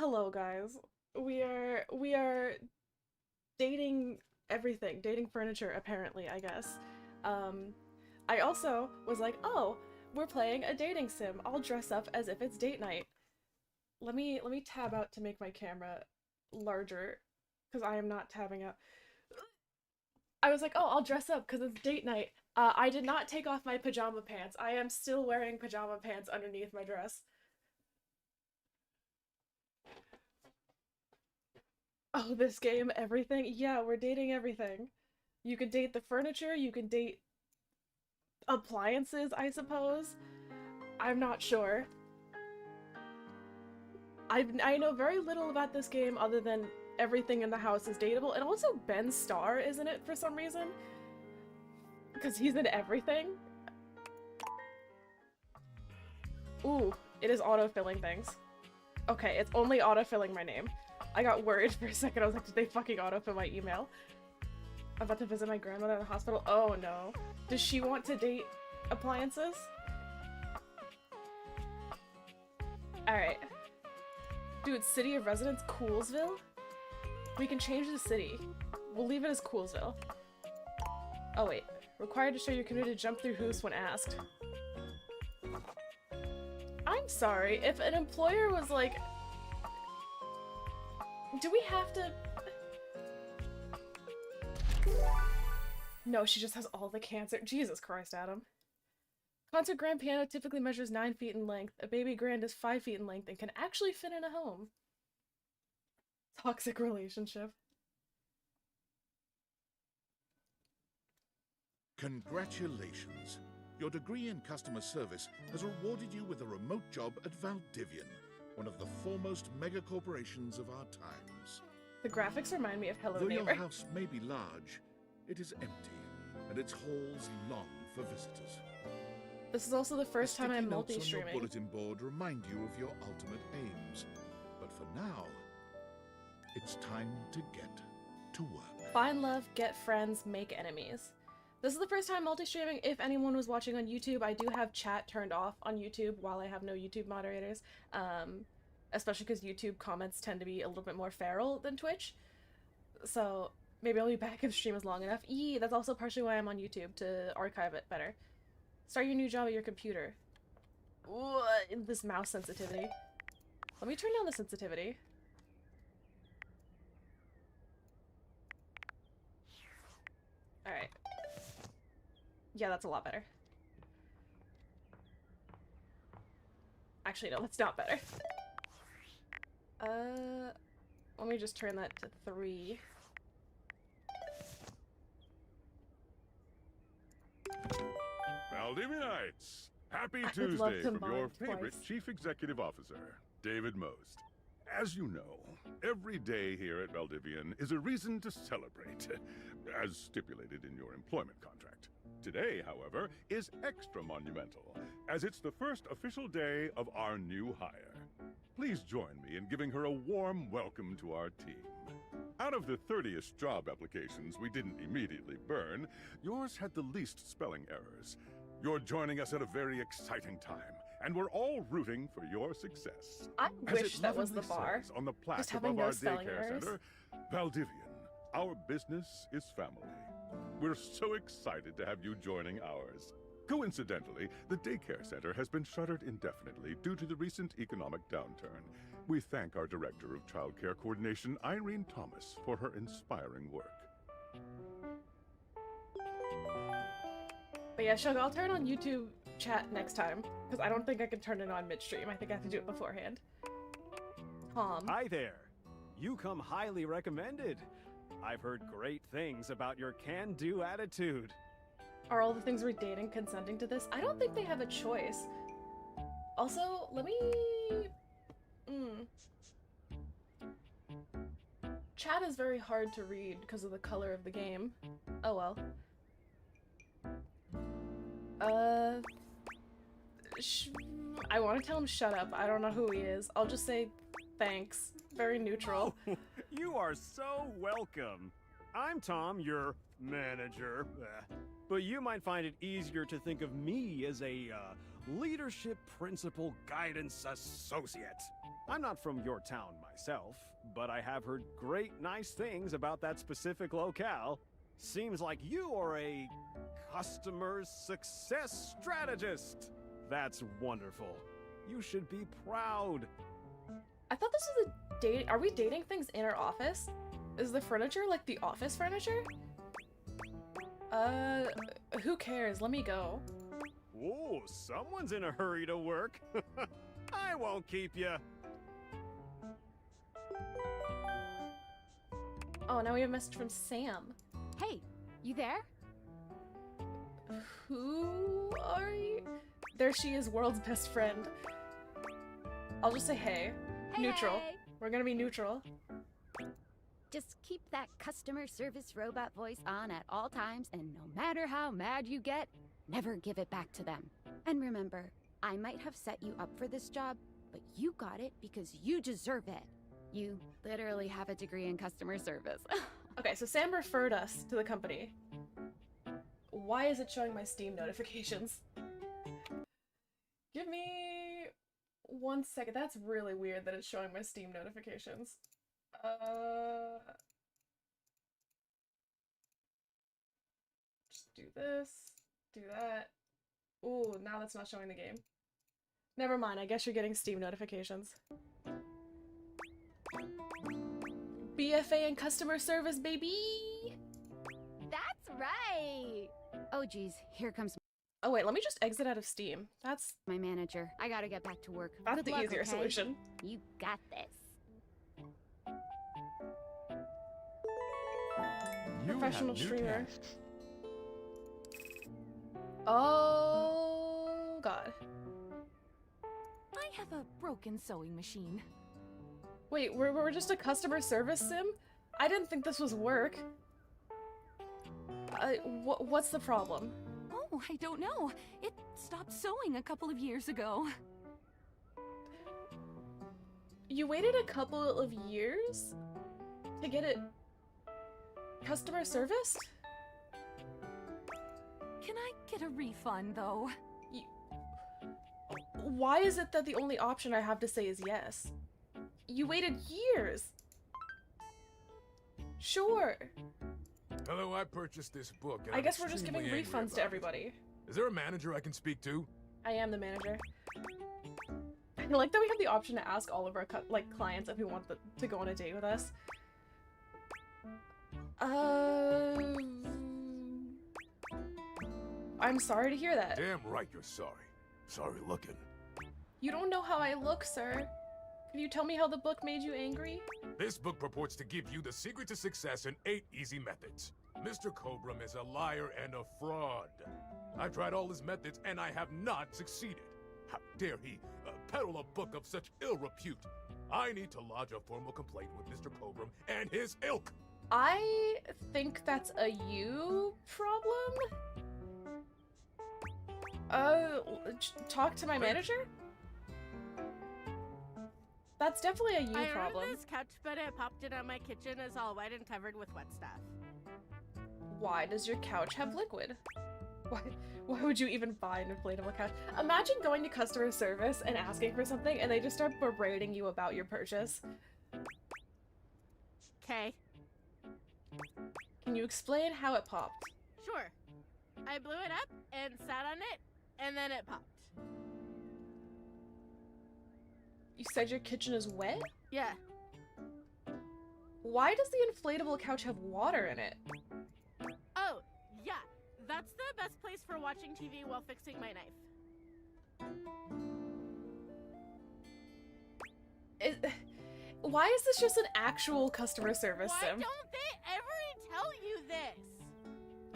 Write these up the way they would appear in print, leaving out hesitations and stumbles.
Hello guys. We are dating everything, dating furniture apparently, I guess. Um I also was like, "Oh, we're playing a dating sim. I'll dress up as if it's date night." Let me tab out to make my camera larger because I am not tabbing out. I was like, "Oh, I'll dress up because it's date night." I did not take off my pajama pants. I am still wearing pajama pants underneath my dress. Oh, this game, everything? Yeah, we're dating everything. You can date the furniture, you can date appliances, I suppose. I'm not sure. I know very little about this game other than everything in the house is dateable, and also Ben Starr is in it for some reason. Because he's in everything. Ooh, it is autofilling things. Okay, it's only autofilling my name. I got worried for a second. I was like, did they fucking autofill my email? I'm about to visit my grandmother in the hospital. Oh no. Does she want to date appliances? Alright. Dude, city of residence, Coolsville? We can change the city. We'll leave it as Coolsville. Oh wait. Required to show your community to jump through hoops when asked. I'm sorry, if an employer was like, do we have to... No, she just has all the cancer. Jesus Christ, Adam. Concert grand piano typically measures 9 feet in length. A baby grand is 5 feet in length and can actually fit in a home. Toxic relationship. Congratulations. Your degree in customer service has rewarded you with a remote job at Valdivian, one of the foremost mega corporations of our times. The graphics remind me of Hello Though Neighbor. your house may be large, it is empty, and its halls long for visitors. This is also the first time I'm Sticky notes on your multi-streaming. bulletin board remind you of your ultimate aims. But for now, it's time to get to work. Find love, get friends, make enemies. This is the first time multi-streaming. If anyone was watching on YouTube, I do have chat turned off on YouTube while I have no YouTube moderators. Especially because YouTube comments tend to be a little bit more feral than Twitch. So maybe I'll be back if the stream is long enough. That's also partially why I'm on YouTube, to archive it better. Start your new job at your computer. Ooh, this mouse sensitivity. Let me turn down the sensitivity. Alright. Yeah, that's a lot better. Actually, no, that's not better. Let me just turn that to 3. Valdivianites! Happy I would love Tuesday to from your mine favorite twice. Chief Executive Officer, David Most. As you know, every day here at Valdivian is a reason to celebrate, as stipulated in your employment contract. Today, however, is extra monumental, as it's the first official day of our new hire. Please join me in giving her a warm welcome to our team. Out of the 30-ish job applications we didn't immediately burn, yours had the least spelling errors. You're joining us at a very exciting time, and we're all rooting for your success. I As wish it that was the lovingly bar. says on the plaque Just having above no our spelling daycare errors. center, Valdivian, our business is family. We're so excited to have you joining ours. Coincidentally, the daycare center has been shuttered indefinitely due to the recent economic downturn. We thank our Director of Child Care Coordination, Irene Thomas, for her inspiring work. But yeah, Shug, I'll turn on YouTube chat next time, because I don't think I can turn it on midstream. I think I have to do it beforehand. Tom. Hi there. You come highly recommended. I've heard great things about your can-do attitude. Are all the things we're dating consenting to this? I don't think they have a choice. Also, let me... Chat is very hard to read because of the color of the game. Oh well. I want to tell him shut up. I don't know who he is. I'll just say thanks. Very neutral. Oh, you are so welcome. I'm Tom, your manager. But you might find it easier to think of me as a leadership principal guidance associate. I'm not from your town myself, but I have heard nice things about that specific locale. Seems like you are a customer success strategist. That's wonderful. You should be proud. I thought this was a date. Are we dating things in our office? Is the furniture like the office furniture? Who cares? Let me go. Oh, someone's in a hurry to work. I won't keep you. Oh, now we have a message from Sam. Hey, you there? Who are you? There she is, world's best friend. I'll just say hey. Hey, Neutral. hey. We're gonna be neutral. Just keep that customer service robot voice on at all times, and no matter how mad you get, never give it back to them. And remember, I might have set you up for this job, but you got it because you deserve it. You literally have a degree in customer service. Okay, so Sam referred us to the company. Why is it showing my Steam notifications? Give me 1 second. That's really weird that it's showing my Steam notifications. Just do this, do that. Ooh, now that's not showing the game. Never mind, I guess you're getting Steam notifications. BFA in customer service, baby! That's right! Oh geez, here comes Oh wait, let me just exit out of Steam. That's my manager. I gotta get back to work. the Good luck, easier okay? solution. You got this. Professional streamer. Oh god. I have a broken sewing machine. Wait, we're just a customer service sim? I didn't think this was work. What's the problem? Oh, I don't know. It stopped sewing a couple of years ago. You waited a couple of years to get it customer serviced? Can I get a refund, though? Why is it that the only option I have to say is yes? You waited years! Sure. Hello, I purchased this book. And I I'm guess we're just giving extremely angry refunds about to it. everybody. Is there a manager I can speak to? I am the manager. I like that we have the option to ask all of our clients if we want to go on a date with us. I'm sorry to hear that. Damn right you're sorry. Sorry looking. You don't know how I look, sir. Can you tell me how the book made you angry? This book purports to give you the secret to success in 8 easy methods. Mr. Cobram is a liar and a fraud. I've tried all his methods and I have not succeeded. How dare he peddle a book of such ill repute? I need to lodge a formal complaint with Mr. Cobram and his ilk. I think that's a you problem? Talk to my manager? That's definitely a you problem. I ordered this couch, but it popped in on my kitchen is all white and covered with wet stuff. Why does your couch have liquid? Why would you even buy an inflatable couch? Imagine going to customer service and asking for something and they just start berating you about your purchase. Okay. Can you explain how it popped? Sure. I blew it up and sat on it, and then it popped. You said your kitchen is wet? Yeah. Why does the inflatable couch have water in it? Oh, yeah. That's the best place for watching TV while fixing my knife. Why is this just an actual customer service Why sim? don't they ever tell you this?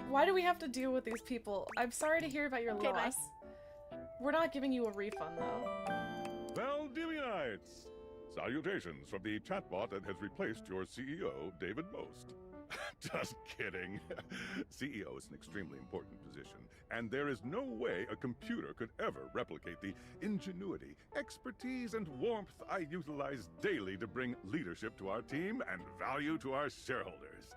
Why do we have to deal with these people? I'm sorry to hear about your Okay, bye. loss. We're not giving you a refund, though. Valdivianites! Salutations from the chatbot that has replaced your CEO, David Most. Just kidding. CEO is an extremely important position, and there is no way a computer could ever replicate the ingenuity, expertise, and warmth I utilize daily to bring leadership to our team and value to our shareholders.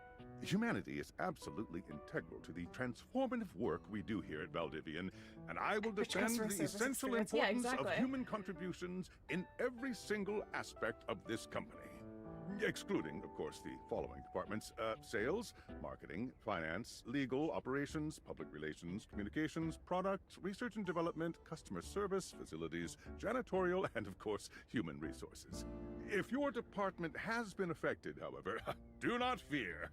Humanity is absolutely integral to the transformative work we do here at Valdivian, and I will Rich defend customer the service essential experience. Yeah, importance exactly. of human contributions in every single aspect of this company. Excluding, of course, the following departments: sales, marketing, finance, legal, operations, public relations, communications, product, research and development, customer service, facilities, janitorial, and of course, human resources. If your department has been affected, however, do not fear.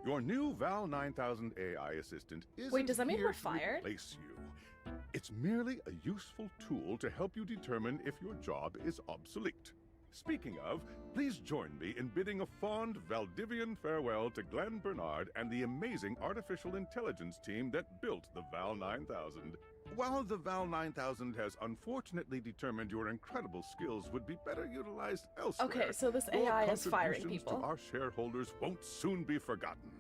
Your new Val 9000 AI assistant isn't Wait, does that mean here we're to fired? replace you. It's merely a useful tool to help you determine if your job is obsolete. Speaking of, please join me in bidding a fond Valdivian farewell to Glenn Bernard and the amazing artificial intelligence team that built the Val 9000. While the Val 9000 has unfortunately determined your incredible skills would be better utilized elsewhere, Okay, so this your AI is firing contributions people. to our shareholders won't soon be forgotten.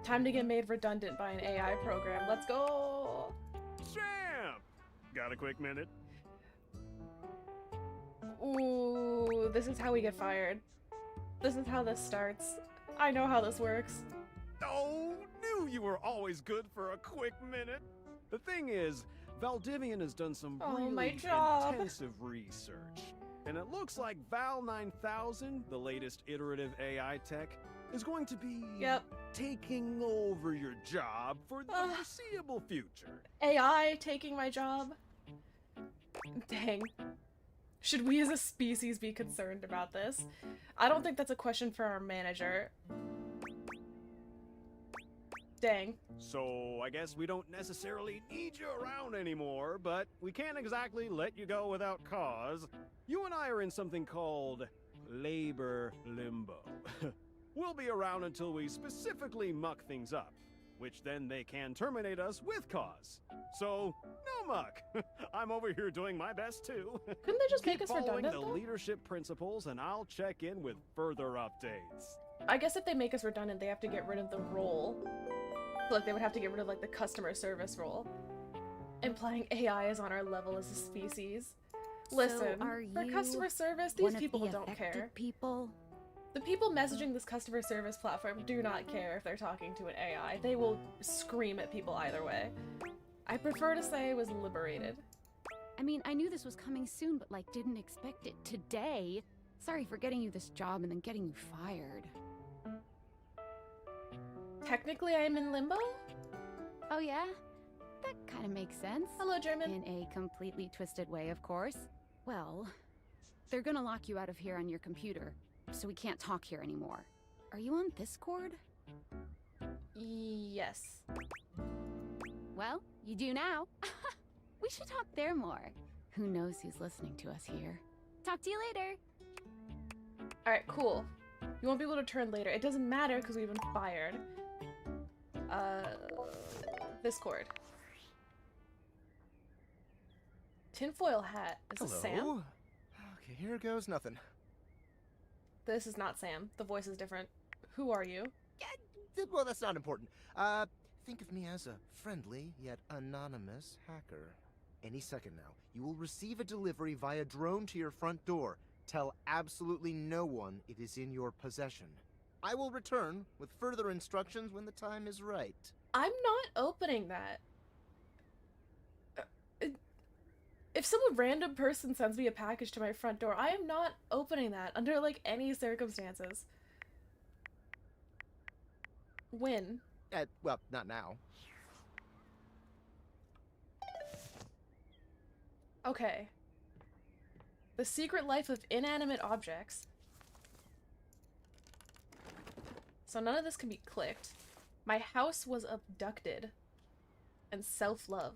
Time to get made redundant by an AI program. Let's go! Champ! Got a quick minute? Ooh, this is how we get fired. This is how this starts. I know how this works. Oh, knew you were always good for a quick minute. The thing is, Valdivian has done some Oh, my really job. intensive research. And it looks like Val 9000, the latest iterative AI tech, is going to be Yep. taking over your job for the Ugh. foreseeable future. AI taking my job? Dang. Should we as a species be concerned about this? I don't think that's a question for our manager. Dang. So I guess we don't necessarily need you around anymore, but we can't exactly let you go without cause. You and I are in something called labor limbo. We'll be around until we specifically muck things up, which then they can terminate us with cause. So, no muck. I'm over here doing my best too. Couldn't they just make Keep us following redundant, the though? leadership principles and I'll check in with further updates. I guess if they make us redundant, they have to get rid of the role. So, like, they would have to get rid of, like, the customer service role. Implying AI is on our level as a species. Listen, are for you customer service, these one of people the don't affected care. people? The people messaging this customer service platform do not care if they're talking to an AI. They will scream at people either way. I prefer to say I was liberated. I mean, I knew this was coming soon, but like didn't expect it today. Sorry for getting you this job and then getting you fired. Technically, I'm in limbo? Oh yeah? That kind of makes sense. Hello, German. In a completely twisted way, of course. Well, they're gonna lock you out of here on your computer, so we can't talk here anymore. Are you on Discord? Yes. Well, you do now. We should talk there more. Who knows who's listening to us here? Talk to you later. Alright, cool. You won't be able to turn later. It doesn't matter because we've been fired. Discord. Tinfoil hat. Is this Sam? Okay, here goes nothing. This is not Sam. The voice is different. Who are you? Well, that's not important. Think of me as a friendly yet anonymous hacker. Any second now, you will receive a delivery via drone to your front door. Tell absolutely no one it is in your possession. I will return with further instructions when the time is right. I'm not opening that. If some random person sends me a package to my front door, I am not opening that under, like, any circumstances. When? Well, not now. Okay. The Secret Life of Inanimate Objects. So none of this can be clicked. My house was abducted. And self-love.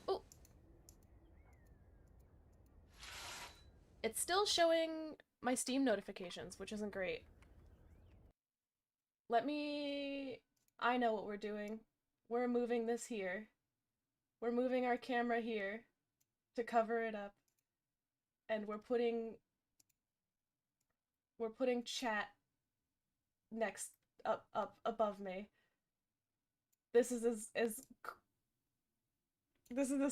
Oh. It's still showing my Steam notifications, which isn't great. I know what we're doing. We're moving this here. We're moving our camera here to cover it up. And we're putting chat next up above me. This is as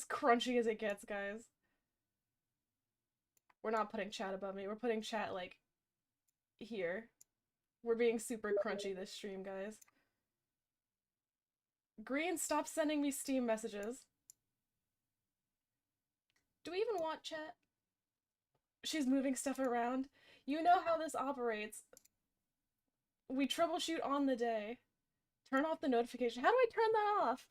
crunchy as it gets, guys. We're not putting chat above me. We're putting chat like here. We're being super crunchy this stream, guys. Green, stop sending me Steam messages. Do we even want chat? She's moving stuff around. You know how this operates. We troubleshoot on the day. Turn off the notification. How do I turn that off?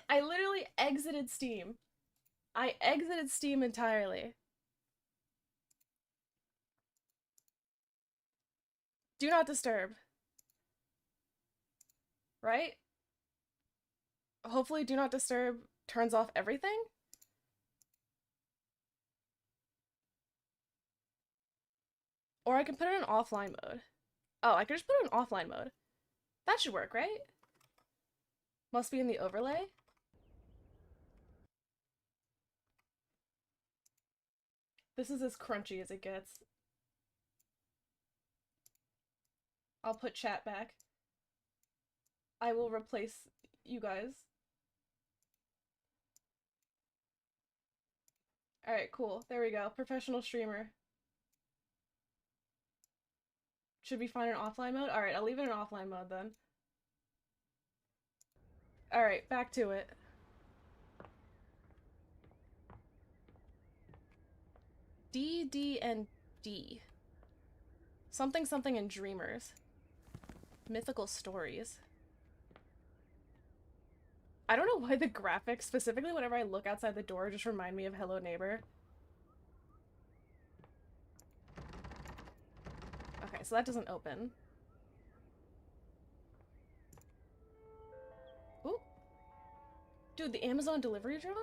I literally exited Steam. I exited Steam entirely. Do not disturb. Right? Hopefully do not disturb turns off everything? Or I can put it in offline mode. Oh, I could just put it in offline mode. That should work, right? Must be in the overlay. This is as crunchy as it gets. I'll put chat back. I will replace you guys. Alright, cool. There we go. Professional streamer. Should be fine in offline mode? Alright, I'll leave it in offline mode then. Alright, back to it. D, D, and D. Something, something, and dreamers. Mythical stories. I don't know why the graphics, specifically whenever I look outside the door, just remind me of Hello Neighbor. Okay, so that doesn't open. Ooh. Dude, the Amazon delivery drone?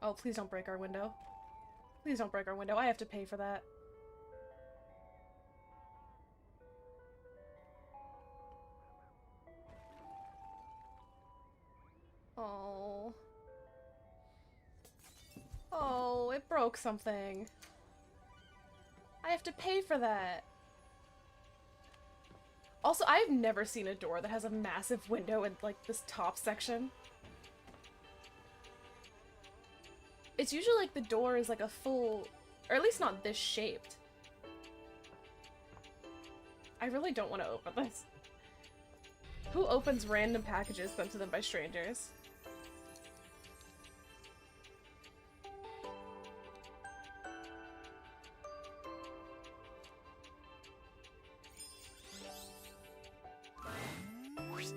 Oh, please don't break our window. Please don't break our window. I have to pay for that. Oh. Oh, it broke something. I have to pay for that. Also, I've never seen a door that has a massive window in, like, this top section. It's usually like the door is like a full, or at least not this shaped. I really don't want to open this. Who opens random packages sent to them by strangers?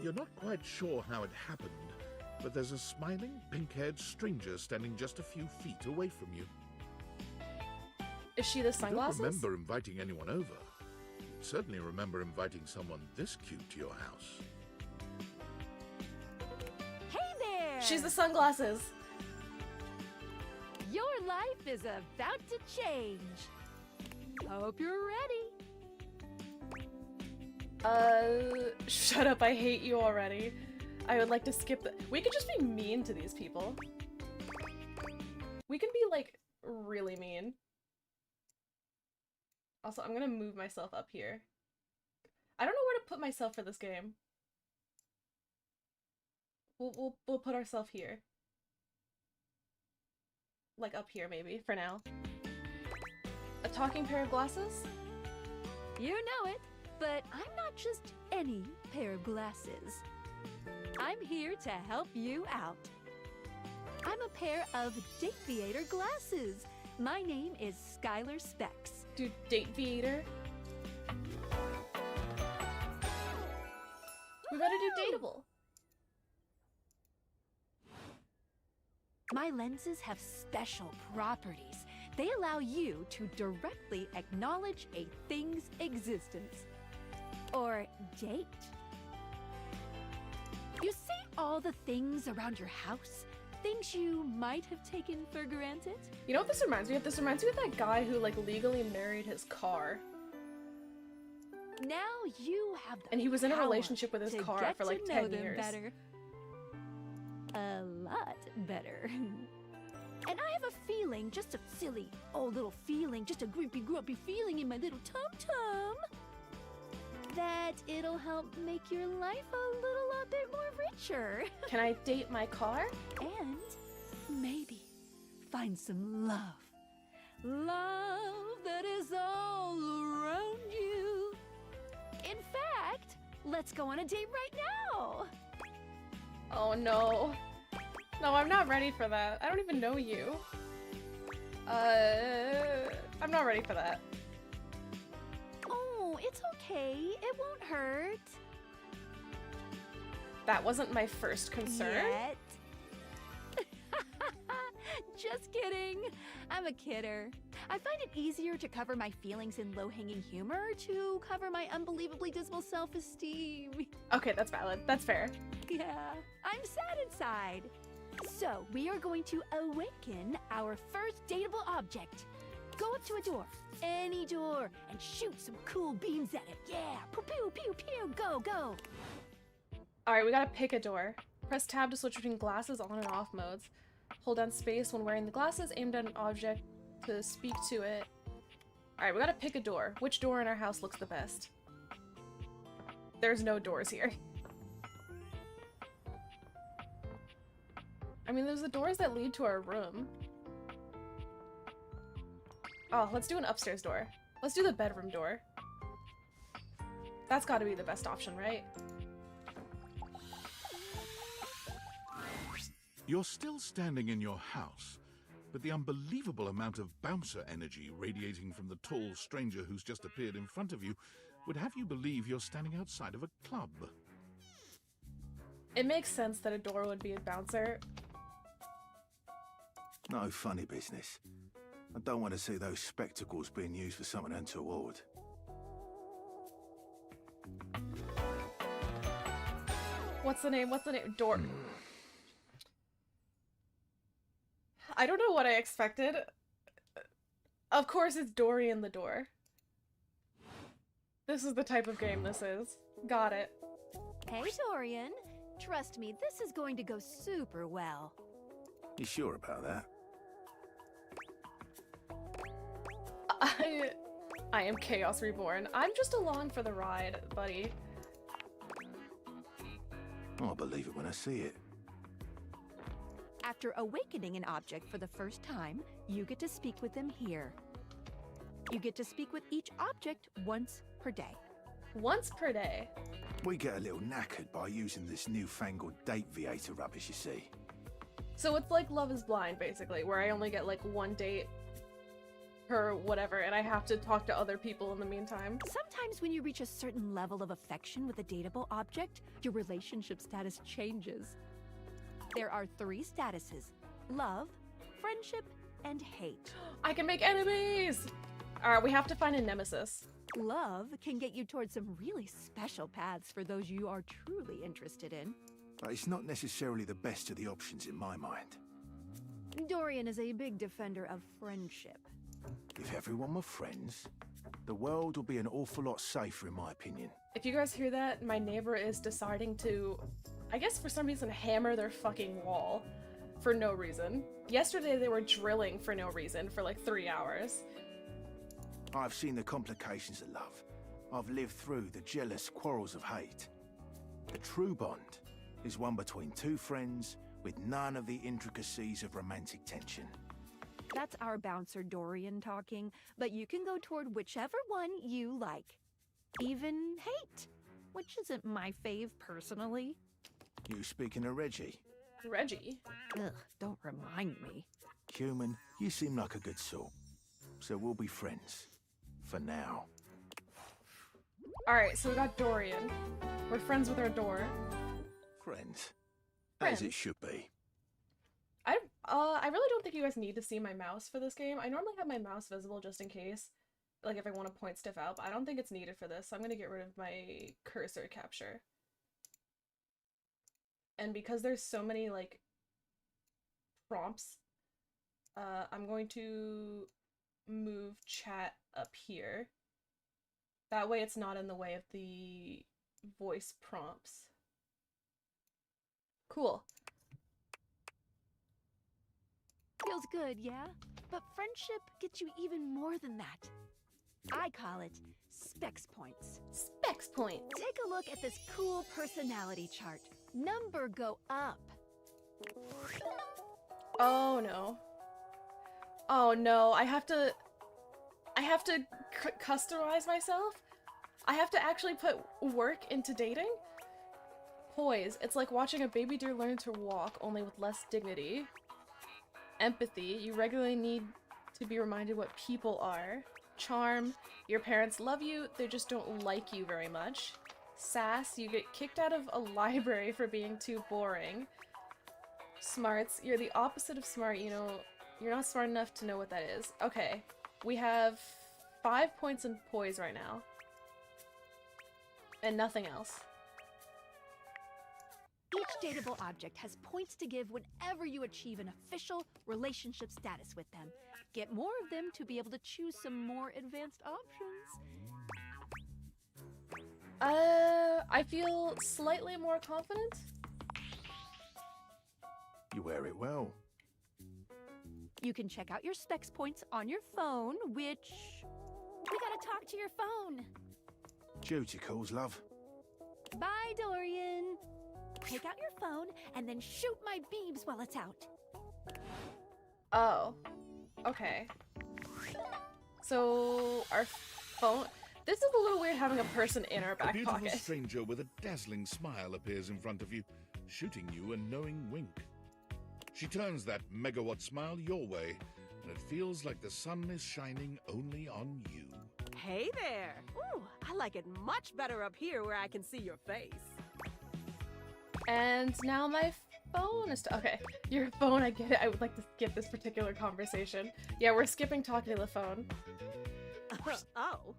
You're not quite sure how it happened, but there's a smiling, pink-haired stranger standing just a few feet away from you. Is she the sunglasses? I don't remember inviting anyone over. Certainly remember inviting someone this cute to your house. Hey there! She's the sunglasses. Your life is about to change. Hope you're ready. Shut up, I hate you already. I would like to skip the- We could just be mean to these people. We can be, like, really mean. Also, I'm gonna move myself up here. I don't know where to put myself for this game. We'll put ourselves here. Like up here, maybe, for now. A talking pair of glasses? You know it, but I'm not just any pair of glasses. I'm here to help you out. I'm a pair of Dateviator glasses. My name is Skylar Specs. Dude, Dateviator? We gotta do Dateable. My lenses have special properties. They allow you to directly acknowledge a thing's existence. Or date. You see all the things around your house? Things you might have taken for granted? You know what this reminds me of? This reminds me of that guy who, like, legally married his car. Now you have the And he was in a power relationship with his to car get for, like, to know 10 them years. better. A lot better. And I have a feeling, just a silly old little feeling, just a grumpy feeling in my little tum-tum, that it'll help make your life a little bit more richer. Can I date my car? And maybe find some love. Love that is all Let's go on a date right now. Oh no. No, I'm not ready for that. I don't even know you. I'm not ready for that. Oh, it's okay. It won't hurt. That wasn't my first concern. Yet. Just kidding. I'm a kidder. I find it easier to cover my feelings in low-hanging humor to cover my unbelievably dismal self-esteem. Okay, that's valid. That's fair. Yeah, I'm sad inside. So, we are going to awaken our first dateable object. Go up to a door, any door, and shoot some cool beams at it. Yeah, pew pew pew pew, go, go. Alright, we gotta pick a door. Press tab to switch between glasses on and off modes. Hold down space when wearing the glasses, aimed at an object to speak to it. Alright, we gotta pick a door. Which door in our house looks the best? There's no doors here. I mean, there's the doors that lead to our room. Oh, let's do an upstairs door. Let's do the bedroom door. That's gotta be the best option, right? You're still standing in your house, but the unbelievable amount of bouncer energy radiating from the tall stranger who's just appeared in front of you would have you believe you're standing outside of a club. It makes sense that a door would be a bouncer. No funny business. I don't want to see those spectacles being used for something untoward. What's the name? What's the name? Door. I don't know what I expected. Of course it's Dorian the door. This is the type of game this is. Got it. Hey, Dorian. Trust me, this is going to go super well. You sure about that? I am Chaos Reborn. I'm just along for the ride, buddy. I'll believe it when I see it. After awakening an object for the first time, you get to speak with them here. You get to speak with each object once per day. Once per day? We get a little knackered by using this newfangled date viator rubbish, you see. So it's like Love is Blind, basically, where I only get like one date per whatever, and I have to talk to other people in the meantime. Sometimes when you reach a certain level of affection with a dateable object, your relationship status changes. There are 3 statuses: love, friendship, and hate. I can make enemies! Alright, we have to find a nemesis. Love can get you towards some really special paths for those you are truly interested in. But it's not necessarily the best of the options in my mind. Dorian is a big defender of friendship. If everyone were friends, the world would be an awful lot safer, in my opinion. If you guys hear that, my neighbor is deciding to, I guess for some reason, hammer their fucking wall. For no reason. Yesterday they were drilling for no reason for like 3 hours. I've seen the complications of love. I've lived through the jealous quarrels of hate. A true bond is one between 2 friends with none of the intricacies of romantic tension. That's our bouncer Dorian talking, but you can go toward whichever one you like. Even hate, which isn't my fave personally. You speaking of Reggie? Reggie? Ugh, don't remind me. Human, you seem like a good sort. So we'll be friends. For now. Alright, so we got Dorian. We're friends with our door. Friends. Friends. As it should be. I really don't think you guys need to see my mouse for this game. I normally have my mouse visible just in case. Like if I want to point stuff out, but I don't think it's needed for this, so I'm gonna get rid of my cursor capture. And because there's so many, like, prompts, I'm going to move chat up here. That way it's not in the way of the voice prompts. Cool. Feels good, yeah? But friendship gets you even more than that. I call it specs points. Specs points. Take a look at this cool personality chart. Number go up. Oh no. Oh no, I have to customize myself? I have to actually put work into dating? Poise. It's like watching a baby deer learn to walk, only with less dignity. Empathy. You regularly need to be reminded what people are. Charm. Your parents love you, they just don't like you very much. Sass. You get kicked out of a library for being too boring. Smarts. You're the opposite of smart, you know. You're not smart enough to know what that is. Okay. We have 5 points in poise right now. And nothing else. Each dateable object has points to give whenever you achieve an official relationship status with them. Get more of them to be able to choose some more advanced options. I feel slightly more confident. You wear it well. You can check out your specs points on your phone, which... We gotta talk to your phone. Duty calls, love. Bye, Dorian. Take out your phone and then shoot my beams while it's out. Oh. Okay. So, our phone... This is a little weird having a person in our back A beautiful pocket. stranger with a dazzling smile appears in front of you, shooting you a knowing wink. She turns that megawatt smile your way, and it feels like the sun is shining only on you. Hey there! Ooh, I like it much better up here where I can see your face. And now my phone is... Okay, your phone, I get it. I would like to skip this particular conversation. Yeah, we're skipping talking to the phone. Oh.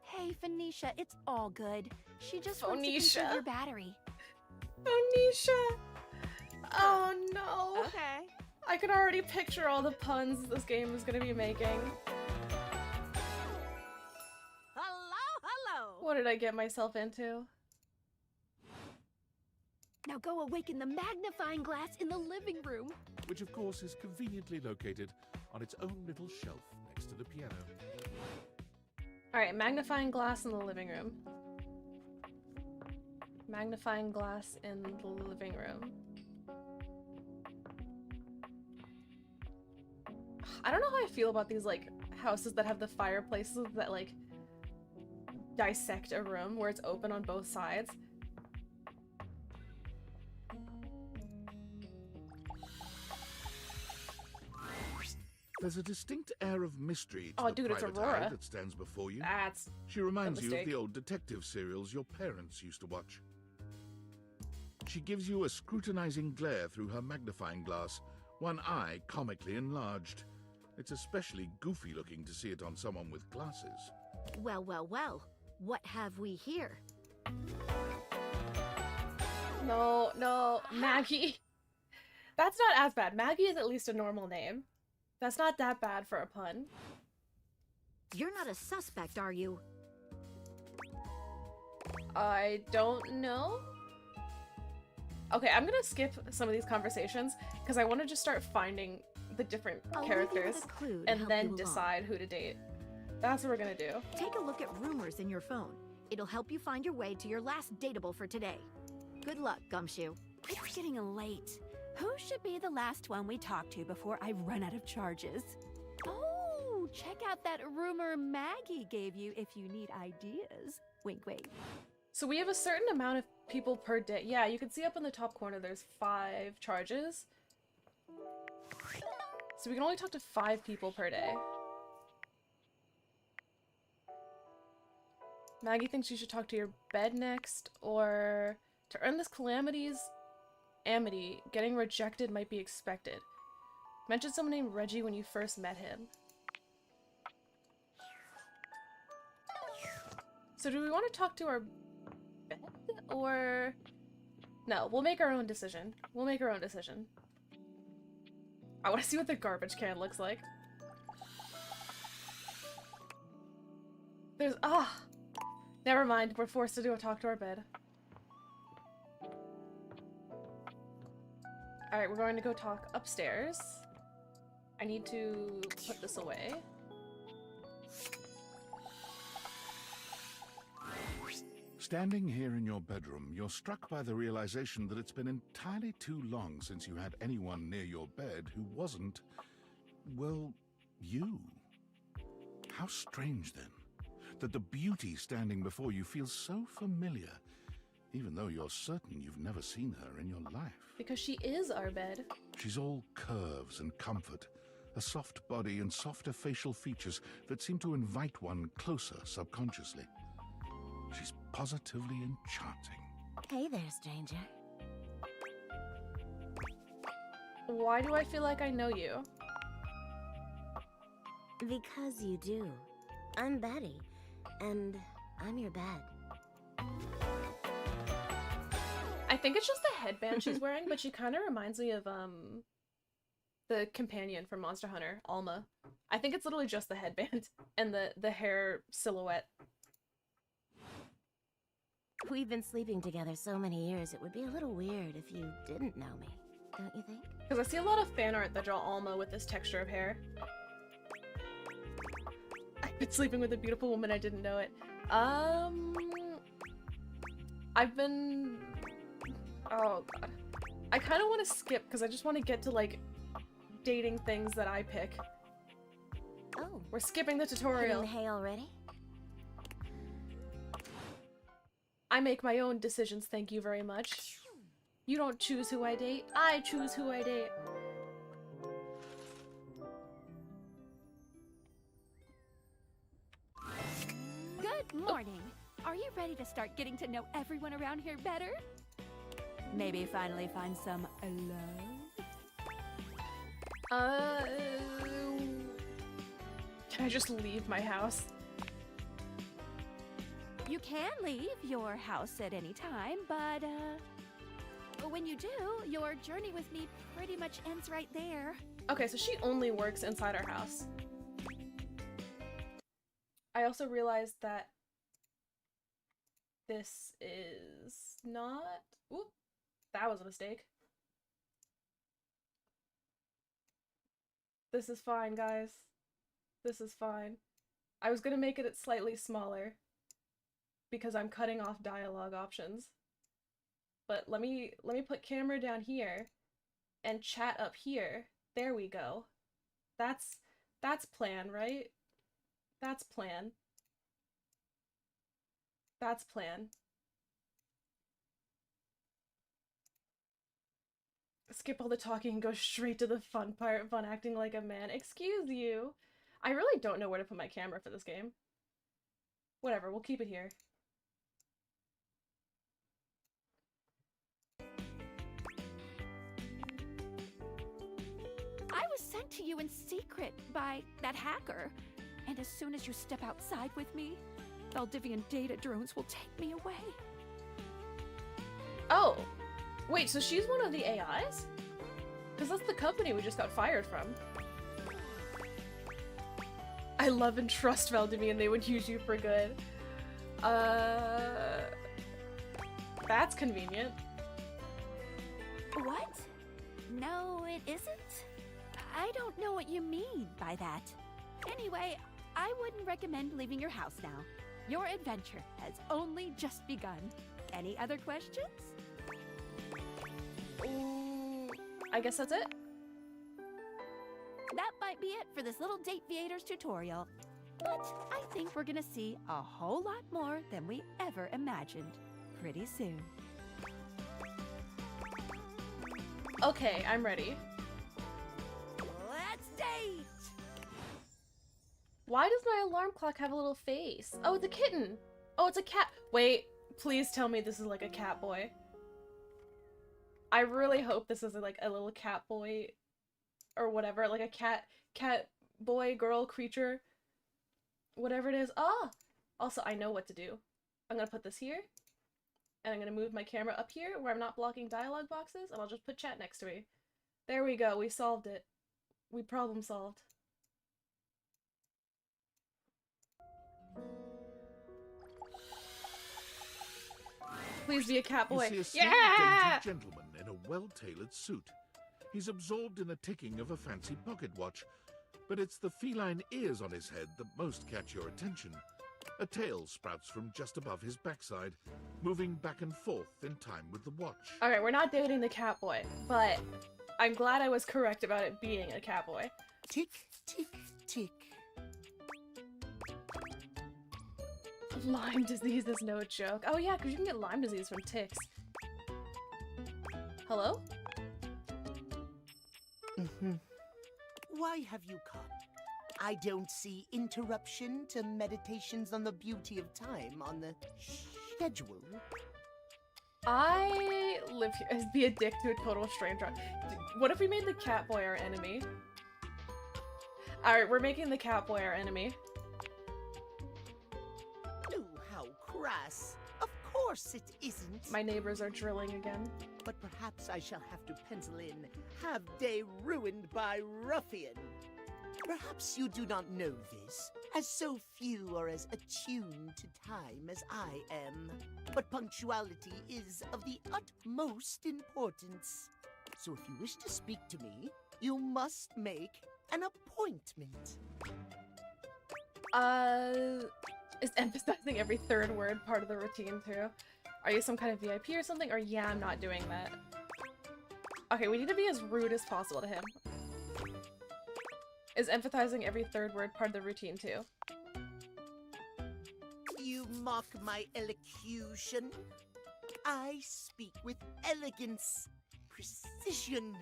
Hey, Phoenicia, it's all good. She just wants to Phoenicia. conserve your battery. Phoenicia! Oh no! Okay. I can already picture all the puns this game is gonna be making. Hello! What did I get myself into? Now go awaken the magnifying glass in the living room. Which of course is conveniently located on its own little shelf next to the piano. Alright, magnifying glass in the living room. Magnifying glass in the living room. I don't know how I feel about these, like, houses that have the fireplaces that, like, dissect a room where it's open on both sides. There's a distinct air of mystery to Oh, the dude, it's private Aurora. eye that stands before you. That's She reminds a you of mistake. the old detective serials your parents used to watch. She gives you a scrutinizing glare through her magnifying glass, one eye comically enlarged. It's especially goofy looking to see it on someone with glasses. Well, well, well. What have we here? No, Maggie. That's not as bad. Maggie is at least a normal name. That's not that bad for a pun. You're not a suspect, are you? I don't know. Okay, I'm gonna skip some of these conversations because I want to just start finding the different I'll leave you characters with a clue to and help then you along. decide who to date. That's what we're gonna do. Take a look at rumors in your phone. It'll help you find your way to your last dateable for today. Good luck, Gumshoe. It's getting late. Who should be the last one we talk to before I run out of charges? Oh, check out that rumor Maggie gave you if you need ideas. Wink, wink. So we have a certain amount of people per day. Yeah, you can see up in the top corner there's 5 charges. So we can only talk to 5 people per day. Maggie thinks you should talk to your bed next, or to earn this calamity's amity, getting rejected might be expected. Mention someone named Reggie when you first met him. So do we want to talk to our bed, or... No, we'll make our own decision. We'll make our own decision. I want to see what the garbage can looks like. There's... Ah! Never mind, we're forced to do a talk to our bed. Alright, we're going to go talk upstairs. I need to put this away. Standing here in your bedroom, you're struck by the realization that it's been entirely too long since you had anyone near your bed who wasn't, well, you. How strange then. that the beauty standing before you feels so familiar, even though you're certain you've never seen her in your life. Because she is our bed. She's all curves and comfort, a soft body and softer facial features that seem to invite one closer subconsciously. She's positively enchanting. Hey there, stranger. Why do I feel like I know you? Because you do. I'm Betty, and I'm your bed. I think it's just the headband she's wearing, but she kind of reminds me of, the companion from Monster Hunter, Alma. I think it's literally just the headband and the hair silhouette. We've been sleeping together so many years, it would be a little weird if you didn't know me, don't you think? Because I see a lot of fan art that draw Alma with this texture of hair. I've been sleeping with a beautiful woman, I didn't know it. I've been... Oh god. I kind of want to skip because I just want to get to, like, dating things that I pick. Oh. We're skipping the tutorial. Hitting the hay already? I make my own decisions, thank you very much. You don't choose who I date, I choose who I date. Good morning. Are you ready to start getting to know everyone around here better? Maybe finally find some love? Can I just leave my house? You can leave your house at any time, but when you do, your journey with me pretty much ends right there. Okay, so she only works inside our house. I also realized that this is not... Oop, that was a mistake. This is fine, guys. This is fine. I was gonna make it slightly smaller because I'm cutting off dialogue options. But let me put camera down here and chat up here. There we go. That's plan, right? That's plan. That's plan. Skip all the talking and go straight to the fun part, fun acting like a man. Excuse you. I really don't know where to put my camera for this game. Whatever, we'll keep it here. I was sent to you in secret by that hacker. And as soon as you step outside with me, Valdivian data drones will take me away. Oh! Wait, so she's one of the AIs? Because that's the company we just got fired from. I love and trust Valdivian, they would use you for good. That's convenient. What? No, it isn't? I don't know what you mean by that. Anyway, I wouldn't recommend leaving your house now. Your adventure has only just begun. Any other questions? I guess that's it. That might be it for this little Date Viators tutorial. But I think we're gonna see a whole lot more than we ever imagined pretty soon. Okay, I'm ready. Let's date! Why does my alarm clock have a little face? Oh, it's a kitten! Oh, it's a cat! Wait, please tell me this is like a cat boy. I really hope this is like a little cat boy or whatever, like a cat boy, girl, creature, whatever it is. Ah! Also, I know what to do. I'm gonna put this here, and I'm gonna move my camera up here where I'm not blocking dialogue boxes, and I'll just put chat next to me. There we go, we solved it. We problem solved. Please be a cat boy. You see a slim, Yeah! dainty gentleman in a well-tailored suit. He's absorbed in the ticking of a fancy pocket watch, but it's the feline ears on his head that most catch your attention. A tail sprouts from just above his backside, moving back and forth in time with the watch. Alright, we're not dating the cat boy, but I'm glad I was correct about it being a cat boy. Tick, tick, tick. Lyme disease is no joke. Oh yeah, because you can get Lyme disease from ticks. Hello? Why have you come? I don't see interruption to meditations on the beauty of time on the schedule. I live here. Be a dick to a total stranger. What if we made the cat boy our enemy? Alright, we're making the cat boy our enemy. Oh, how crass. Of course it isn't. My neighbors are drilling again. But perhaps I shall have to pencil in "have day ruined by ruffian." Perhaps you do not know this, as so few are as attuned to time as I am. But punctuality is of the utmost importance. So if you wish to speak to me, you must make an appointment. Is emphasizing every third word part of the routine too? Are you some kind of VIP or something? Or yeah, I'm not doing that. Okay, we need to be as rude as possible to him. Is empathizing every third word part of the routine too? You mock my elocution. I speak with elegance, precision,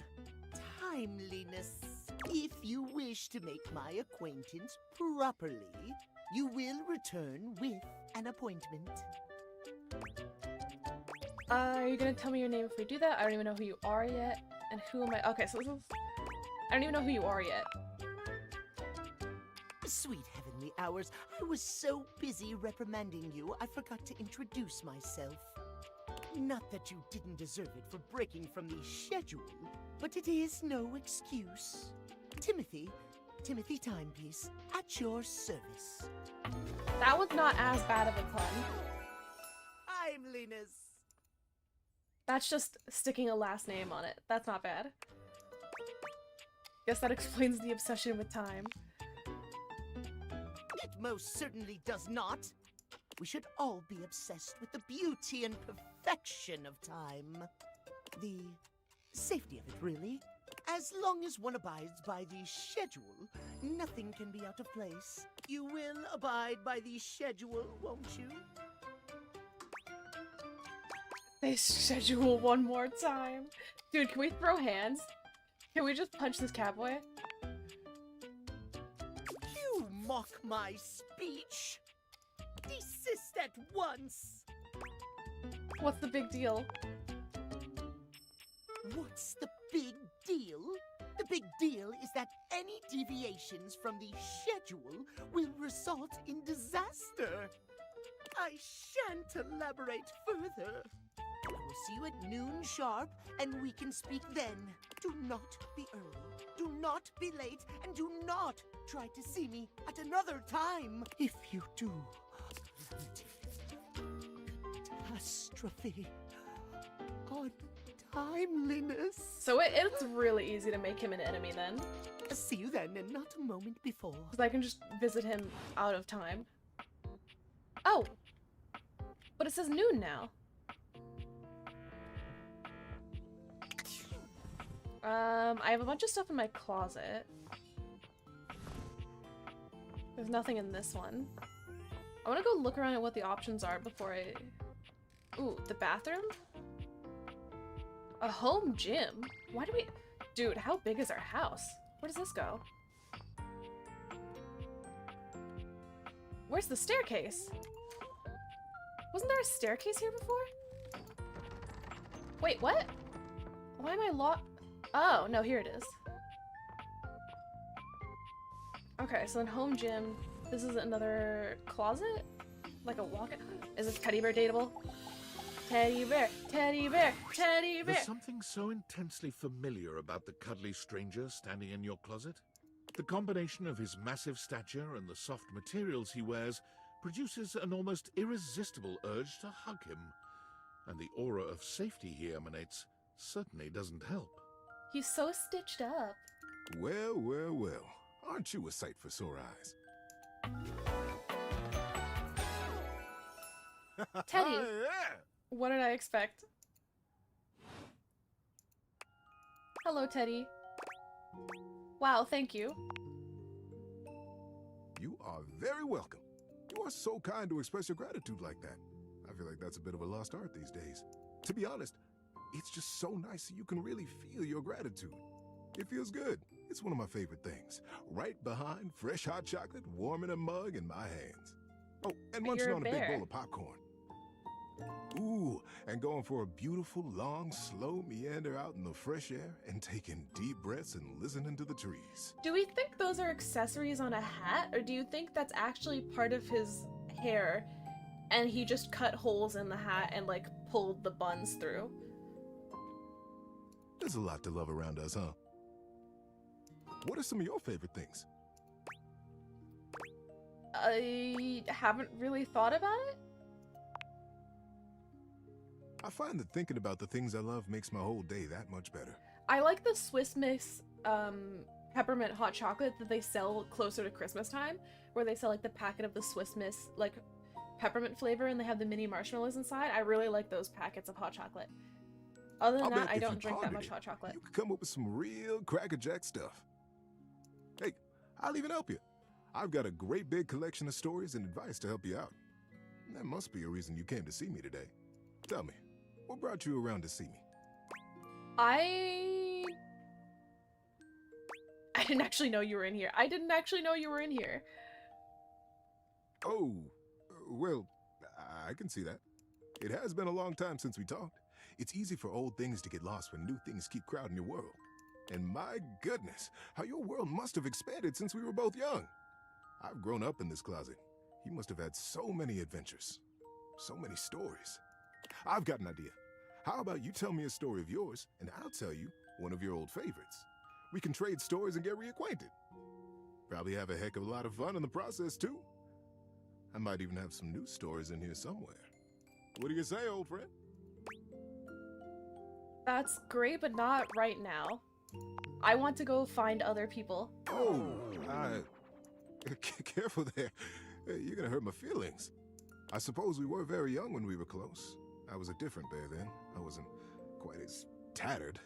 timeliness. If you wish to make my acquaintance properly, you will return with an appointment. Are you gonna tell me your name if we do that? I don't even know who you are yet. And who am I? Okay, so this is... I don't even know who you are yet. Sweet heavenly hours, I was so busy reprimanding you, I forgot to introduce myself. Not that you didn't deserve it for breaking from the schedule, but it is no excuse. Timothy Timepiece, at your service. That was not as bad of a pun. I'm Linus. That's just sticking a last name on it. That's not bad. Guess that explains the obsession with time. It most certainly does not. We should all be obsessed with the beauty and perfection of time. The safety of it, really. As long as one abides by the schedule, nothing can be out of place. You will abide by the schedule, won't you? They schedule one more time. Dude, can we throw hands? Can we just punch this cowboy? You mock my speech. Desist at once. What's the big deal? What's the big deal? The big deal is that any deviations from the schedule will result in disaster. I shan't elaborate further. I will see you at noon sharp, and we can speak then. Do not be early, do not be late, and do not try to see me at another time. If you do, catastrophe on timeliness. So it's really easy to make him an enemy then. See you then, and not a moment before. Because I can just visit him out of time. Oh! But it says noon now. I have a bunch of stuff in my closet. There's nothing in this one. I want to go look around at what the options are before I... Ooh, the bathroom? A home gym? Why do we... Dude, how big is our house? Where does this go? Where's the staircase? Wasn't there a staircase here before? Wait, what? Why am I locked? Oh, no, here it is. Okay, so in home gym, this is another closet? Like a walk-in? Is this teddy bear dateable? Teddy bear, teddy bear, teddy bear! There's something so intensely familiar about the cuddly stranger standing in your closet. The combination of his massive stature and the soft materials he wears produces an almost irresistible urge to hug him. And the aura of safety he emanates certainly doesn't help. He's so stitched up. Well, well, well. Aren't you a sight for sore eyes? Teddy, Yeah. what did I expect? Hello, Teddy. Wow, thank you. You are very welcome. You are so kind to express your gratitude like that. I feel like that's a bit of a lost art these days. To be honest, it's just so nice that you can really feel your gratitude. It feels good. It's one of my favorite things. Right behind fresh hot chocolate, warm in a mug in my hands. Oh, and munching on a big bowl of popcorn. Ooh, and going for a beautiful, long, slow meander out in the fresh air and taking deep breaths and listening to the trees. Do we think those are accessories on a hat, or do you think that's actually part of his hair and he just cut holes in the hat and like pulled the buns through? There's a lot to love around us, huh? What are some of your favorite things? I haven't really thought about it. I find that thinking about the things I love makes my whole day that much better. I like the Swiss Miss peppermint hot chocolate that they sell closer to Christmas time, where they sell like the packet of the Swiss Miss like peppermint flavor and they have the mini marshmallows inside. I really like those packets of hot chocolate. Other than that, I don't drink that much hot chocolate. You could come up with some real crackerjack stuff. Hey, I'll even help you. I've got a great big collection of stories and advice to help you out. That must be a reason you came to see me today. Tell me, what brought you around to see me? I didn't actually know you were in here. Oh, well, I can see that. It has been a long time since we talked. It's easy for old things to get lost when new things keep crowding your world. And my goodness, how your world must have expanded since we were both young. I've grown up in this closet. You must have had so many adventures, so many stories. I've got an idea. How about you tell me a story of yours, and I'll tell you one of your old favorites. We can trade stories and get reacquainted. Probably have a heck of a lot of fun in the process, too. I might even have some new stories in here somewhere. What do you say, old friend? That's great, but not right now. I want to go find other people. Oh, careful there. You're gonna hurt my feelings. I suppose we were very young when we were close. I was a different bear then. I wasn't quite as tattered.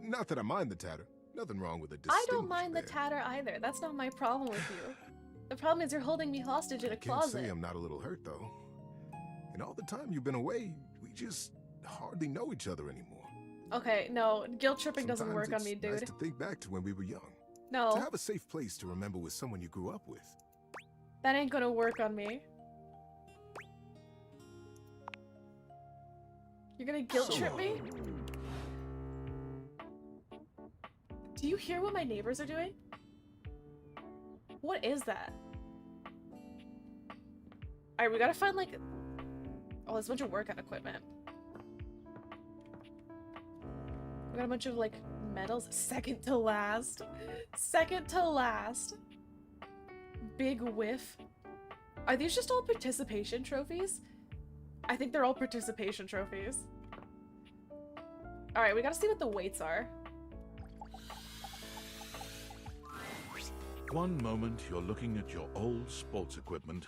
Not that I mind the tatter. Nothing wrong with a distinguished I don't mind bear. the tatter either. That's not my problem with you. The problem is you're holding me hostage in a I can't closet. say I'm not a little hurt, though. And all the time you've been away, we just hardly know each other anymore. Okay, no, guilt tripping doesn't work on me, It's dude. nice to think back to when we were young. No, To have a safe place to remember with someone you grew up with. that ain't gonna work on me. You're gonna guilt trip me? Do you hear what my neighbors are doing? What is that? Alright, we gotta find like... Oh, there's a bunch of workout equipment. We got a bunch of like medals. Second to last. Second to last. Big whiff. Are these just all participation trophies? I think they're all participation trophies. Alright, we gotta see what the weights are. One moment you're looking at your old sports equipment,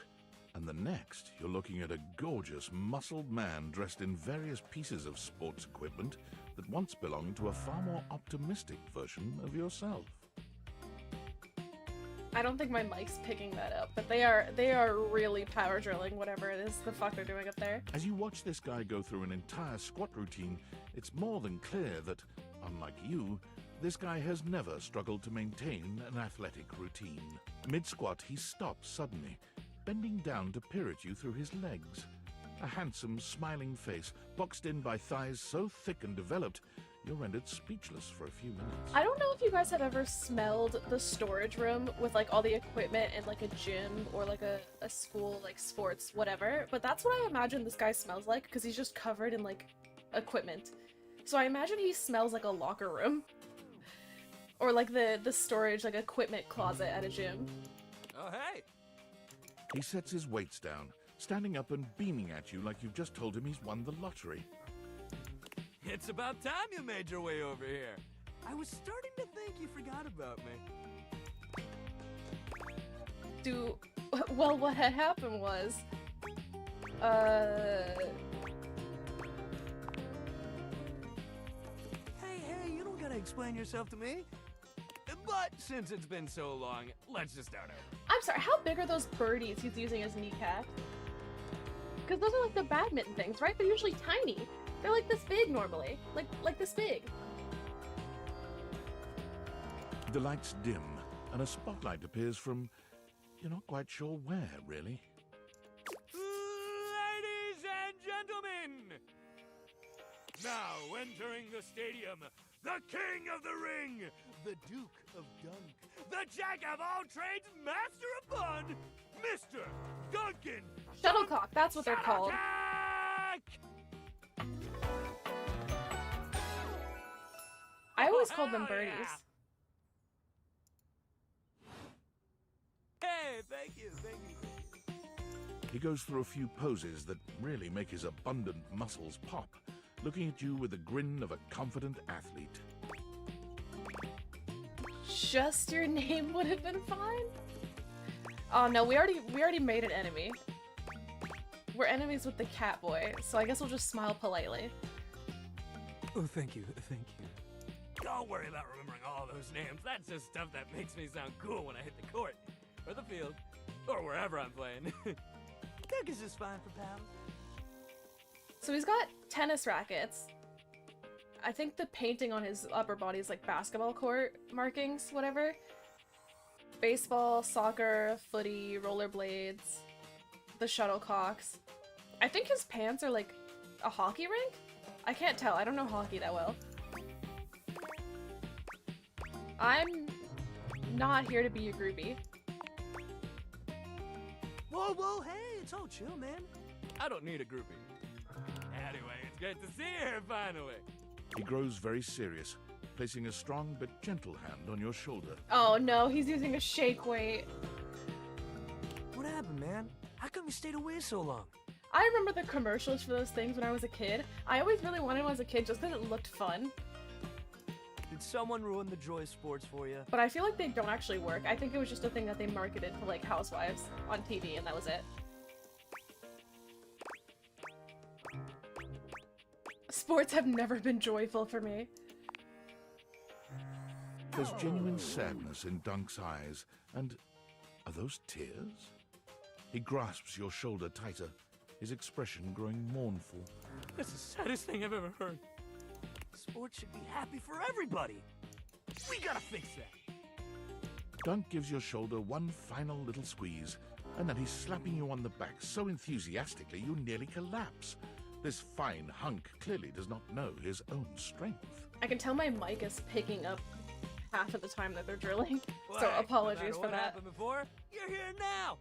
and the next you're looking at a gorgeous, muscled man dressed in various pieces of sports equipment that once belonged to a far more optimistic version of yourself. I don't think my mic's picking that up, but they are really power drilling whatever it is the fuck they're doing up there. As you watch this guy go through an entire squat routine, it's more than clear that, unlike you, this guy has never struggled to maintain an athletic routine. Mid-squat, he stops suddenly, bending down to peer at you through his legs. A handsome, smiling face, boxed in by thighs so thick and developed, you're rendered speechless for a few minutes. I don't know if you guys have ever smelled the storage room with like all the equipment in like a gym or like a school, like sports, whatever, but that's what I imagine this guy smells like because he's just covered in like equipment. So I imagine he smells like a locker room. Or like the storage, like equipment closet at a gym. Oh, hey! He sets his weights down, standing up and beaming at you like you've just told him he's won the lottery. It's about time you made your way over here. I was starting to think you forgot about me. Well, what had happened was, Hey, you don't gotta explain yourself to me. But since it's been so long, let's just start over. I'm sorry, how big are those birdies he's using as kneecaps? Because those are like the badminton things, right? They're usually tiny. They're like this big normally. Like this big. The lights dim, and a spotlight appears from... You're not quite sure where, really. Ladies and gentlemen! Now entering the stadium, the king of the ring, the Duke of Dunk, the jack of all trades, master of fun, Mr. Duncan! Shuttlecock, that's what they're called. I always called them birdies. Yeah. Hey, thank you. He goes through a few poses that really make his abundant muscles pop, looking at you with the grin of a confident athlete. Just your name would have been fine? Oh no, we already made an enemy. We're enemies with the cat boy, so I guess we'll just smile politely. Oh, thank you. Don't worry about remembering all those names. That's just stuff that makes me sound cool when I hit the court, or the field, or wherever I'm playing. Duck is just fine for pals. So he's got tennis rackets. I think the painting on his upper body is like basketball court markings, whatever. Baseball, soccer, footy, rollerblades, the shuttlecocks. I think his pants are like a hockey rink? I can't tell. I don't know hockey that well. I'm not here to be a groupie. Whoa, hey, it's all chill, man. I don't need a groupie. Anyway, it's good to see you here finally. He grows very serious, placing a strong but gentle hand on your shoulder. Oh no, he's using a shake weight. What happened, man? How come you stayed away so long? I remember the commercials for those things when I was a kid. I always really wanted one as a kid just because it looked fun. Did someone ruin the joy of sports for you? But I feel like they don't actually work. I think it was just a thing that they marketed for like housewives on TV and that was it. Sports have never been joyful for me. There's genuine sadness in Dunk's eyes, and are those tears? He grasps your shoulder tighter, his expression growing mournful. That's the saddest thing I've ever heard. Sports should be happy for everybody. We gotta fix that. Dunk gives your shoulder one final little squeeze, and then he's slapping you on the back so enthusiastically you nearly collapse. This fine hunk clearly does not know his own strength. I can tell my mic is picking up half of the time that they're drilling, so Well, apologies no for matter what that. happened before, you're here now.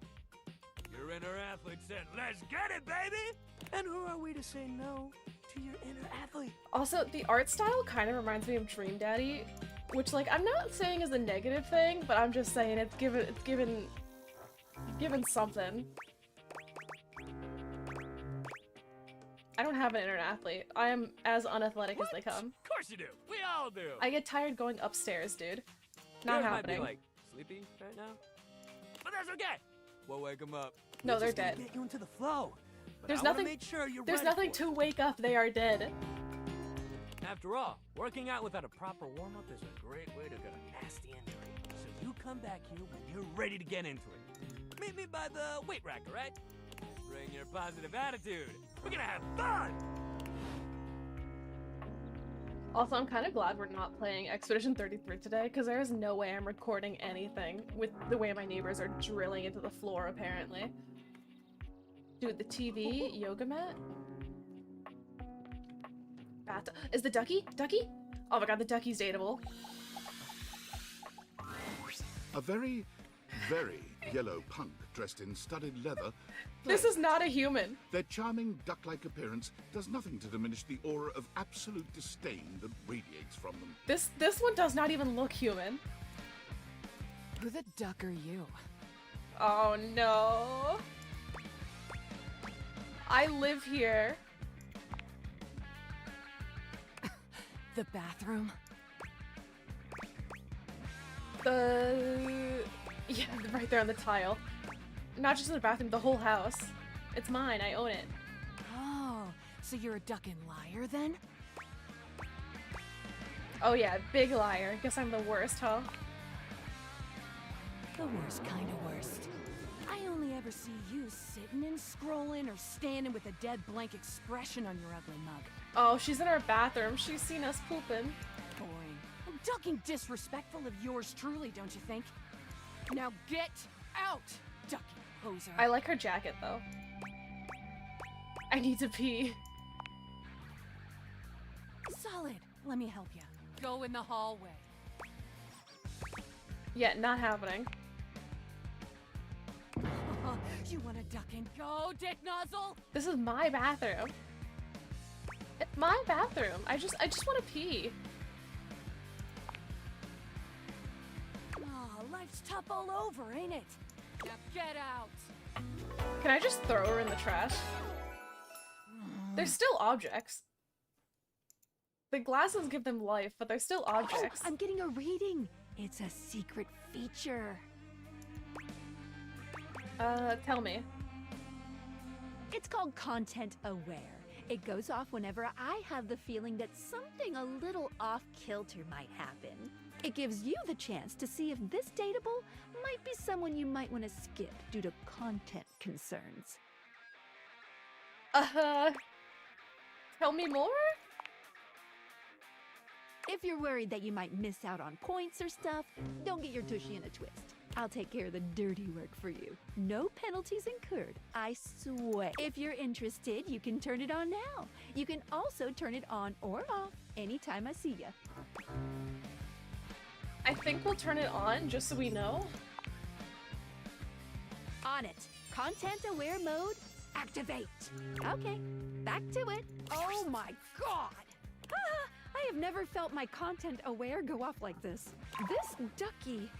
Your inner athlete said, "Let's get it, baby!" And who are we to say no to your inner athlete? Also, the art style kind of reminds me of Dream Daddy, which, like, I'm not saying is a negative thing, but I'm just saying it's given something. I don't have an inner athlete. I am as unathletic as they come. Of course you do. We all do. I get tired going upstairs, dude. Not Yours happening. Might be, like, sleepy right now, but that's okay. We'll wake them up. No, We're they're just gonna dead. Get you into the flow. But There's I wanna nothing. make sure you're There's ready nothing for to wake up. They are dead. it. After all, working out without a proper warm-up is a great way to get a nasty injury. So you come back here when you're ready to get into it. Meet me by the weight rack, all right? Bring your positive attitude. We're gonna have fun. Also, I'm kind of glad we're not playing Expedition 33 today, because there is no way I'm recording anything with the way my neighbors are drilling into the floor, apparently. Dude, the TV, yoga mat? Bat is the ducky? Ducky? Oh my god, the ducky's dateable. A very, very yellow punk dressed in studded leather. This is not a human. Their charming duck-like appearance does nothing to diminish the aura of absolute disdain that radiates from them. This one does not even look human. Who the duck are you? Oh no. I live here. The bathroom? Yeah, right there on the tile. Not just in the bathroom, the whole house. It's mine, I own it. Oh, so you're a duck and liar then? Oh yeah, big liar. Guess I'm the worst, huh? The worst kind of worst. I only ever see you sitting and scrolling or standing with a dead blank expression on your ugly mug. Oh, she's in our bathroom. She's seen us pooping. Boring. Ducking disrespectful of yours truly, don't you think? Now get out, ducking poser. I like her jacket, though. I need to pee. Solid. Let me help you. Go in the hallway. Yeah, not happening. You wanna duck and go, dick nozzle? This is my bathroom. It's my bathroom. I just want to pee. Oh, life's tough all over, ain't it? Now get out. Can I just throw her in the trash? They're still objects. The glasses give them life, but they're still objects. Oh, I'm getting a reading. It's a secret feature. Tell me. It's called Content Aware. It goes off whenever I have the feeling that something a little off-kilter might happen. It gives you the chance to see if this dateable might be someone you might want to skip due to content concerns. Tell me more? If you're worried that you might miss out on points or stuff, don't get your tushy in a twist. I'll take care of the dirty work for you. No penalties incurred, I swear. If you're interested, you can turn it on now. You can also turn it on or off anytime I see ya. I think we'll turn it on just so we know. On it. Content aware mode, activate. Okay, back to it. Oh my god! I have never felt my content aware go off like this. This ducky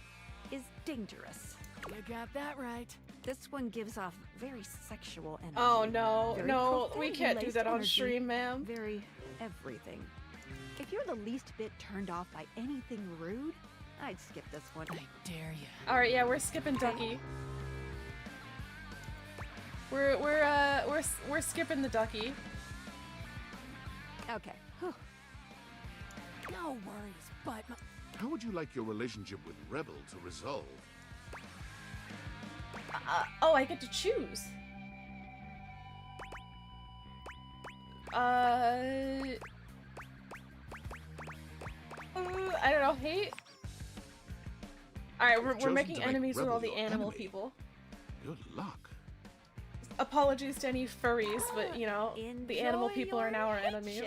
is dangerous. You got that right. This one gives off very sexual energy. Oh no, Very no, we profane can't do laced that on energy. stream, ma'am. Very everything. If you're the least bit turned off by anything rude, I'd skip this one. I dare you. All right, yeah, we're skipping Ducky. We're skipping the Ducky. Okay. Whew. No worries, but How would you like your relationship with Rebel to resolve? Oh, I get to choose. I don't know, hate? Alright, we're Chosen making to make enemies with Rebel all the your animal enemy. people. Good luck. Apologies to any furries, but you know, the animal Enjoy people are your now our headship. enemies.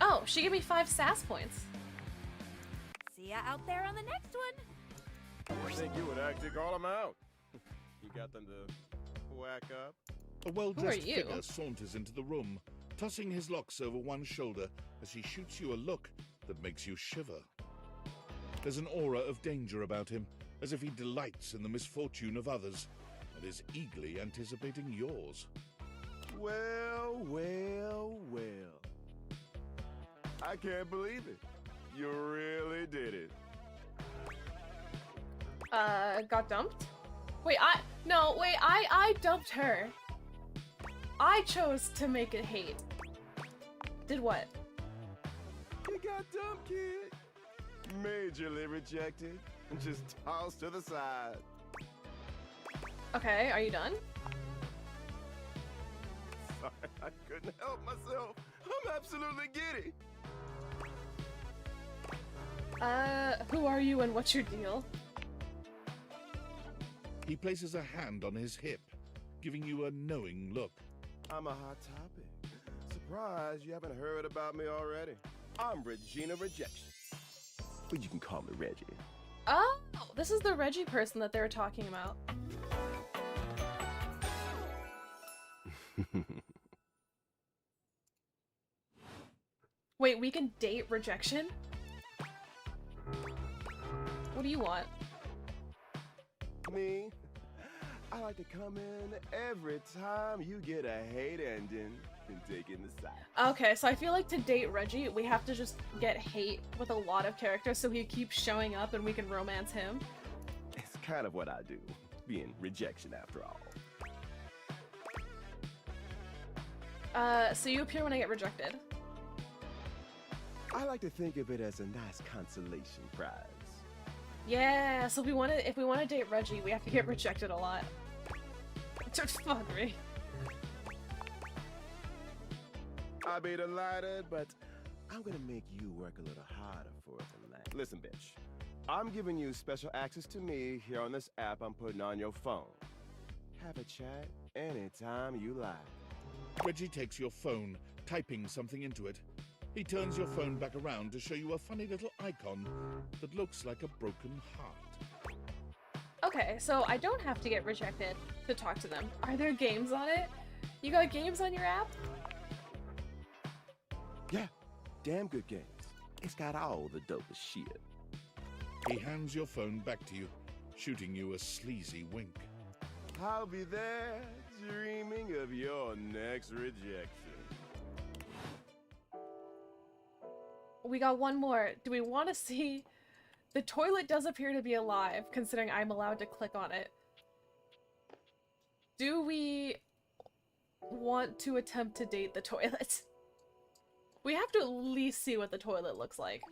Oh, she gave me 5 sass points. See ya out there on the next one. I think you would actually call them out. You got them to whack up. A well-dressed you? figure saunters into the room, tossing his locks over one shoulder as he shoots you a look that makes you shiver. There's an aura of danger about him, as if he delights in the misfortune of others, and is eagerly anticipating yours. Well, well, well. I can't believe it. You really did it. Got dumped? Wait, I dumped her. I chose to make it hate. Did what? You got dumped, kid. Majorly rejected and just tossed to the side. Okay, are you done? Sorry, I couldn't help myself. I'm absolutely giddy. Who are you and what's your deal? He places a hand on his hip, giving you a knowing look. I'm a hot topic. Surprised you haven't heard about me already. I'm Regina Rejection. But you can call me Reggie. Oh, this is the Reggie person that they were talking about. Wait, we can date rejection? What do you want? Me? I like to come in every time you get a hate ending and take in the side. Okay, so I feel like to date Reggie, we have to just get hate with a lot of characters so he keeps showing up and we can romance him. It's kind of what I do, being rejection after all. So you appear when I get rejected. I like to think of it as a nice consolation prize. Yeah, so if we want to date Reggie, we have to get rejected a lot. Fuck me. I'll be delighted, but I'm gonna make you work a little harder for it tonight. Listen, bitch. I'm giving you special access to me here on this app I'm putting on your phone. Have a chat anytime you like. Reggie takes your phone, typing something into it. He turns your phone back around to show you a funny little icon that looks like a broken heart. Okay, so I don't have to get rejected to talk to them. Are there games on it? You got games on your app? Yeah, damn good games. It's got all the dopest shit. He hands your phone back to you, shooting you a sleazy wink. I'll be there dreaming of your next rejection. We got one more. Do we want to see... The toilet does appear to be alive, considering I'm allowed to click on it. Do we want to attempt to date the toilet? We have to at least see what the toilet looks like.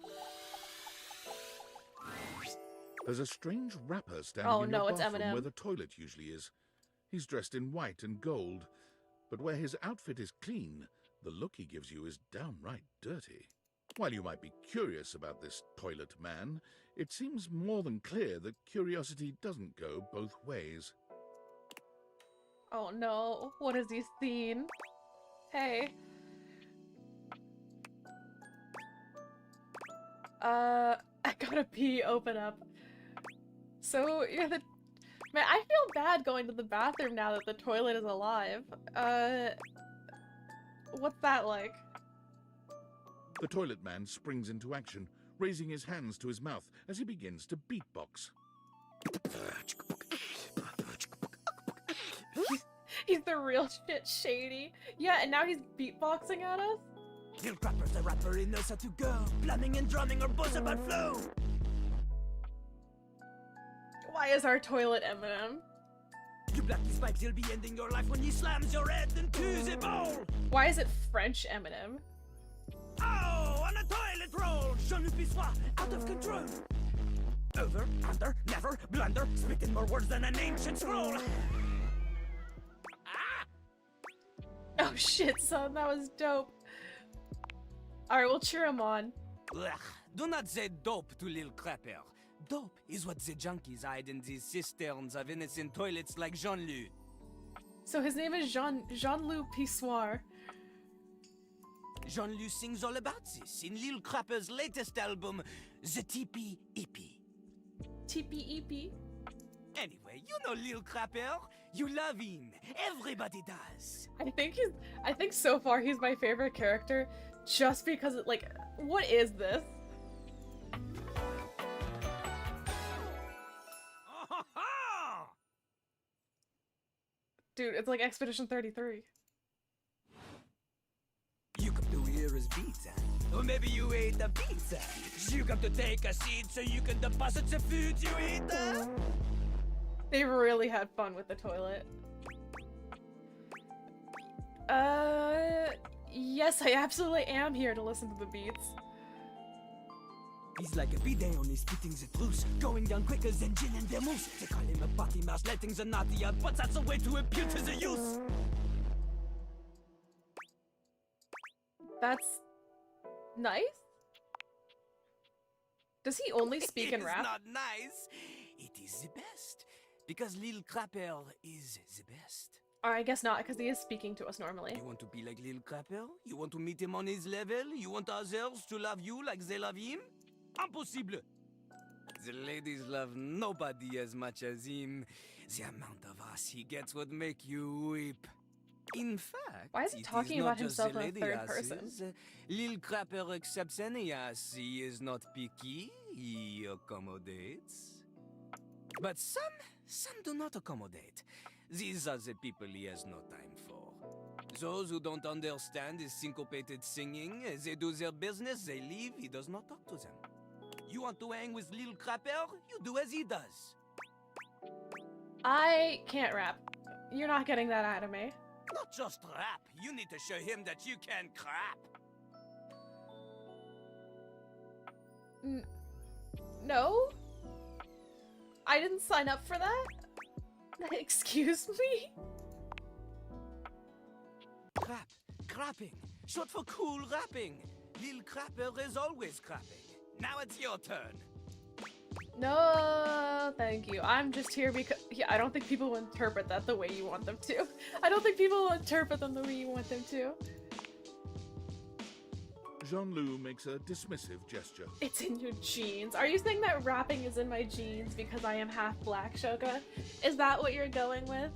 There's a strange rapper standing in the it's bathroom Eminem. where the toilet usually is. He's dressed in white and gold, but where his outfit is clean, the look he gives you is downright dirty. While you might be curious about this toilet man, it seems more than clear that curiosity doesn't go both ways. Oh no, what has he seen? Hey. I gotta pee, open up. So, you're the... Man, I feel bad going to the bathroom now that the toilet is alive. What's that like? The toilet man springs into action, raising his hands to his mouth as he begins to beatbox. He's the real shit shady. Yeah, and now he's beatboxing at us? Lil Crapper's the rapper, he knows how to go. Plumbing and drumming are both about flow. Why is our toilet Eminem? You black these pipes, you'll be ending your life when he slams your head into the bowl. Why is it French Eminem? Oh, on a toilet roll, Jean-Luc Pissoir, out of control. Over, under, never, blunder, speaking more words than an ancient scroll. Oh shit, son, that was dope. Alright, we'll cheer him on. Ugh, do not say dope to Lil Crapper. Dope is what the junkies hide in these cisterns of innocent toilets like Jean-Luc. So his name is Jean-Luc Pissoir. Jean-Luc sings all about this in Lil Crapper's latest album, The Tippy Ippy. Tippy Ippy? Anyway, you know Lil Crapper. You love him. Everybody does. I think so far he's my favorite character just because like, what is this? Dude, it's like Expedition 33. You come to hear his pizza. Or maybe you ate the pizza. You come to take a seat so you can deposit the food you ate. They really had fun with the toilet. Yes, I absolutely am here to listen to the beats. He's like a bidet only spitting the truth, going down quicker than gin and vermouth. They call him a party mouse, letting the naughty out, but that's a way to impute to the youth. That's nice? Does he only speak in rap? It's not nice. It is the best. Because Lil Crapper is the best. Or I guess not, because he is speaking to us normally. You want to be like Lil Crapper? You want to meet him on his level? You want others to love you like they love him? Impossible! The ladies love nobody as much as him. The amount of ass he gets would make you weep. In fact, why is he talking about himself in the third person? Lil Crapper accepts any ass. He is not picky. He accommodates. But some do not accommodate. These are the people he has no time for. Those who don't understand his syncopated singing, they do their business, they leave, he does not talk to them. You want to hang with Lil Crapper? You do as he does. I can't rap. You're not getting that out of me. Not just rap. You need to show him that you can crap. No? I didn't sign up for that? Excuse me? Crap. Crapping. Short for cool rapping. Lil Crapper is always crapping. Now it's your turn. No, thank you. I'm just here because I don't think people will interpret that the way you want them to. I don't think people will interpret them the way you want them to. Jean-Loup makes a dismissive gesture. It's in your genes. Are you saying that rapping is in my genes because I am half black, Shoka? Is that what you're going with?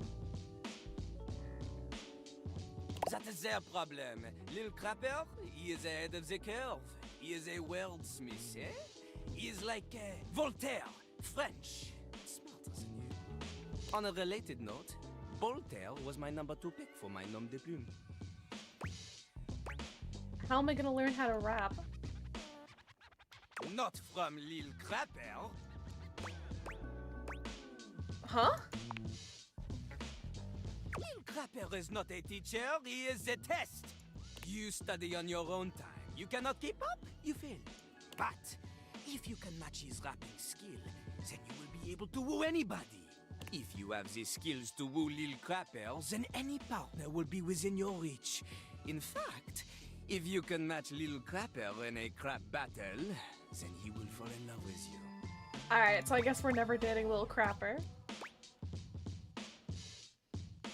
That is their problem. Lil Crapper, he is ahead of the curve. He is a wordsmith, eh? He is like Voltaire, French. Smarter than you. On a related note, Voltaire was my number 2 pick for my nom de plume. How am I gonna learn how to rap? Not from Lil Crapper. Huh? Lil Crapper is not a teacher, he is a test. You study on your own time. You cannot keep up, you fail. But if you can match his rapping skill, then you will be able to woo anybody. If you have the skills to woo Lil Crapper, then any partner will be within your reach. In fact, if you can match Lil Crapper in a crap battle, then he will fall in love with you. Alright, so I guess we're never dating Lil Crapper.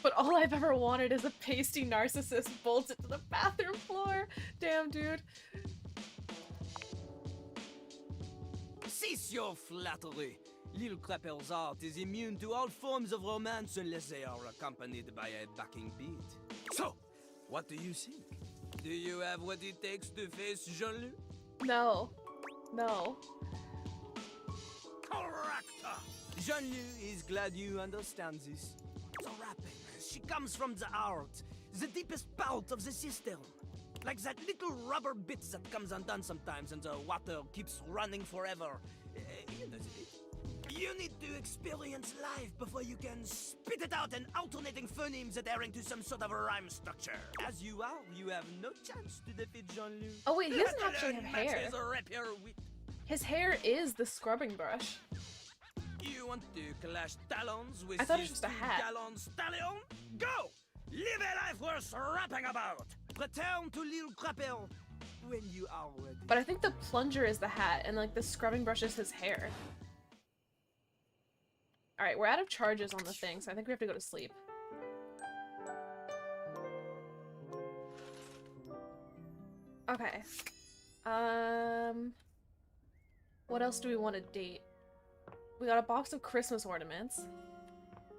But all I've ever wanted is a pasty narcissist bolted to the bathroom floor. Damn, dude. Cease your flattery. Lil Crapper's art is immune to all forms of romance unless they are accompanied by a backing beat. So, what do you think? Do you have what it takes to face Jean-Loup? No. No. Correct! Jean-Loup is glad you understand this. The rapping, she comes from the heart, the deepest part of the system. Like that little rubber bit that comes undone sometimes and the water keeps running forever. You know the bit. You need to experience life before you can spit it out in alternating phonemes adhering to some sort of a rhyme structure. As you are, you have no chance to defeat Jean-Loup. Oh wait, he doesn't actually have hair. Wit. His hair is the scrubbing brush. You want to clash talons with I thought it was his just a hat. gallon stallion? Go! Live a life worth rapping about! Return to Lil Crapper when you are ready. But I think the plunger is the hat and like the scrubbing brush is his hair. Alright, we're out of charges on the thing, so I think we have to go to sleep. Okay. What else do we want to date? We got a box of Christmas ornaments.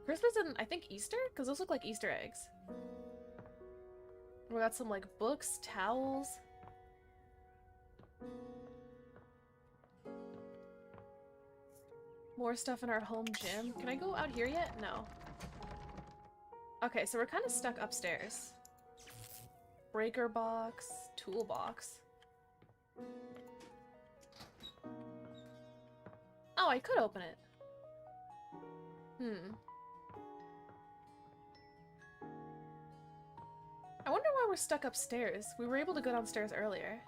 Christmas and I think Easter? Because those look like Easter eggs. We got some like books, towels. More stuff in our home gym. Can I go out here yet? No. Okay, so we're kind of stuck upstairs. Breaker box, toolbox. Oh, I could open it. I wonder why we're stuck upstairs. We were able to go downstairs earlier.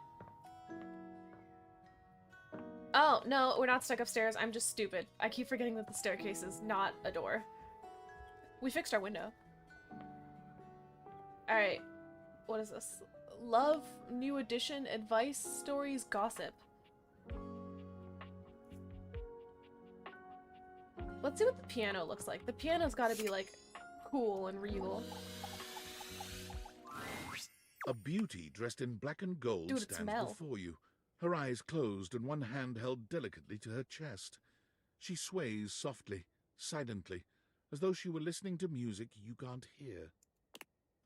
Oh, no, we're not stuck upstairs. I'm just stupid. I keep forgetting that the staircase is not a door. We fixed our window. Alright. What is this? Love, new edition, advice, stories, gossip. Let's see what the piano looks like. The piano's gotta be, like, cool and regal. A beauty dressed in black and gold Dude, it stands smells. before you, her eyes closed and one hand held delicately to her chest. She sways softly, silently, as though she were listening to music you can't hear.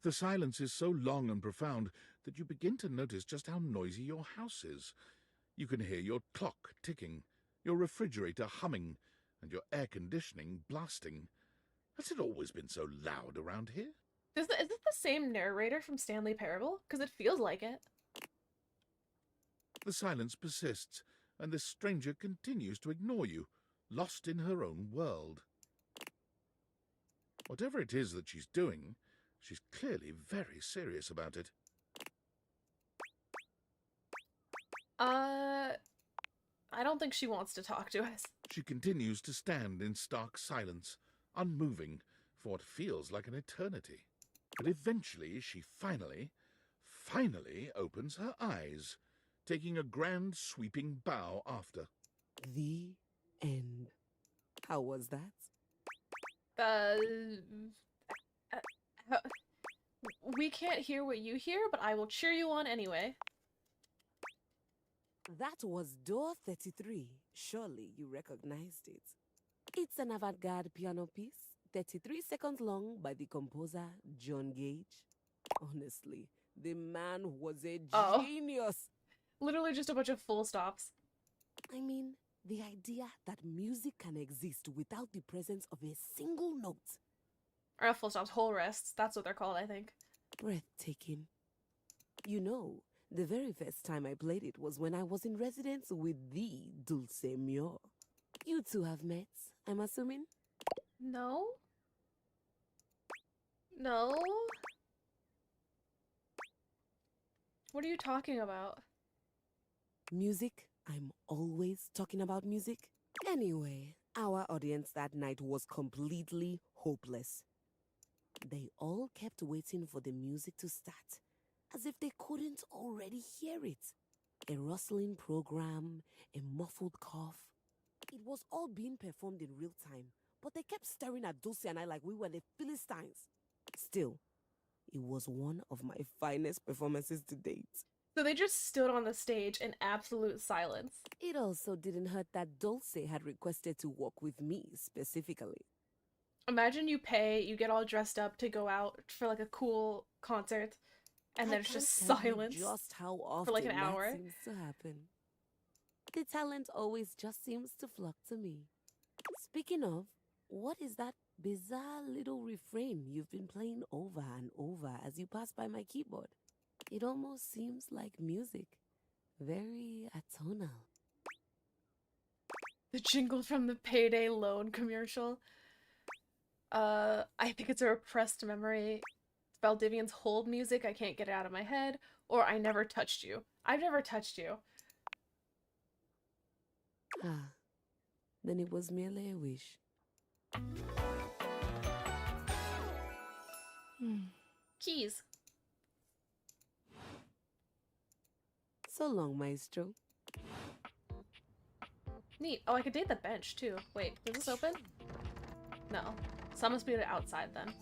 The silence is so long and profound that you begin to notice just how noisy your house is. You can hear your clock ticking, your refrigerator humming, and your air conditioning blasting. Has it always been so loud around here? Is this the same narrator from Stanley Parable? Because it feels like it. The silence persists, and this stranger continues to ignore you, lost in her own world. Whatever it is that she's doing, She's clearly very serious about it. I don't think she wants to talk to us. She continues to stand in stark silence, unmoving for what feels like an eternity. But eventually she finally opens her eyes, taking a grand sweeping bow after. The end. How was that? We can't hear what you hear, but I will cheer you on anyway. That was door 33. Surely you recognized it. It's an avant-garde piano piece, 33 seconds long, by the composer John Gage. Honestly, the man was a genius. Literally just a bunch of full stops. I mean, the idea that music can exist without the presence of a single note. Or not full stops, whole rests. That's what they're called, I think. Breathtaking. You know, the very first time I played it was when I was in residence with the Dulce Mio. You two have met, I'm assuming? No? No? What are you talking about? Music? I'm always talking about music. Anyway, our audience that night was completely hopeless. They all kept waiting for the music to start, as if they couldn't already hear it. A rustling program, a muffled cough. It was all being performed in real time, but they kept staring at Dulce and I like we were the Philistines. Still, it was one of my finest performances to date. So they just stood on the stage in absolute silence. It also didn't hurt that Dulce had requested to walk with me specifically. Imagine you pay, you get all dressed up to go out for like a cool concert, and there's just silence just how often for like an hour. That seems to happen. The talent always just seems to flock to me. Speaking of, what is that bizarre little refrain you've been playing over and over as you pass by my keyboard? It almost seems like music. Very atonal. The jingle from the Payday Loan commercial. I think it's a repressed memory. Valdivian's hold music, I can't get it out of my head. Or I never touched you. I've never touched you. Ah, then it was merely a wish. Keys. So long, Maestro. Neat. Oh, I could date the bench, too. Wait, is this open? No. So I must be outside, then.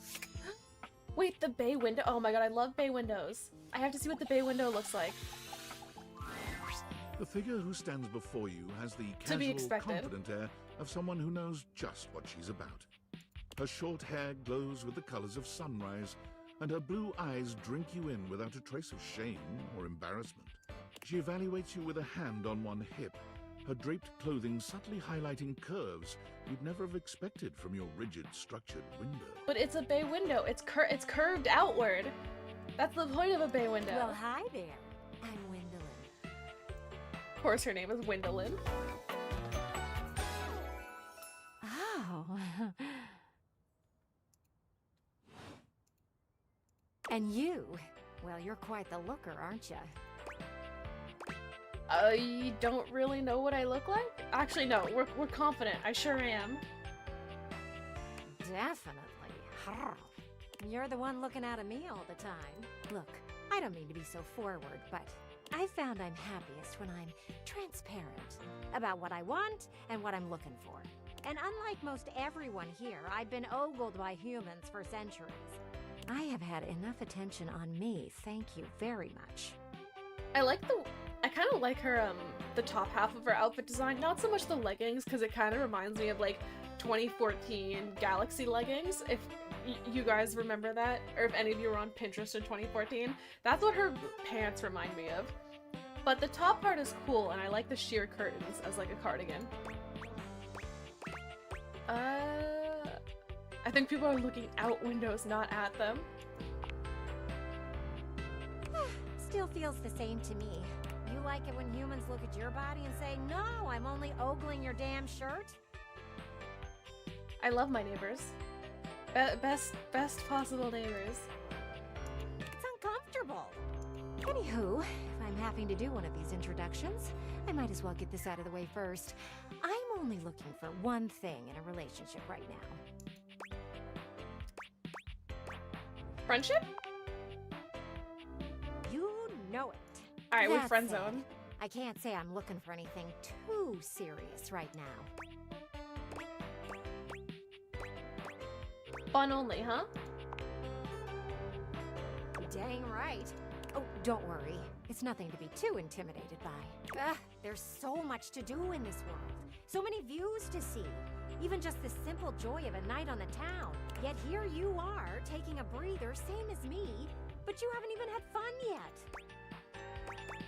Wait, the bay window? Oh my god, I love bay windows. I have to see what the bay window looks like. The figure who stands before you has the casual, confident air of someone who knows just what she's about. Her short hair glows with the colors of sunrise, and her blue eyes drink you in without a trace of shame or embarrassment. She evaluates you with a hand on one hip, her draped clothing subtly highlighting curves you'd never have expected from your rigid, structured window. But it's a bay window. It's curved outward. That's the point of a bay window. Well, hi there. I'm Wendolyn. Of course, her name is Wendolyn. Oh. And you? Well, you're quite the looker, aren't you? You don't really know what I look like? Actually, no. We're confident. I sure am. Definitely. You're the one looking out at me all the time. Look, I don't mean to be so forward, but I found I'm happiest when I'm transparent about what I want and what I'm looking for. And unlike most everyone here, I've been ogled by humans for centuries. I have had enough attention on me, thank you very much. I kind of like her, the top half of her outfit design. Not so much the leggings, because it kind of reminds me of, like, 2014 Galaxy leggings, if you guys remember that, or if any of you were on Pinterest in 2014. That's what her pants remind me of. But the top part is cool, and I like the sheer curtains as, like, a cardigan. I think people are looking out windows, not at them. Still feels the same to me. You like it when humans look at your body and say, no, I'm only ogling your damn shirt? I love my neighbors. Best possible neighbors. Anywho, if I'm having to do one of these introductions, I might as well get this out of the way first. I'm only looking for one thing in a relationship right now. Friendship? You know it. All right, we're That friend said, zone. I can't say I'm looking for anything too serious right now. Fun only, huh? Dang right. Oh, don't worry. It's nothing to be too intimidated by. There's so much to do in this world. So many views to see. Even just the simple joy of a night on the town. Yet here you are, taking a breather, same as me, but you haven't even had fun yet.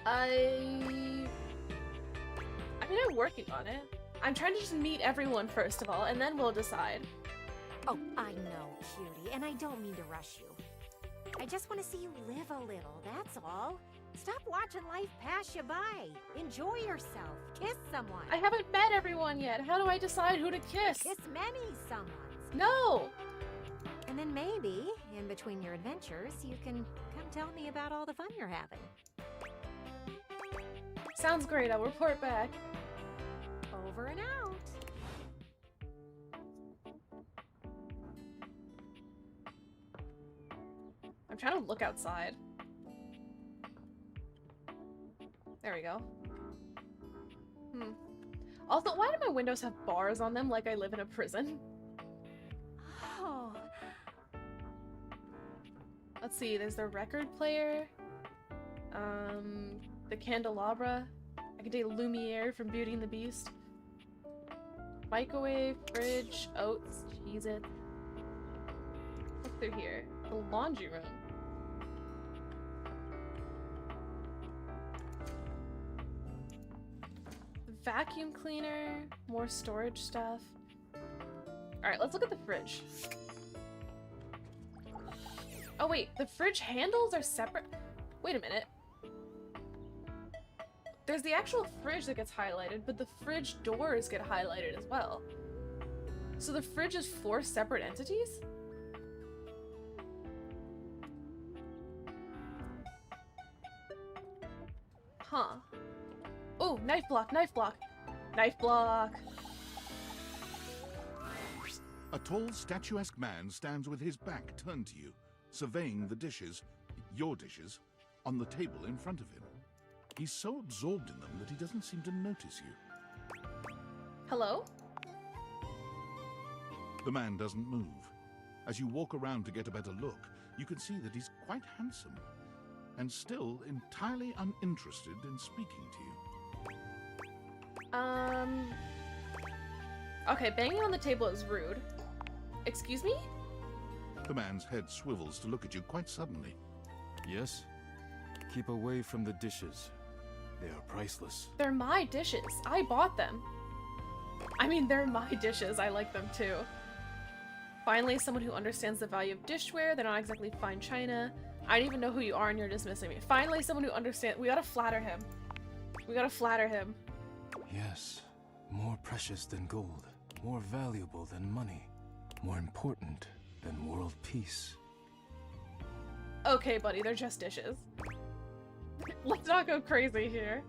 I mean, I'm working on it. I'm trying to just meet everyone first of all, and then we'll decide. Oh, I know, cutie, and I don't mean to rush you. I just want to see you live a little, that's all. Stop watching life pass you by. Enjoy yourself. Kiss someone. I haven't met everyone yet. How do I decide who to kiss? Kiss many someones. No! And then maybe, in between your adventures, you can come tell me about all the fun you're having. Sounds great. I'll report back. Over and out. I'm trying to look outside. There we go. Also, why do my windows have bars on them like I live in a prison? Oh. Let's see, there's the record player. The candelabra. I can take Lumiere from Beauty and the Beast. Microwave, fridge, oats, Cheez-It. Look through here. The laundry room. Vacuum cleaner, more storage stuff. Alright, let's look at the fridge. Oh wait, the fridge handles are separate? Wait a minute. There's the actual fridge that gets highlighted, but the fridge doors get highlighted as well. So the fridge is 4 separate entities? Huh. Oh, knife block, knife block. Knife block. A tall, statuesque man stands with his back turned to you, surveying the dishes, your dishes, on the table in front of him. He's so absorbed in them that he doesn't seem to notice you. Hello? The man doesn't move. As you walk around to get a better look, you can see that he's quite handsome, and still entirely uninterested in speaking to you. Okay, banging on the table is rude. Excuse me? The man's head swivels to look at you quite suddenly. Yes? Keep away from the dishes. They are priceless. They're my dishes. I bought them. I mean, they're my dishes. I like them too. Finally, someone who understands the value of dishware. They're not exactly fine china. I don't even know who you are and you're dismissing me. Finally, someone who understands. We gotta flatter him. We gotta flatter him. Yes. More precious than gold. More valuable than money. More important than world peace. Okay, buddy, they're just dishes. Let's not go crazy here.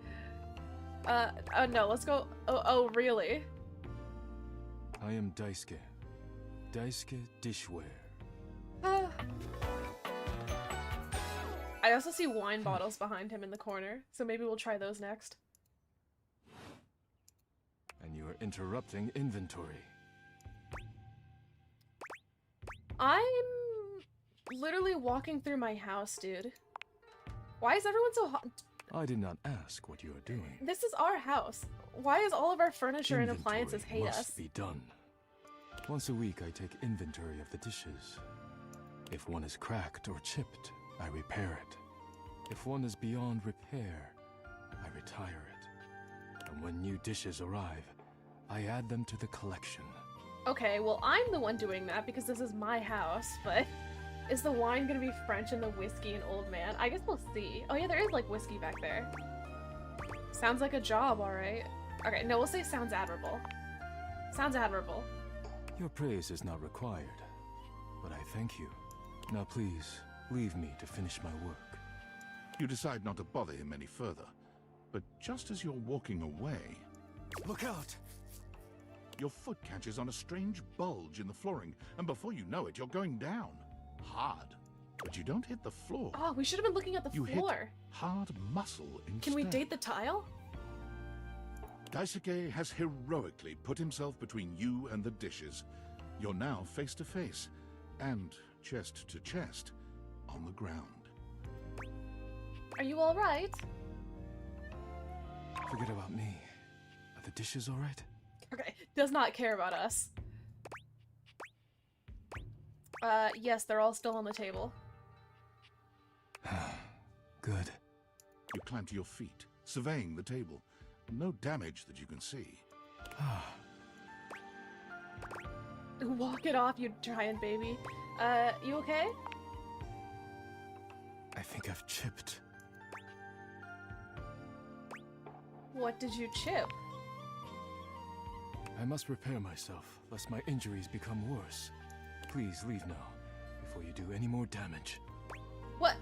No, let's go. Oh, really? I am Daisuke. Daisuke Dishware. I also see wine bottles behind him in the corner, so maybe we'll try those next. And you are interrupting inventory. I'm literally walking through my house, dude. Why is everyone so hot? I did not ask what you are doing. This is our house. Why is all of our furniture and appliances hate must us? be done. Once a week, I take inventory of the dishes. If one is cracked or chipped, I repair it. If one is beyond repair, I retire it. And when new dishes arrive, I add them to the collection. Okay, well, I'm the one doing that because this is my house, but is the wine gonna be French and the whiskey an old man? I guess we'll see. Oh yeah, there is like whiskey back there. Sounds like a job, alright. Okay, no, we'll say sounds admirable. Sounds admirable. Your praise is not required, but I thank you. Now please, leave me to finish my work. You decide not to bother him any further. But just as you're walking away... Look out! Your foot catches on a strange bulge in the flooring, and before you know it, you're going down. Hard. But you don't hit the floor. Oh, we should have been looking at the You floor. hit hard muscle instead. Can we date the tile? Daisuke has heroically put himself between you and the dishes. You're now face to face, and chest to chest, on the ground. Are you alright? Forget about me. Are the dishes all right? Okay, does not care about us. Yes, they're all still on the table. Good. You climb to your feet, surveying the table. No damage that you can see. Walk it off, you giant baby. You okay? I think I've chipped. What did you chip? I must repair myself, lest my injuries become worse. Please leave now, before you do any more damage. What?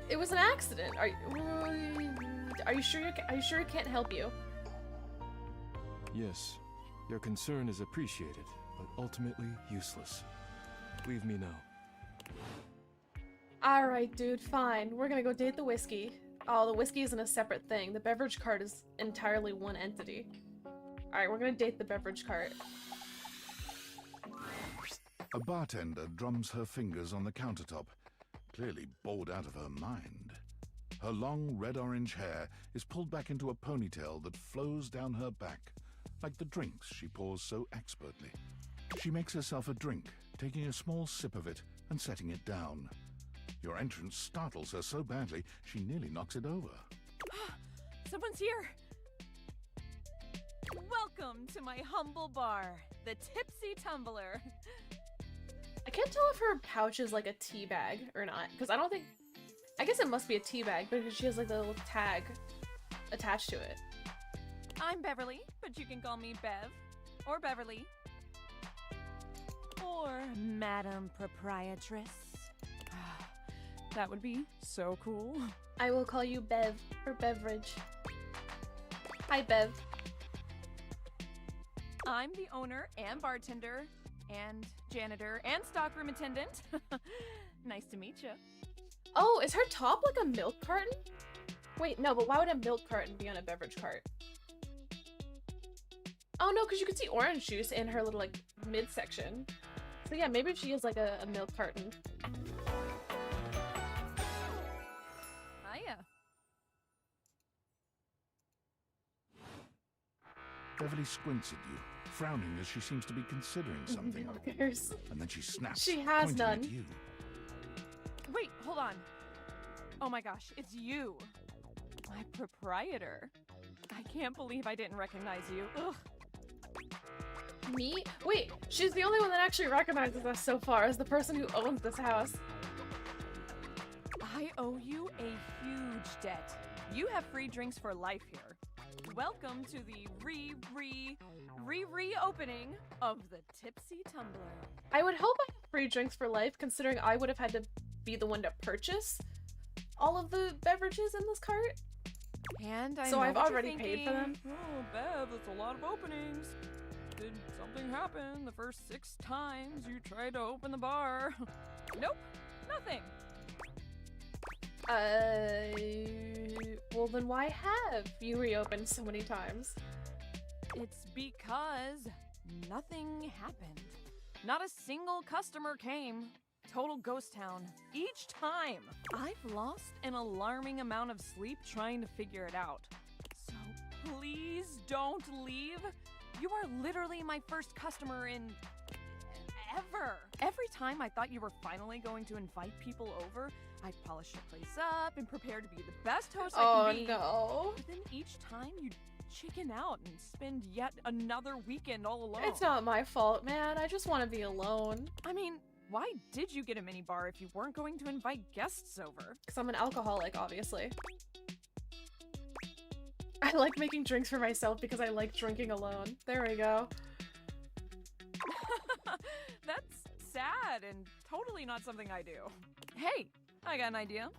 It was an accident. Are you sure? Are you sure it can't help you? Yes, your concern is appreciated, but ultimately useless. Leave me now. Alright, dude, fine. We're gonna go date the whiskey. Oh, the whiskey isn't a separate thing. The beverage cart is entirely one entity. Alright, we're gonna date the beverage cart. A bartender drums her fingers on the countertop, clearly bored out of her mind. Her long red-orange hair is pulled back into a ponytail that flows down her back, like the drinks she pours so expertly. She makes herself a drink, taking a small sip of it and setting it down. Your entrance startles her so badly, she nearly knocks it over. Someone's here! Welcome to my humble bar, the Tipsy Tumbler. I can't tell if her pouch is like a tea bag or not, because I don't think... I guess it must be a tea bag because she has like the little tag attached to it. I'm Beverly, but you can call me Bev, or Beverly, or Madam Proprietress. That would be so cool. I will call you Bev for beverage. Hi, Bev. I'm the owner and bartender and janitor and stockroom attendant. Nice to meet you. Oh, is her top like a milk carton? Wait, no, but why would a milk carton be on a beverage cart? Oh no, because you can see orange juice in her little like midsection. So yeah, maybe she is like a milk carton. Hiya. Beverly squints at you, frowning as she seems to be considering something. Milkers. And then she snaps, She has pointing none. at you. Wait, hold on. Oh my gosh, it's you. My proprietor. I can't believe I didn't recognize you. Ugh. Me? Wait, she's the only one that actually recognizes us so far as the person who owns this house. I owe you a huge debt. You have free drinks for life here. Welcome to the reopening of the Tipsy Tumbler. I would hope I have free drinks for life, considering I would have had to be the one to purchase all of the beverages in this cart. And I So know I've what you're already paid for them. thinking. Oh, Bev, that's a lot of openings. Did something happen the first 6 times you tried to open the bar? Nope, nothing. Well then why have you reopened so many times? It's because nothing happened. Not a single customer came. Total ghost town. Each time. I've lost an alarming amount of sleep trying to figure it out. So please don't leave. You are literally my first customer in ever. Every time I thought you were finally going to invite people over, I'd polish the place up and prepare to be the best host I can be. Oh no. But then each time you'd chicken out and spend yet another weekend all alone. It's not my fault, man. I just want to be alone. I mean, why did you get a minibar if you weren't going to invite guests over? Because I'm an alcoholic, obviously. I like making drinks for myself because I like drinking alone. There we go. That's sad and totally not something I do. Hey, I got an idea.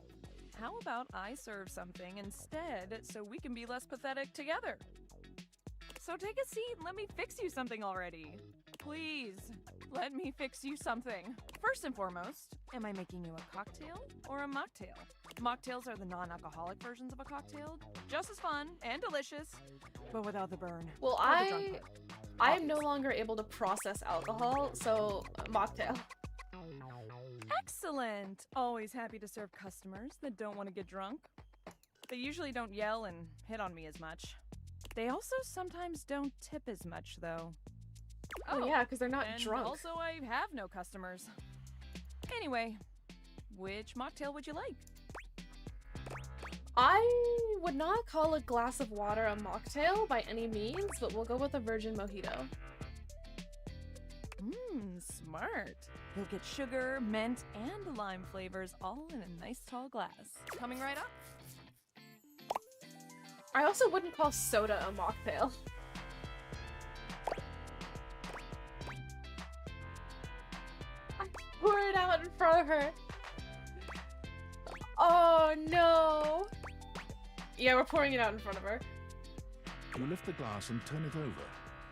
How about I serve something instead so we can be less pathetic together? So take a seat and let me fix you something already. Please, let me fix you something. First and foremost, am I making you a cocktail or a mocktail? Mocktails are the non-alcoholic versions of a cocktail, just as fun and delicious, but without the burn. Well, or the drunk part. I am no longer able to process alcohol, so mocktail. Excellent! Always happy to serve customers that don't want to get drunk. They usually don't yell and hit on me as much. They also sometimes don't tip as much, though. Oh yeah, because they're not and drunk. Also, I have no customers. Anyway, which mocktail would you like? I would not call a glass of water a mocktail by any means, but we'll go with a virgin mojito. Smart. You'll get sugar, mint, and lime flavors all in a nice tall glass. Coming right up. I also wouldn't call soda a mocktail. I pour it out in front of her. Oh no! Yeah, we're pouring it out in front of her. You lift the glass and turn it over,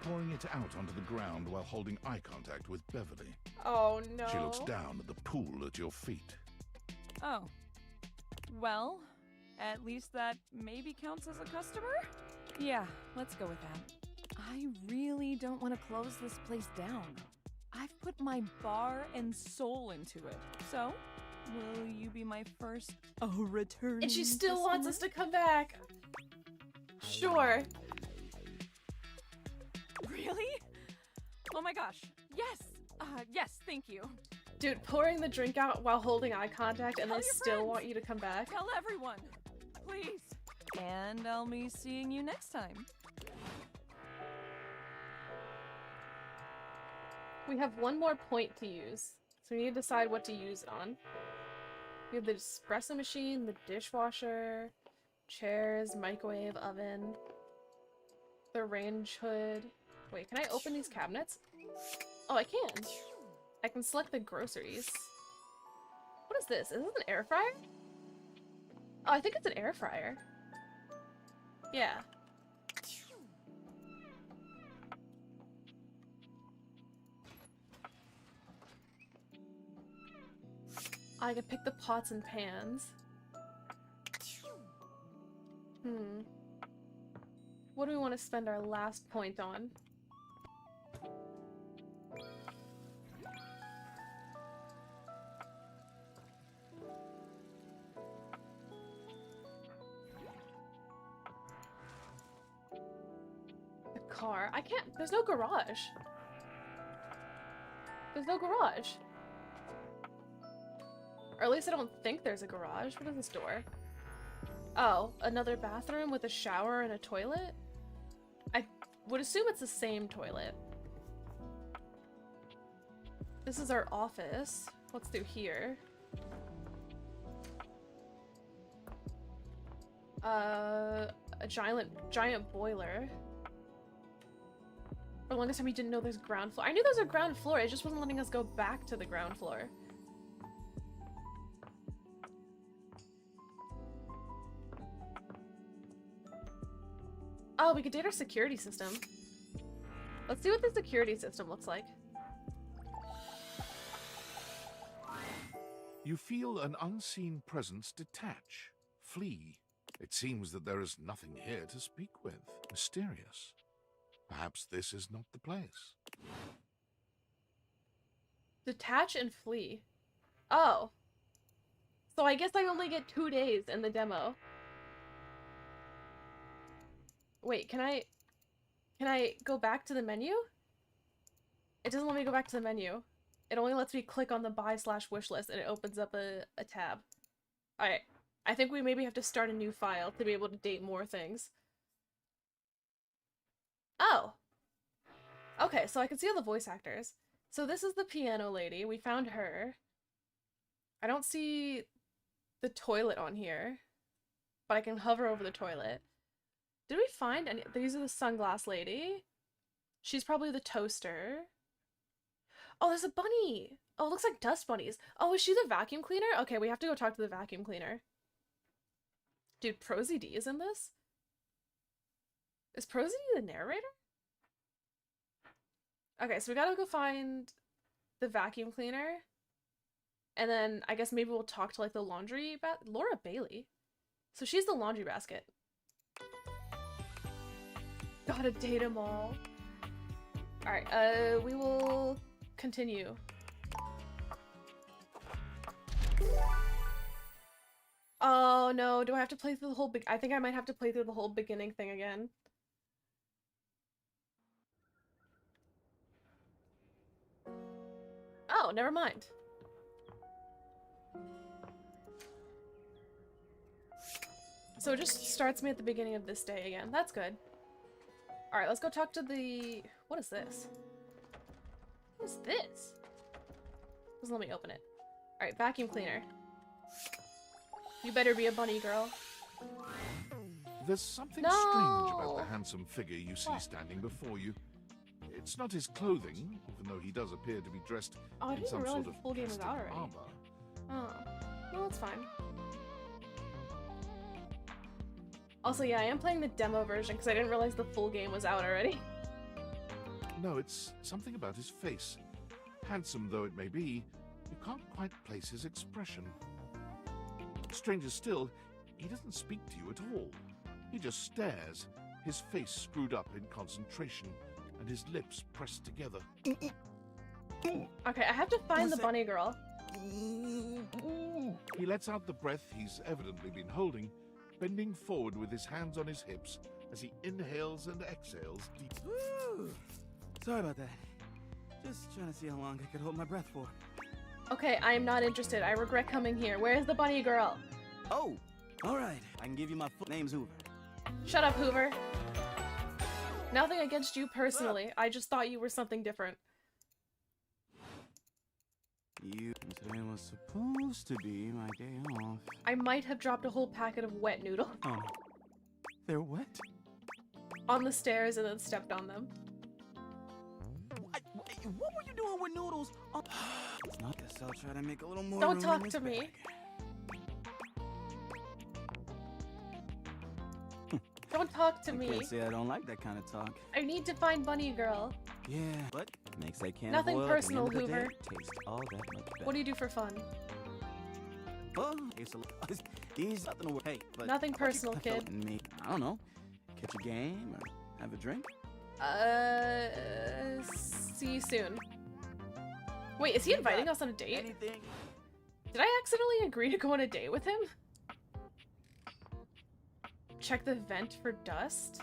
pouring it out onto the ground while holding eye contact with Beverly. Oh no. She looks down at the pool at your feet. Oh. Well, at least that maybe counts as a customer? Yeah, let's go with that. I really don't want to close this place down. I've put my bar and soul into it. So, will you be my first returning And she still customer? wants us to come back. Sure. Really? Oh my gosh. Yes. Yes, thank you. Dude, pouring the drink out while holding eye contact and Tell they your still friends. want you to come back. Tell everyone. Please. And I'll be seeing you next time. We have one more point to use, so we need to decide what to use it on. We have the espresso machine, the dishwasher, chairs, microwave, oven, the range hood. Wait, can I open these cabinets? Oh, I can. I can select the groceries. What is this? Is this an air fryer? Oh, I think it's an air fryer. Yeah. I can pick the pots and pans. What do we want to spend our last point on? The car. I can't. There's no garage. There's no garage. Or at least I don't think there's a garage. What is this door? Oh, another bathroom with a shower and a toilet? I would assume it's the same toilet. This is our office. Let's do here. A giant boiler. For the longest time we didn't know there's ground floor. I knew there was a ground floor, it just wasn't letting us go back to the ground floor. Oh, we could date our security system. Let's see what the security system looks like. You feel an unseen presence detach, flee. It seems that there is nothing here to speak with. Mysterious. Perhaps this is not the place. Detach and flee. Oh. So I guess I only get 2 days in the demo. Wait, can I go back to the menu? It doesn't let me go back to the menu. It only lets me click on the buy/wish list and it opens up a tab. Alright. I think we maybe have to start a new file to be able to date more things. Oh! Okay, so I can see all the voice actors. So this is the piano lady. We found her. I don't see the toilet on here, but I can hover over the toilet. Did we find any? These are the sunglass lady. She's probably the toaster. Oh, there's a bunny! Oh, it looks like dust bunnies. Oh, is she the vacuum cleaner? Okay, we have to go talk to the vacuum cleaner. Dude, Prosy D is in this? Is Prosy D the narrator? Okay, so we gotta go find the vacuum cleaner. And then I guess maybe we'll talk to like the laundry Laura Bailey. So she's the laundry basket. Gotta date them all. Alright, we will continue. Oh no, do I have to play through the whole I think I might have to play through the whole beginning thing again. Oh, never mind. So it just starts me at the beginning of this day again. That's good. Alright, let's go talk to the... What is this? What is this? Just let me open it. Alright, vacuum cleaner. You better be a bunny girl. There's something No! strange about the handsome figure you see standing before you. It's not his clothing, even though he does appear to be dressed Oh, I in didn't some realize sort the of full game was plastic out already. armor. Oh. Well, that's fine. Also, yeah, I am playing the demo version because I didn't realize the full game was out already. No, it's something about his face. Handsome though it may be, you can't quite place his expression. Stranger still, he doesn't speak to you at all. He just stares, his face screwed up in concentration, and his lips pressed together. Okay, I have to find the bunny girl. He lets out the breath he's evidently been holding, bending forward with his hands on his hips as he inhales and exhales deeply. Sorry about that. Just trying to see how long I could hold my breath for. Okay, I am not interested. I regret coming here. Where's the bunny girl? Oh, all right. I can give you my full name's Hoover. Shut up, Hoover. Nothing against you personally. I just thought you were something different. Today was supposed to be my day off. I might have dropped a whole packet of wet noodle Oh, they're wet? on the stairs and then stepped on them. What were you doing with noodles? Oh. It's not. Guess I'll try to make a little more. Don't room talk in this to me. bag. Don't talk to I me. can't say I don't like that kind of talk. I need to find bunny girl. Yeah, but makes that can Nothing of oil personal, at the end of the Hoover. day taste all that much better. What do you do for fun? Well, it's these nothing to work. Hey, but Nothing how about you personal, cut kid. out and me, I don't know, catch a game or have a drink. See you soon. Wait, is he inviting us on a date? Anything? Did I accidentally agree to go on a date with him? Check the vent for dust?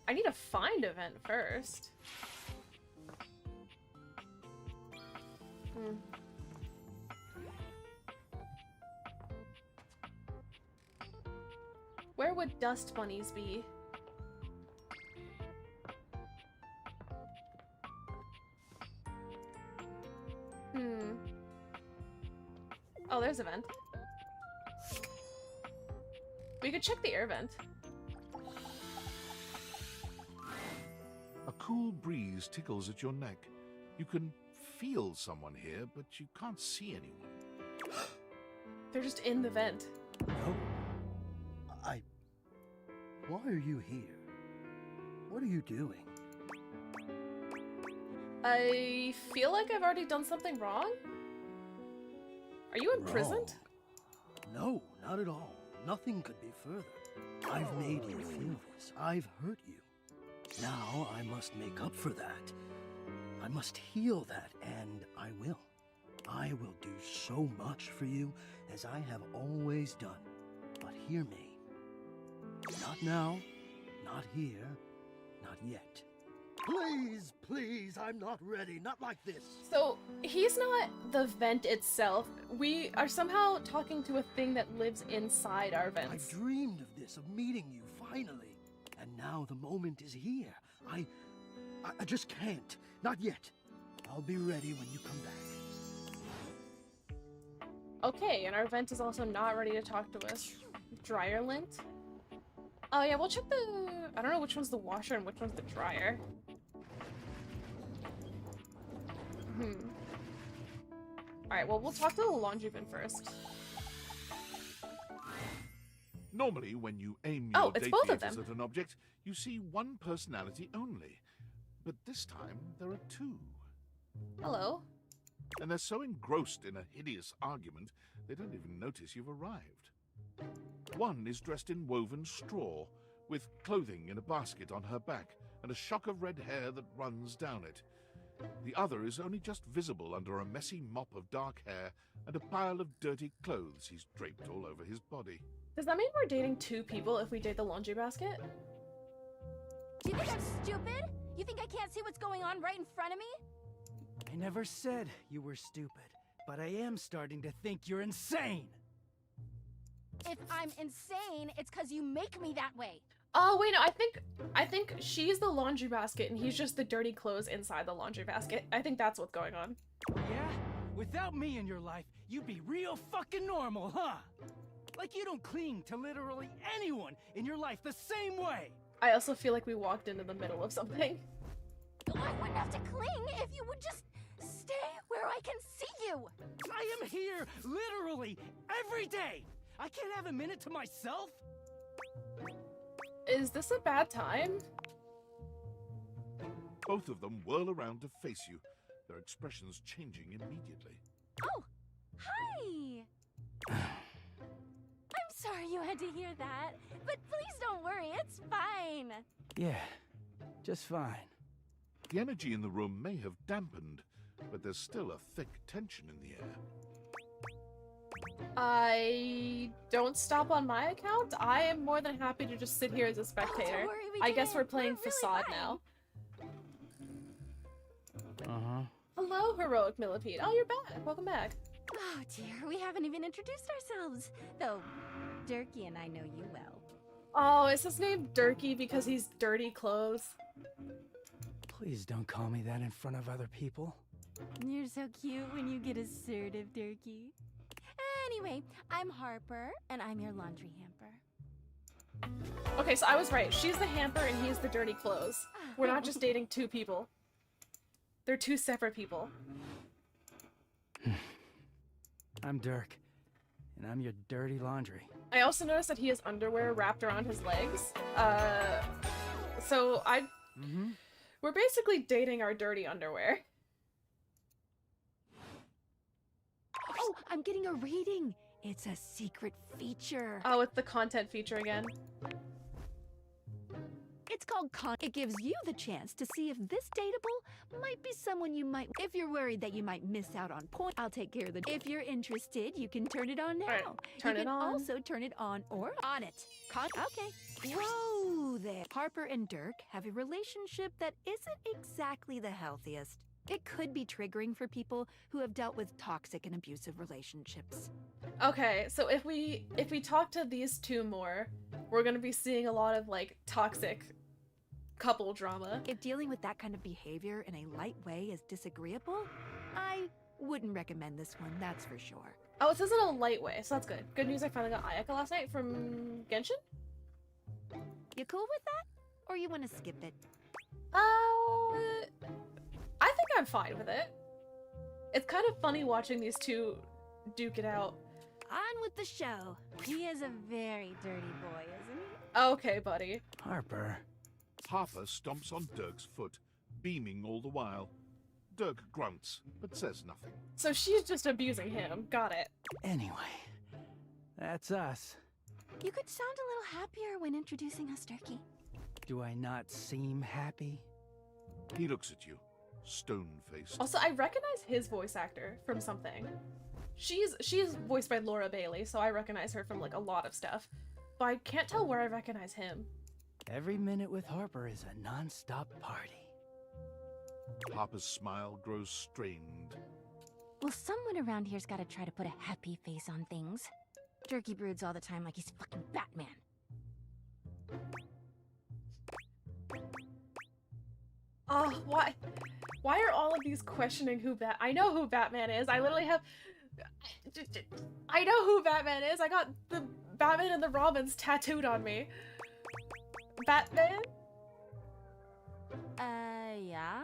I need to find a vent first. Where would dust bunnies be? Oh, there's a vent. We could check the air vent. A cool breeze tickles at your neck. You can feel someone here, but you can't see anyone. They're just in the vent. No. Why are you here? What are you doing? I feel like I've already done something wrong? Are you imprisoned? No, not at all. Nothing could be further. I've made you feel this. I've hurt you. Now I must make up for that. I must heal that, and I will. I will do so much for you as I have always done. But hear me. Not now, not here, not yet. Please, please, I'm not ready. Not like this. So, he's not the vent itself. We are somehow talking to a thing that lives inside our vents. I've dreamed of this, of meeting you, finally. And now the moment is here. I just can't. Not yet. I'll be ready when you come back. Okay, and our vent is also not ready to talk to us. Dryer lint? Oh yeah, we'll check the... I don't know which one's the washer and which one's the dryer. Alright, well, we'll talk to the laundry bin first. Normally, when you aim your Oh, it's both of data them. at an object, you see one personality only. But this time, there are two. Hello. And they're so engrossed in a hideous argument, they don't even notice you've arrived. One is dressed in woven straw, with clothing in a basket on her back, and a shock of red hair that runs down it. The other is only just visible under a messy mop of dark hair and a pile of dirty clothes he's draped all over his body. Does that mean we're dating two people if we date the laundry basket? Do you think I'm stupid? You think I can't see what's going on right in front of me? I never said you were stupid, but I am starting to think you're insane. If I'm insane, it's because you make me that way. Oh wait, no, I think she's the laundry basket and he's just the dirty clothes inside the laundry basket. I think that's what's going on. Yeah? Without me in your life, you'd be real fucking normal, huh? Like you don't cling to literally anyone in your life the same way. I also feel like we walked into the middle of something. I wouldn't have to cling if you would just stay where I can see you. I am here literally every day. I can't have a minute to myself. Is this a bad time? Both of them whirl around to face you, their expressions changing immediately. Oh, hi. I'm sorry you had to hear that, but please don't worry, it's fine. Yeah, just fine. The energy in the room may have dampened, but there's still a thick tension in the air. I don't stop on my account. I am more than happy to just sit here as a spectator. Don't worry, we I did guess it. we're playing We're really facade fine. now. Uh-huh. Hello, heroic millipede. Oh, you're back. Welcome back. Oh dear, we haven't even introduced ourselves. Though, Durkee and I know you well. Oh, is his name Durkee because he's dirty clothes? Please don't call me that in front of other people. You're so cute when you get assertive, Durkee. Anyway, I'm Harper, and I'm your laundry hamper. Okay, so I was right. She's the hamper and he's the dirty clothes. We're not just dating two people. They're two separate people. I'm Dirk, and I'm your dirty laundry. I also noticed that he has underwear wrapped around his legs. So we're basically dating our dirty underwear. Oh, I'm getting a reading. It's a secret feature. Oh, it's the content feature again. It's called It gives you the chance to see if this dateable might be someone you might. If you're worried that you might miss out on point, I'll take care of the. If you're interested, you can turn it on now. Right, turn you it can on. also turn it on or on it. Okay. Whoa there. Harper and Dirk have a relationship that isn't exactly the healthiest. It could be triggering for people who have dealt with toxic and abusive relationships. Okay, so if we talk to these two more, we're gonna be seeing a lot of like toxic couple drama. If dealing with that kind of behavior in a light way is disagreeable, I wouldn't recommend this one, that's for sure. Oh, it says in a light way, so that's good. Good news, I finally got Ayaka last night from Genshin? You cool with that? Or you want to skip it? I think I'm fine with it. It's kind of funny watching these two duke it out. On with the show. He is a very dirty boy, isn't he? Okay, buddy. Harper. Harper stomps on Dirk's foot, beaming all the while. Dirk grunts, but says nothing. So she's just abusing him. Got it. Anyway, that's us. You could sound a little happier when introducing us, Durkee. Do I not seem happy? He looks at you, stone-faced. Also, I recognize his voice actor from something. She's voiced by Laura Bailey, so I recognize her from like a lot of stuff. But I can't tell where I recognize him. Every minute with Harper is a non-stop party. Harper's smile grows strained. Well, someone around here's gotta try to put a happy face on things. Durkee broods all the time like he's fucking Batman. Oh, why are all of these questioning who I know who Batman is. I literally have... I know who Batman is. I got the Batman and the Robins tattooed on me. Batman? Yeah?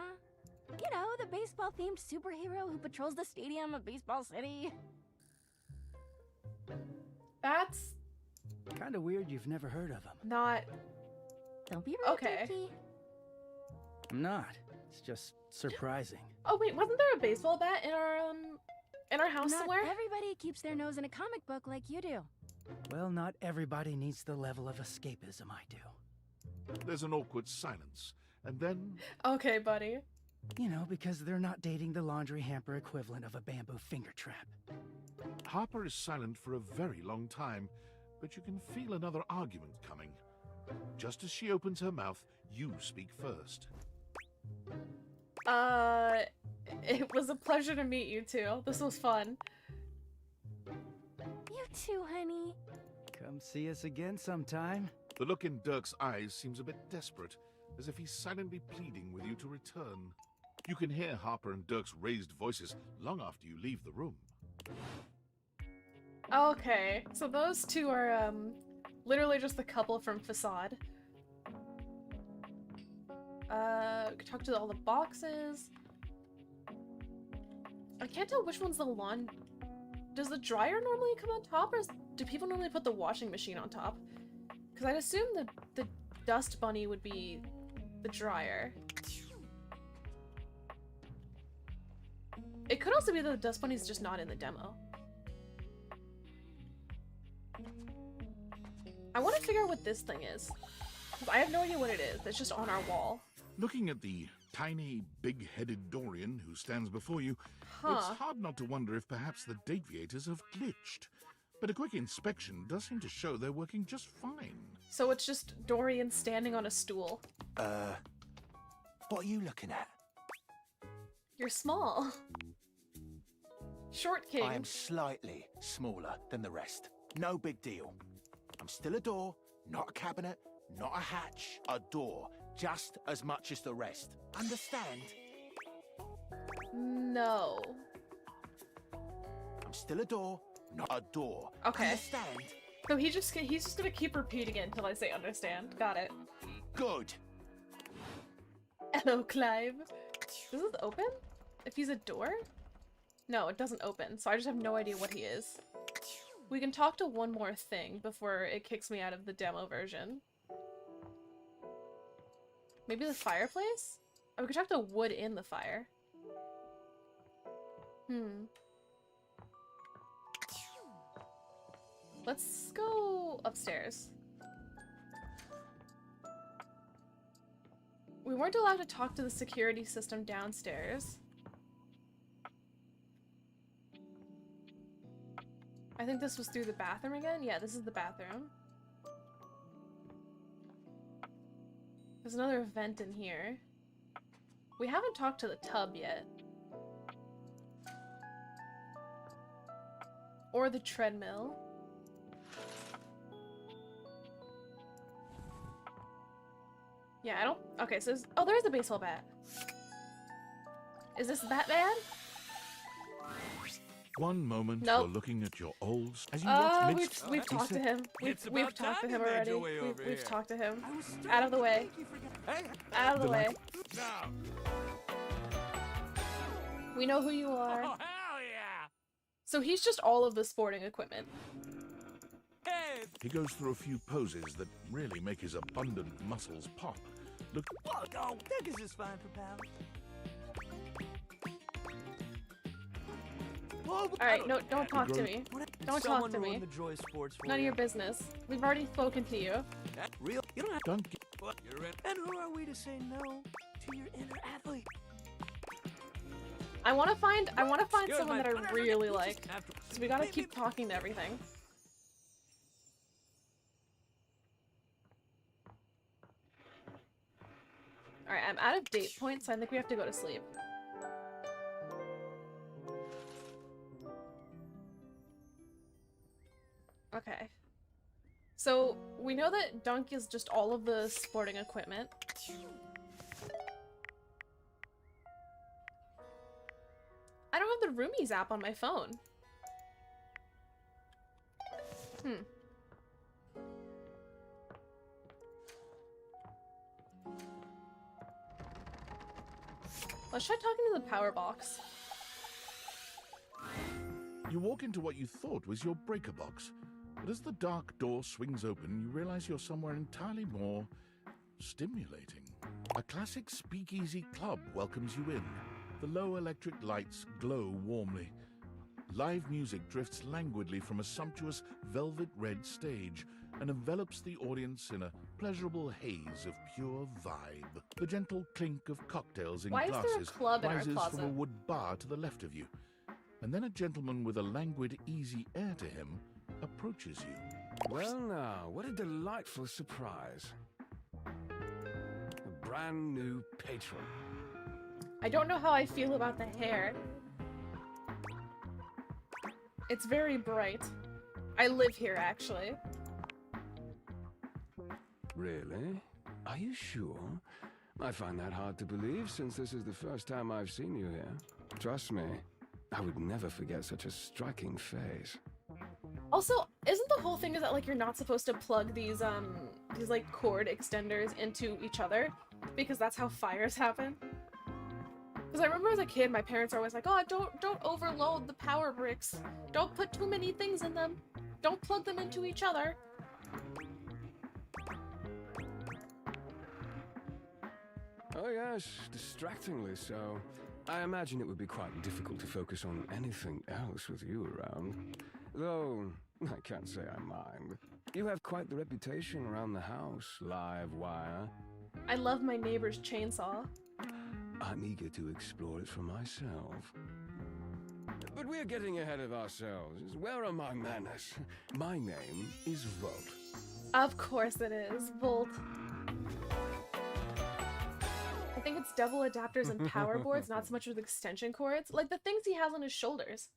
You know, the baseball-themed superhero who patrols the stadium of Baseball City. That's Kind of weird you've never heard of him. not Don't be rude, okay. Dookie. I'm not. It's just surprising. Oh wait, wasn't there a baseball bat in our house Not somewhere? everybody keeps their nose in a comic book like you do. Well, not everybody needs the level of escapism I do. There's an awkward silence, and then Okay, buddy. You know, because they're not dating the laundry hamper equivalent of a bamboo finger trap. Harper is silent for a very long time, but you can feel another argument coming. Just as she opens her mouth, you speak first. It was a pleasure to meet you two. This was fun. You too, honey. Come see us again sometime. The look in Dirk's eyes seems a bit desperate, as if he's silently pleading with you to return. You can hear Harper and Dirk's raised voices long after you leave the room. Okay, so those two are, literally just the couple from Facade. Talk to all the boxes. I can't tell which one's the lawn. Does the dryer normally come on top, or do people normally put the washing machine on top? Because I'd assume the dust bunny would be the dryer. It could also be that the dust bunny's just not in the demo. I want to figure out what this thing is. 'Cause I have no idea what it is. It's just on our wall. Looking at the tiny, big-headed Dorian who stands before you, Huh. it's hard not to wonder if perhaps the deviators have glitched. But a quick inspection does seem to show they're working just fine. So it's just Dorian standing on a stool. What are you looking at? You're small. Short king. I am slightly smaller than the rest. No big deal. I'm still a door, not a cabinet, not a hatch, a door, just as much as the rest. Understand? No. I'm still a door, not a door. Okay. Understand? So he's just gonna keep repeating it until I say understand. Got it. Good. Hello, Clive. Does this open? If he's a door? No, it doesn't open, so I just have no idea what he is. We can talk to one more thing before it kicks me out of the demo version. Maybe the fireplace? Oh, we could talk to wood in the fire. Let's go upstairs. We weren't allowed to talk to the security system downstairs. I think this was through the bathroom again? Yeah, this is the bathroom. There's another vent in here. We haven't talked to the tub yet. Or the treadmill. Yeah, I don't... Okay, so... Oh, there's a baseball bat. Is this Batman? One moment Nope. you're looking at your old... As you watch Mitch... We've talked to him. It's We've about talked to time him you made already. your way over We've here. talked to him. Out of the way. Out of the way. Now. We know who you are. Oh, hell yeah! So he's just all of the sporting equipment. Hey! He goes through a few poses that really make his abundant muscles pop. Look... Oh, no, that is just fine for pals. Alright, no, don't talk to me. Don't talk to Someone me. ruin the joy of sports for None of you. your business. We've already spoken to you. That real? You don't have Don't to. You're in. And who are we to say no to your inner athlete? I want to find You're someone my that I whatever really you like. just have to- So we gotta keep talking to everything. Alright, I'm out of date points, so I think we have to go to sleep. Okay. So, we know that Dunk is just all of the sporting equipment. I don't have the Roomies app on my phone. Let's try talking to the power box. You walk into what you thought was your breaker box, but as the dark door swings open, you realize you're somewhere entirely more stimulating. A classic speakeasy club welcomes you in. The low electric lights glow warmly. Live music drifts languidly from a sumptuous velvet red stage and envelops the audience in a pleasurable haze of pure vibe. The gentle clink of cocktails in Why is there a glasses club in our rises closet? from a wood bar to the left of you, and then a gentleman with a languid, easy air to him approaches you. Well now, what a delightful surprise. A brand new patron. I don't know how I feel about the hair. It's very bright. I live here, actually. Really? Are you sure? I find that hard to believe since this is the first time I've seen you here. Trust me, I would never forget such a striking face. Also, isn't the whole thing is that like you're not supposed to plug these like cord extenders into each other because that's how fires happen? Because I remember as a kid, my parents are always like, "Oh, don't overload the power bricks. Don't put too many things in them. Don't plug them into each other." Oh yes, distractingly so. I imagine it would be quite difficult to focus on anything else with you around. Though, I can't say I mind. You have quite the reputation around the house, live wire. I love my neighbor's chainsaw. I'm eager to explore it for myself. But we're getting ahead of ourselves. Where are my manners? My name is Volt. Of course it is, Volt. I think it's double adapters and power boards, not so much with extension cords. Like the things he has on his shoulders.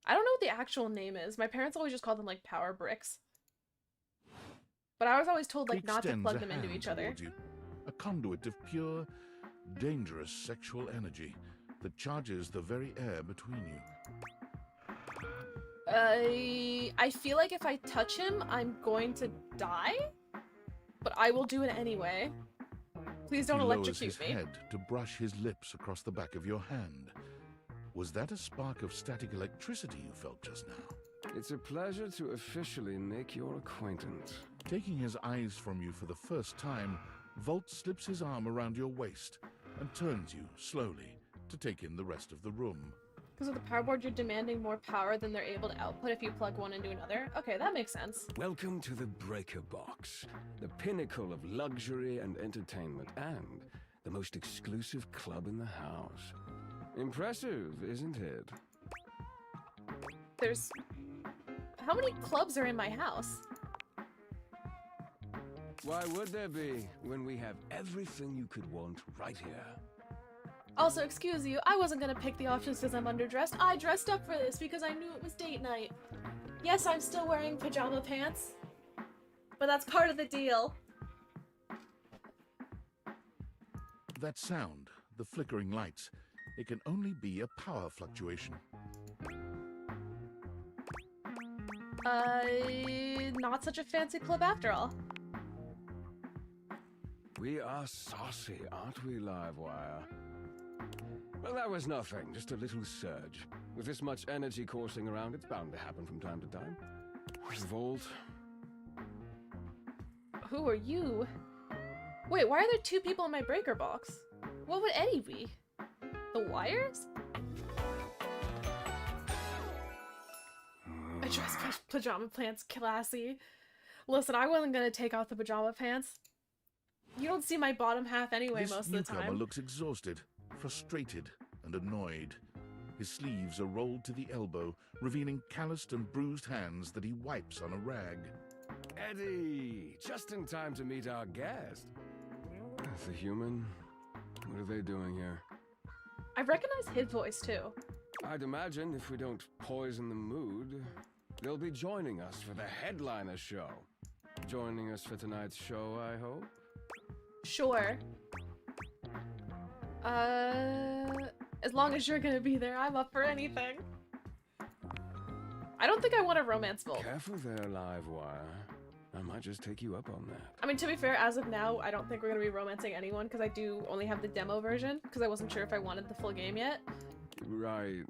I don't know what the actual name is. My parents always just called them like power bricks. But I was always told like not to plug them into each other. You, a conduit of pure, dangerous sexual energy that charges the very air between you. I feel like if I touch him, I'm going to die? But I will do it anyway. Please don't he electrocute lowers me. his head to brush his lips across the back of your hand. Was that a spark of static electricity you felt just now? It's a pleasure to officially make your acquaintance. Taking his eyes from you for the first time, Volt slips his arm around your waist and turns you slowly to take in the rest of the room. Because with the power board, you're demanding more power than they're able to output if you plug one into another. Okay, that makes sense. Welcome to the Breaker Box, the pinnacle of luxury and entertainment, and the most exclusive club in the house. Impressive, isn't it? There's... How many clubs are in my house? Why would there be, when we have everything you could want right here? Also, excuse you, I wasn't gonna pick the options because I'm underdressed. I dressed up for this because I knew it was date night. Yes, I'm still wearing pajama pants, but that's part of the deal. That sound, the flickering lights, it can only be a power fluctuation. Not such a fancy club after all. We are saucy, aren't we, Livewire? Well, that was nothing, just a little surge. With this much energy coursing around, it's bound to happen from time to time. Volt. Who are you? Wait, why are there two people in my breaker box? What would Eddie be? The wires? I dress pajama pants classy. Listen, I wasn't gonna take off the pajama pants. You don't see my bottom half anyway This most of the newcomer time. looks exhausted, frustrated, and annoyed. His sleeves are rolled to the elbow, revealing calloused and bruised hands that he wipes on a rag. Eddie! Just in time to meet our guest. The human? What are they doing here? I recognize his voice too. I'd imagine if we don't poison the mood, they'll be joining us for the headliner show. Joining us for tonight's show, I hope? Sure. As long as you're gonna be there, I'm up for anything. I don't think I want a romance Volt. Careful there, Livewire. I might just take you up on that. I mean, to be fair, as of now, I don't think we're gonna be romancing anyone because I do only have the demo version because I wasn't sure if I wanted the full game yet. Right.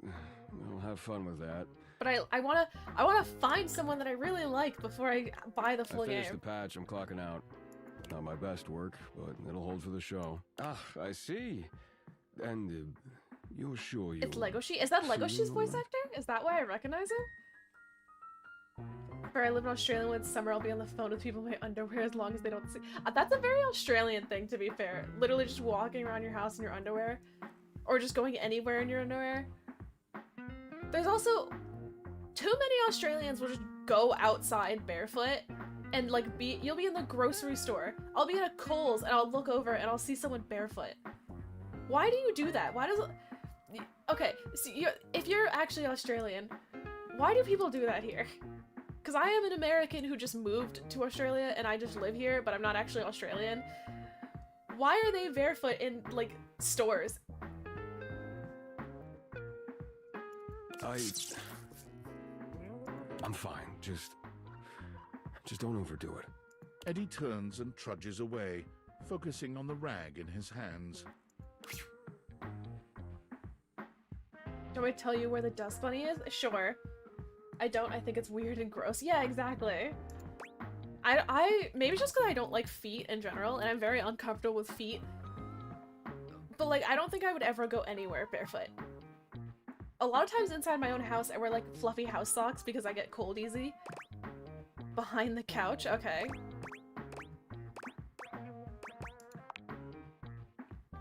I'll have fun with that. But I wanna find someone that I really like before I buy the full I finished game. the patch. I'm clocking out. Not my best work, but it'll hold for the show. Ah, I see. And you're sure you... It's Legoshi? Is that Legoshi's voice actor? Is that why I recognize him? For I live in Australia, when it's summer, I'll be on the phone with people in my underwear as long as they don't see. That's a very Australian thing, to be fair. Literally just walking around your house in your underwear. Or just going anywhere in your underwear. There's also... Too many Australians will just go outside barefoot and like you'll be in the grocery store. I'll be at a Kohl's and I'll look over and I'll see someone barefoot. Why do you do that? Why does it... Okay, so if you're actually Australian, why do people do that here? Because I am an American who just moved to Australia and I just live here, but I'm not actually Australian. Why are they barefoot in, like, stores? I'm fine. Just don't overdo it. Eddie turns and trudges away, focusing on the rag in his hands. Do I tell you where the dust bunny is? Sure. I don't. I think it's weird and gross. Yeah, exactly. Maybe it's just because I don't like feet in general, and I'm very uncomfortable with feet. But, like, I don't think I would ever go anywhere barefoot. A lot of times inside my own house, I wear, like, fluffy house socks because I get cold easy. Behind the couch? Okay.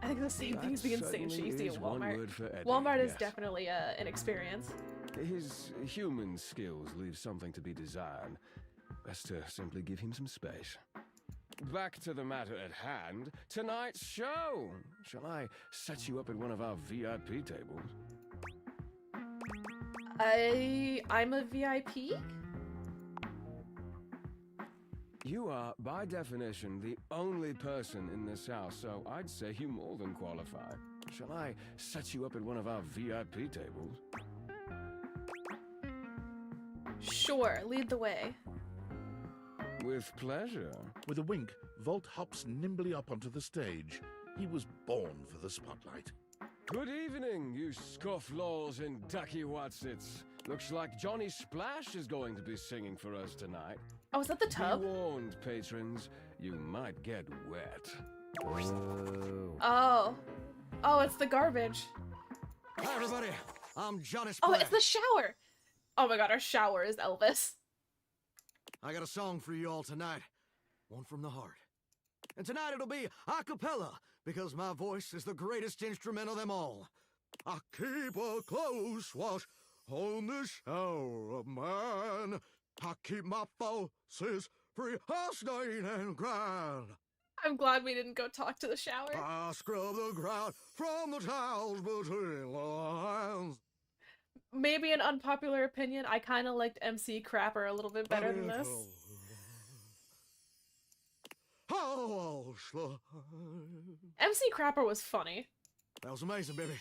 I think the same thing as the insane shit you see in Walmart. Walmart is definitely an experience. His human skills leave something to be desired. Best to simply give him some space. Back to the matter at hand. Tonight's show! Shall I set you up at one of our VIP tables? I'm a VIP? You are, by definition, the only person in this house, so I'd say you more than qualify. Shall I set you up at one of our VIP tables? Sure, lead the way. With pleasure. With a wink, Volt hops nimbly up onto the stage. He was born for the spotlight. Good evening, you scofflaws and ducky watsits. Looks like Johnny Splash is going to be singing for us tonight. Oh, is that the tub? Be warned, patrons. You might get wet. Oh. Oh, it's the garbage. Hi, everybody. I'm Johnny Splash. Oh, it's the shower. Oh my god, our shower is Elvis. I got a song for you all tonight. One from the heart. And tonight it'll be a cappella, because my voice is the greatest instrument of them all. I keep a close watch on this shower of mine. I keep my forces free of stain and grind. I'm glad we didn't go talk to the shower. I scrub the ground from the towels between the lines. Maybe an unpopular opinion, I kind of liked MC Crapper a little bit better than this. MC Crapper was funny. That was amazing, baby.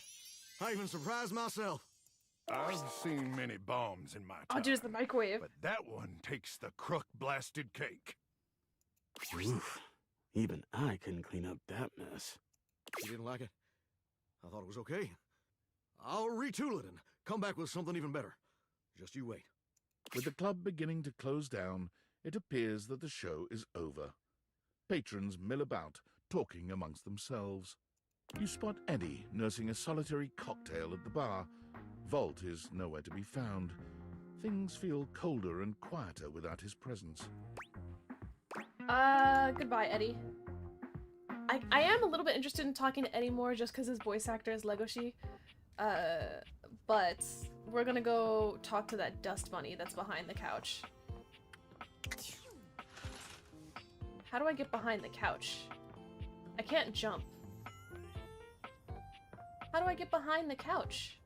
I even surprised myself. I've seen many bombs in my time. Oh, dude, it's the microwave. But that one takes the crook-blasted cake. Oof. Even I couldn't clean up that mess. You didn't like it? I thought it was okay. I'll retool it and come back with something even better. Just you wait. With the club beginning to close down, it appears that the show is over. Patrons mill about, talking amongst themselves. You spot Eddie nursing a solitary cocktail at the bar. Volt is nowhere to be found. Things feel colder and quieter without his presence. Goodbye, Eddie. I am a little bit interested in talking to Eddie more just because his voice actor is Legoshi. But we're gonna go talk to that dust bunny that's behind the couch. How do I get behind the couch? I can't jump. How do I get behind the couch?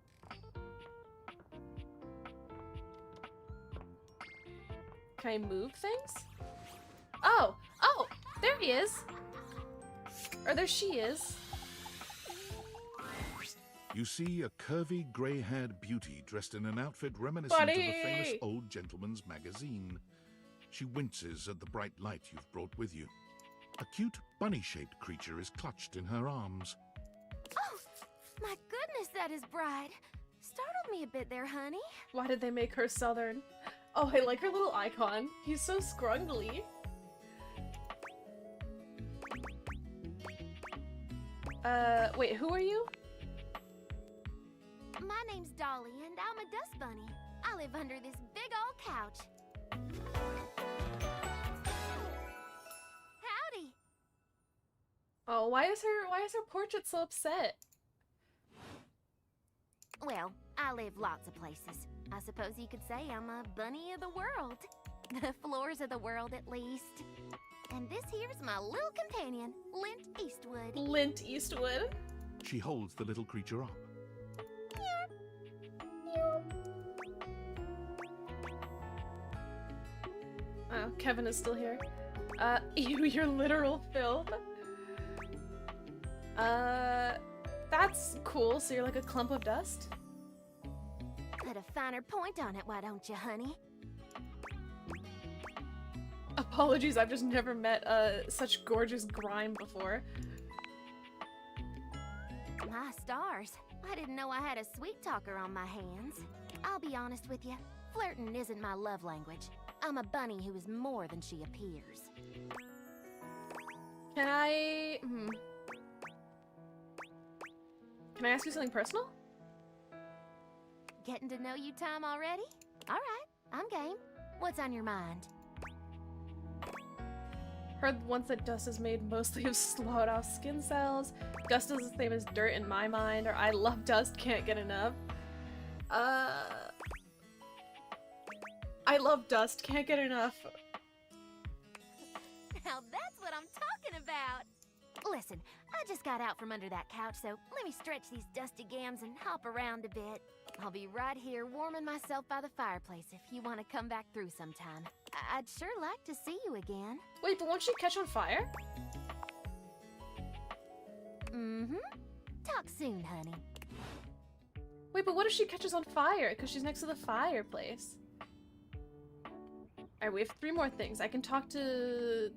Can I move things? Oh! Oh! There he is! Or there she is. You see a curvy, grey-haired beauty dressed in an outfit reminiscent of a famous old gentleman's magazine. She winces at the bright light you've brought with you. A cute bunny-shaped creature is clutched in her arms. Oh, my goodness, that is bright. Startled me a bit there, honey. Why did they make her southern? Oh, I like her little icon. He's so scrungly. Wait, who are you? My name's Dolly, and I'm a dust bunny. I live under this big old couch. Howdy. Oh, why is her portrait so upset? Well, I live lots of places. I suppose you could say I'm a bunny of the world. The floors of the world, at least. And this here's my little companion, Lint Eastwood. Lint Eastwood? She holds the little creature up. Oh, Kevin is still here. Ew, your literal filth. That's cool. So you're like a clump of dust? Put a finer point on it, why don't you, honey? Apologies, I've just never met such gorgeous grime before. My stars. I didn't know I had a sweet talker on my hands. I'll be honest with you. Flirting isn't my love language. I'm a bunny who is more than she appears. Can I... Can I ask you something personal? Getting to know you time already? Alright, I'm game. What's on your mind? Heard once that dust is made mostly of slowed off skin cells. Dust is the same as dirt in my mind, or I love dust, can't get enough. I love dust, can't get enough. Now that's what I'm talking about! Listen, I just got out from under that couch, so let me stretch these dusty gams and hop around a bit. I'll be right here warming myself by the fireplace if you want to come back through sometime. I'd sure like to see you again. Wait, but won't she catch on fire? Mm-hmm. Talk soon, honey. Wait, but what if she catches on fire? Because she's next to the fireplace. Alright, we have 3 more things. I can talk to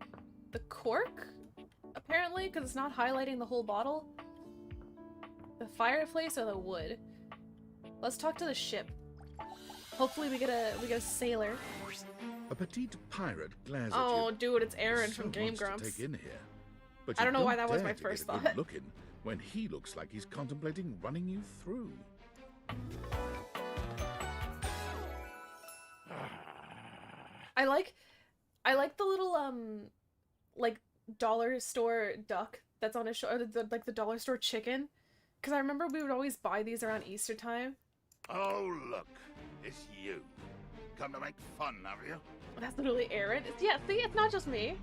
the cork, apparently, because it's not highlighting the whole bottle. The fireplace or the wood? Let's talk to the ship. Hopefully we get a sailor. A petite pirate glares at you. Oh, dude, it's Aaron So from Game wants to Grumps. take in here. But I you don't know why don't that was dare my to first get a good thought. look in when he looks like he's contemplating running you through. I like the little like dollar store duck that's on his shoulder, like the dollar store chicken, because I remember we would always buy these around Easter time. Oh, look, it's you. Come to make fun, have you? That's literally Aaron. Yeah, see, it's not just me.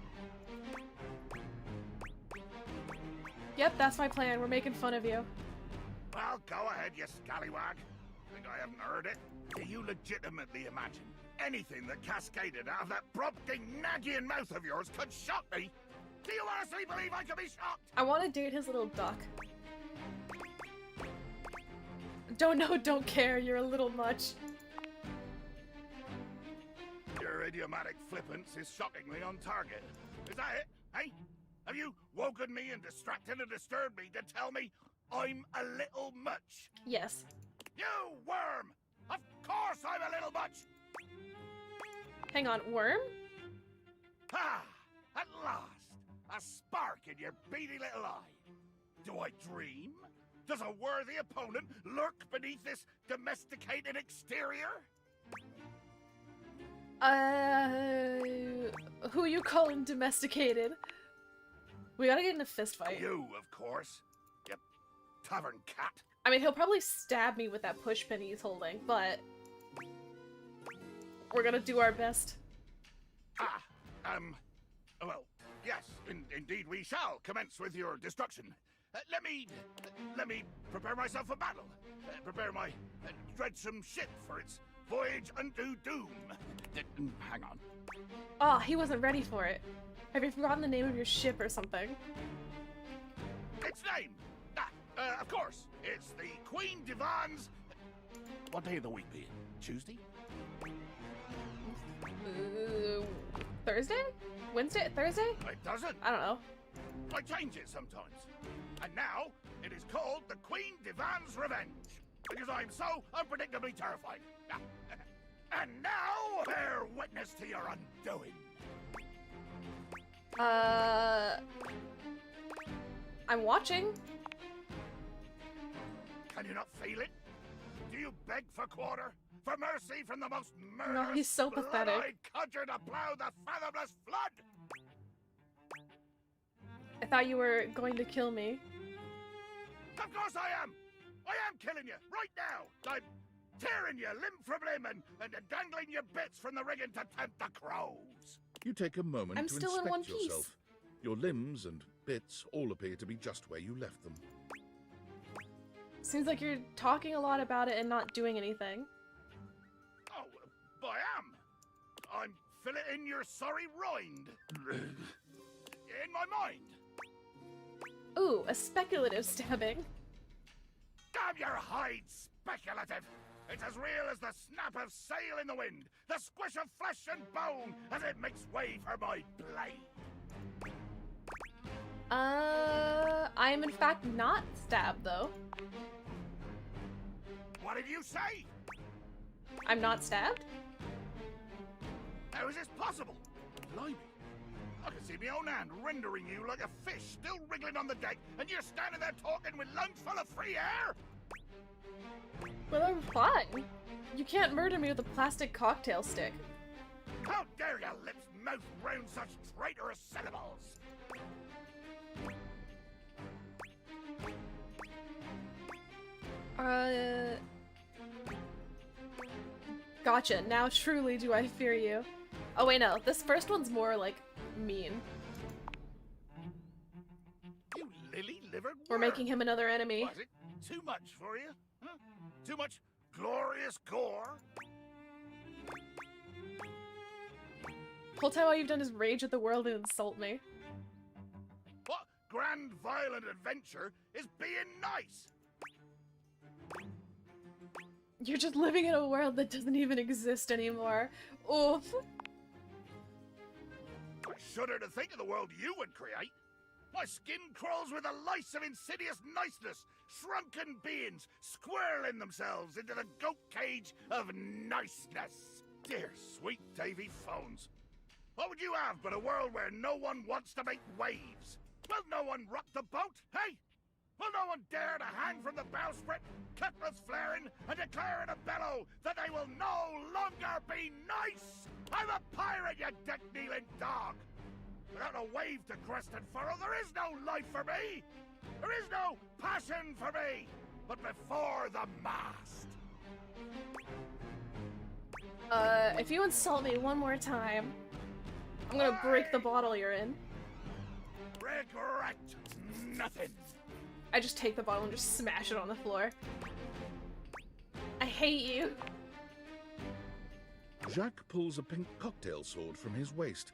Yep, that's my plan. We're making fun of you. Well, go ahead, you scallywag. Think I haven't heard it? Do you legitimately imagine anything that cascaded out of that prompting, nagging mouth of yours could shock me? Do you honestly believe I could be shocked? I want to date his little duck. Don't know, don't care. You're a little much. Your idiomatic flippance is shockingly on target. Is that it? Hey? Have you woken me and distracted and disturbed me to tell me I'm a little much? Yes. You worm! Of course I'm a little much! Hang on, worm? Ah! At last! A spark in your beady little eye! Do I dream? Does a worthy opponent lurk beneath this domesticated exterior? Who you calling domesticated? We gotta get in a fist fight. You, of course. You tavern cat. I mean, he'll probably stab me with that push pin he's holding, but we're gonna do our best. Well, yes, indeed we shall commence with your destruction. Let me prepare myself for battle. Prepare my dreadsome ship for its voyage unto doom. Hang on. Oh, he wasn't ready for it. Have you forgotten the name of your ship or something? Its name! Of course, it's the Queen Divan's... What day of the week be it? Tuesday? Thursday? Wednesday? Thursday? It doesn't. I don't know. I change it sometimes. And now, it is called the Queen Divan's Revenge. Because I'm so unpredictably terrified. And now, bear witness to your undoing. I'm watching. Can you not feel it? Do you beg for quarter? For mercy from the most murderous No, he's so pathetic. blood-eyed cudger to plow the fathomless flood? I thought you were going to kill me. Of course I am! I am killing you, right now! I'm tearing you limb from limb and dangling your bits from the rigging to tempt the crows. You take a moment I'm to still in inspect one piece. yourself. Your limbs and bits all appear to be just where you left them. Seems like you're talking a lot about it and not doing anything. Oh, I am. I'm filleting your sorry rind. In my mind. Ooh, a speculative stabbing. Damn your hide, speculative! It's as real as the snap of sail in the wind, the squish of flesh and bone as it makes way for my blade. I am in fact not stabbed though. What did you say? I'm not stabbed? How is this possible? Blimey. I can see my own hand rendering you like a fish still wriggling on the deck, and you're standing there talking with lungs full of free air? Well, I'm fine. You can't murder me with a plastic cocktail stick. How dare your lips mouth round such traitorous syllables? Gotcha. Now truly do I fear you. Oh wait, no. This first one's more, like, mean. You lily-livered We're worm. making him another enemy. Was it too much for you? Huh? Too much glorious gore? Whole time all you've done is rage at the world and insult me. What grand violent adventure is being nice? You're just living in a world that doesn't even exist anymore. Oof. I shudder to think of the world you would create. My skin crawls with the lice of insidious niceness, shrunken beings squirreling themselves into the goat cage of niceness. Dear sweet Davy Phones. What would you have but a world where no one wants to make waves? Will no one rock the boat, hey? Will no one dare to hang from the bowsprit, cutlass flaring, and declare in a bellow that they will no longer be nice? I'm a pirate, you deck-kneeling dog! Without a wave to crest and furrow, there is no life for me! There is no passion for me! But before the mast! If you insult me one more time, I'm gonna break the bottle you're in. Regret nothing! I just take the bottle and just smash it on the floor. I hate you. Jacques pulls a pink cocktail sword from his waist,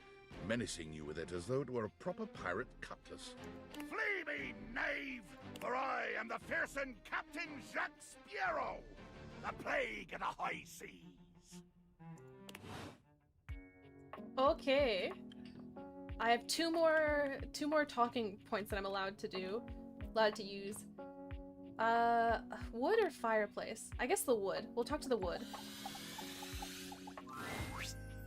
menacing you with it as though it were a proper pirate cutlass. Flee me, knave! For I am the fearsome Captain Jacques Spiero, the plague of the high seas. Okay. I have two more talking points that I'm allowed to use. Wood or fireplace? I guess the wood. We'll talk to the wood.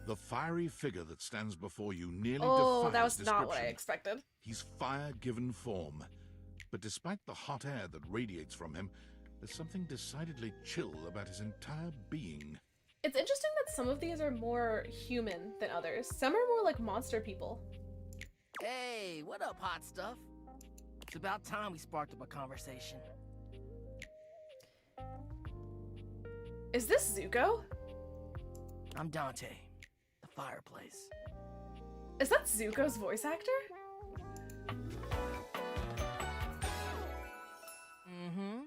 The fiery figure that stands before you nearly Oh, defies that was description. not what I expected. He's fire given form. But despite the hot air that radiates from him, there's something decidedly chill about his entire being. It's interesting that some of these are more human than others. Some are more like monster people. Hey, what up, hot stuff? It's about time we sparked up a conversation. Is this Zuko? I'm Dante, the fireplace. Is that Zuko's voice actor? Mm-hmm.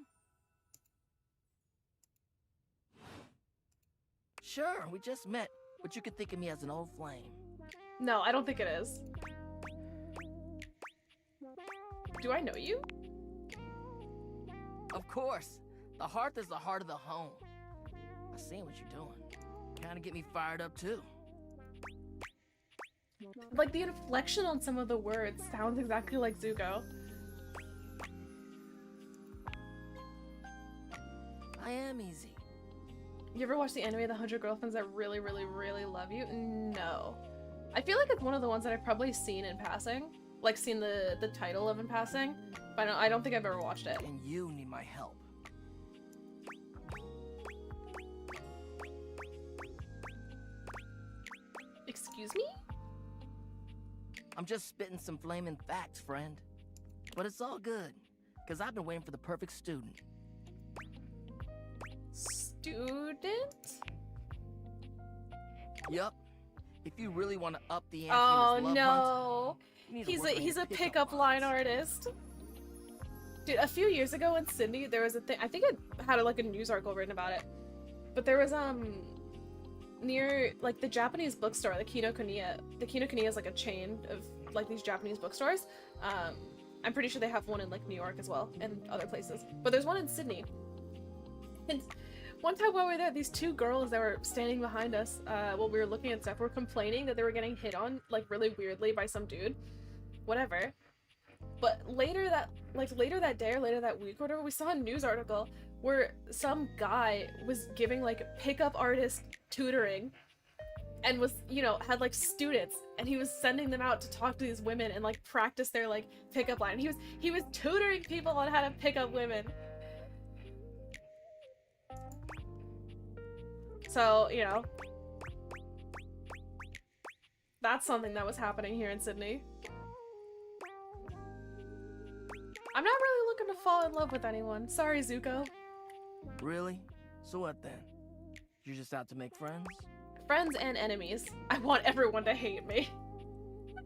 Sure, we just met, but you could think of me as an old flame. No, I don't think it is. Do I know you? Of course. The hearth is the heart of the home. I seen what you're doing. Kinda get me fired up too. Like, the inflection on some of the words sounds exactly like Zuko. I am easy. You ever watch the anime The 100 Girlfriends That Really, Really, Really Love You? No. I feel like it's one of the ones that I've probably seen in passing. Like, seen the title of in passing. But I don't think I've ever watched it. And you need my help. Excuse me? I'm just spitting some flaming facts, friend. But it's all good, because I've been waiting for the perfect student. Student? Yup. If you really want to up the ante Oh in this love no! hunt, you need to work on He's your a pickup line artist. Dude, a few years ago in Sydney, there was a thing. I think it had like a news article written about it. But there was near like the Japanese bookstore, the Kinokuniya. The Kinokuniya is like a chain of like these Japanese bookstores. I'm pretty sure they have one in like New York as well and other places. But there's one in Sydney. And one time while we were there, these two girls that were standing behind us while we were looking at stuff were complaining that they were getting hit on like really weirdly by some dude. Whatever. But later that day or later that week or whatever, we saw a news article where some guy was giving like pickup artist tutoring and was, you know, had like students and he was sending them out to talk to these women and like practice their like pickup line. He was tutoring people on how to pick up women. So, you know, that's something that was happening here in Sydney. I'm not really looking to fall in love with anyone. Sorry, Zuko. Really? So what then? You're just out to make friends? Friends and enemies. I want everyone to hate me. I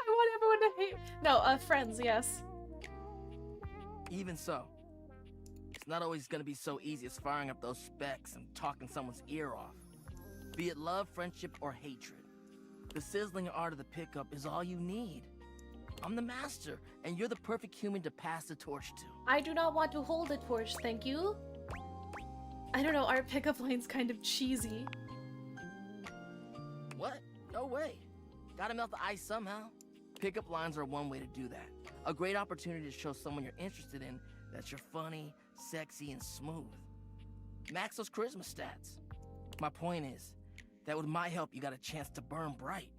want everyone to hate me. No, friends, yes. Even so, it's not always gonna be so easy as firing up those specs and talking someone's ear off. Be it love, friendship, or hatred. The sizzling art of the pickup is all you need. I'm the master, and you're the perfect human to pass the torch to. I do not want to hold the torch, thank you. I don't know, our pickup line's kind of cheesy. What? No way. Gotta melt the ice somehow. Pickup lines are one way to do that. A great opportunity to show someone you're interested in that you're funny, sexy, and smooth. Max those charisma stats. My point is that with my help, you got a chance to burn bright.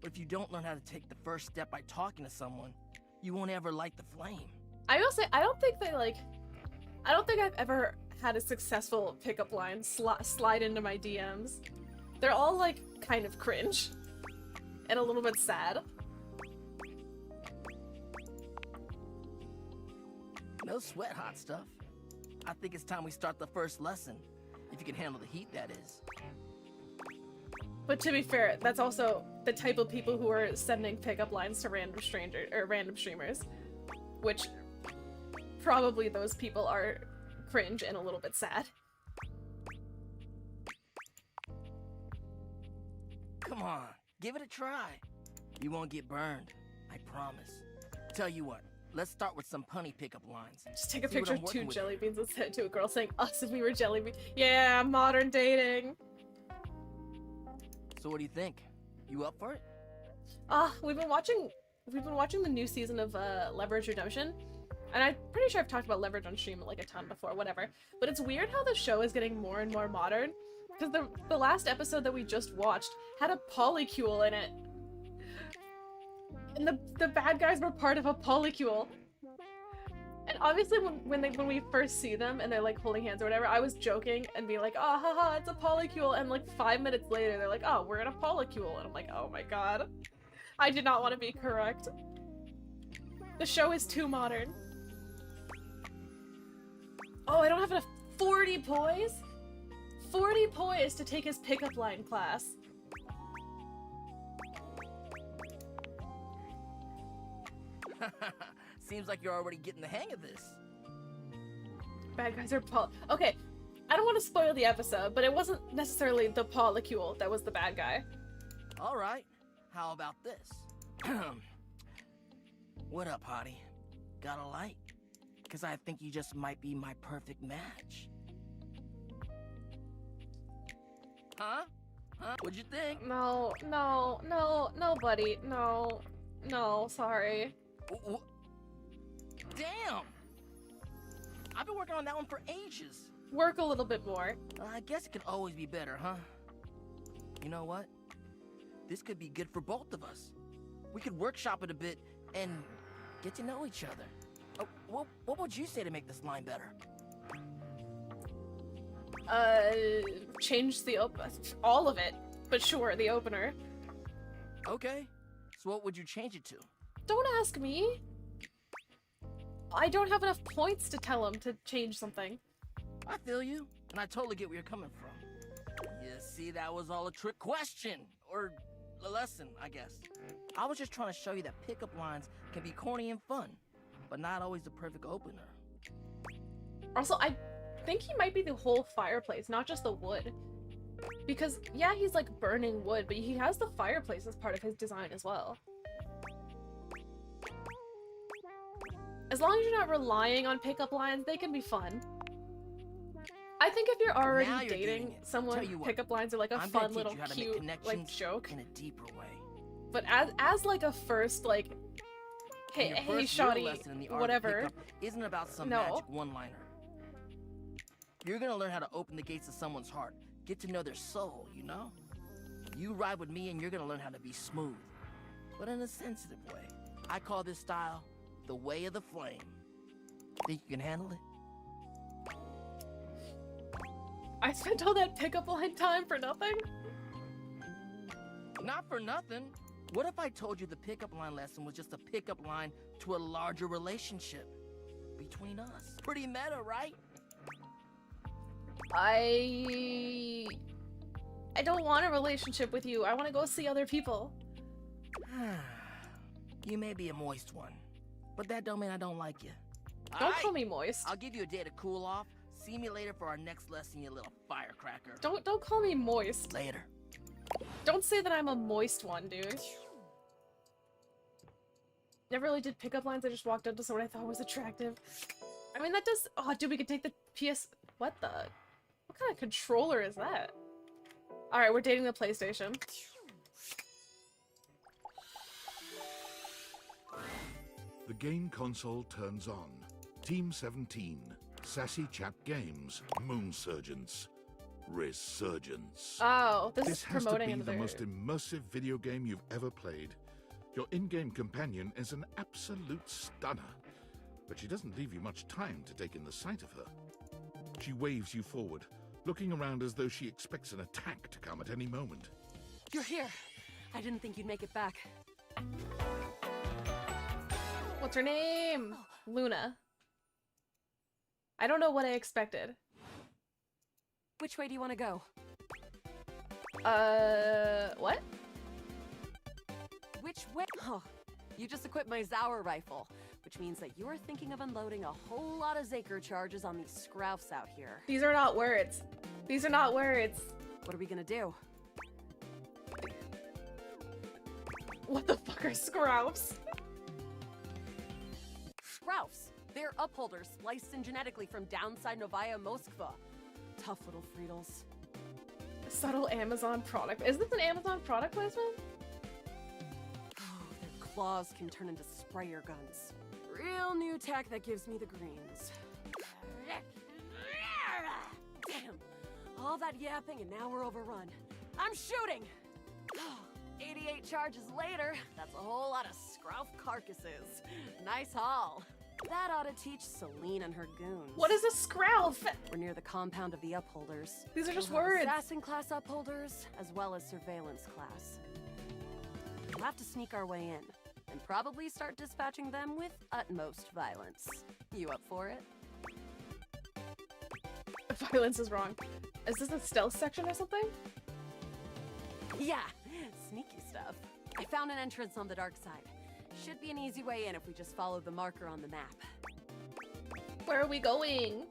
But if you don't learn how to take the first step by talking to someone, you won't ever light the flame. I will say, I don't think I've ever had a successful pickup line slide into my DMs. They're all like kind of cringe and a little bit sad. No sweat, hot stuff. I think it's time we start the first lesson. If you can handle the heat, that is. But to be fair, that's also the type of people who are sending pickup lines to random streamers, which probably those people are cringe and a little bit sad. Come on, give it a try. You won't get burned, I promise. Tell you what, let's start with some punny pickup lines. Just take a picture of two jelly beans and send it to a girl saying, us if we were jelly beans. Yeah, modern dating. So what do you think? You up for it? We've been watching the new season of Leverage Redemption, and I'm pretty sure I've talked about Leverage on stream like a ton before, whatever. But it's weird how the show is getting more and more modern, because the last episode that we just watched had a polycule in it, and the bad guys were part of a polycule. And obviously when we first see them and they're like holding hands or whatever, I was joking and being like, oh haha, it's a polycule, and like 5 minutes later they're like, oh, we're in a polycule, and I'm like, oh my god. I did not want to be correct. The show is too modern. Oh, I don't have enough 40 poise? 40 poise to take his pickup line class. Seems like you're already getting the hang of this. Bad guys are okay, I don't want to spoil the episode, but it wasn't necessarily the polycule that was the bad guy. Alright, how about this? What up, hottie? Got a light? Cause I think you just might be my perfect match. Huh? What'd you think? No, buddy. No, sorry. Damn! I've been working on that one for ages. Work a little bit more. I guess it could always be better, huh? You know what? This could be good for both of us. We could workshop it a bit and get to know each other. What would you say to make this line better? Change the all of it, but sure, the opener. Okay, so what would you change it to? Don't ask me. I don't have enough points to tell him to change something. I feel you, and I totally get where you're coming from. You see, that was all a trick question, or a lesson, I guess. I was just trying to show you that pickup lines can be corny and fun, but not always the perfect opener. Also, I think he might be the whole fireplace, not just the wood. Because, yeah, he's like burning wood, but he has the fireplace as part of his design as well. As long as you're not relying on pickup lines, they can be fun. I think if you're already dating someone, pickup lines are like a fun little cute like joke. In a deeper way. But as like a first like, hey shawty, whatever. Isn't about some magic one-liner. You're gonna learn how to open the gates of someone's heart, get to know their soul, you know? You ride with me and you're gonna learn how to be smooth, but in a sensitive way. I call this style the way of the flame. Think you can handle it? I spent all that pickup line time for nothing? Not for nothing. What if I told you the pickup line lesson was just a pickup line to a larger relationship between us? Pretty meta, right? I don't want a relationship with you. I want to go see other people. You may be a moist one, but that don't mean I don't like you. Don't call me moist. I'll give you a day to cool off. See me later for our next lesson, you little firecracker. Don't call me moist. Later. Don't say that I'm a moist one, dude. Never really did pickup lines. I just walked up to someone I thought was attractive. I mean, that does. Oh, dude, we could take the PS. What the? What kind of controller is that? All right, we're dating the PlayStation. The game console turns on. Team 17. Sassy Chap Games. Moonsurgence. Resurgence. Oh, this is has to promoting be the most immersive video game you've ever played. Your in-game companion is an absolute stunner, but she doesn't leave you much time to take in the sight of her. She waves you forward, looking around as though she expects an attack to come at any moment. You're here. I didn't think you'd make it back. What's her name? Luna. I don't know what I expected. Which way do you want to go? What? Which way? Oh, you just equipped my Zauer rifle, which means that you're thinking of unloading a whole lot of Zaker charges on these scroufs out here. These are not words. These are not words. What are we gonna do? What the fuck are scroufs? Scroufs. They're upholders spliced in genetically from downside Novaya Moskva. Tough little Friedels. Subtle Amazon product. Is this an Amazon product placement? Oh, their claws can turn into sprayer guns. Real new tech that gives me the greens. Damn. All that yapping and now we're overrun. I'm shooting! 88 charges later, that's a whole lot of scrouf carcasses. Nice haul. That ought to teach Celine and her goons. What is a scrouf? We're near the compound of the upholders. These are just We'll have words. Assassin class upholders, as well as surveillance class. We'll have to sneak our way in, and probably start dispatching them with utmost violence. You up for it? Violence is wrong. Is this a stealth section or something? Yeah, sneaky stuff. I found an entrance on the dark side. Should be an easy way in if we just follow the marker on the map. Where are we going?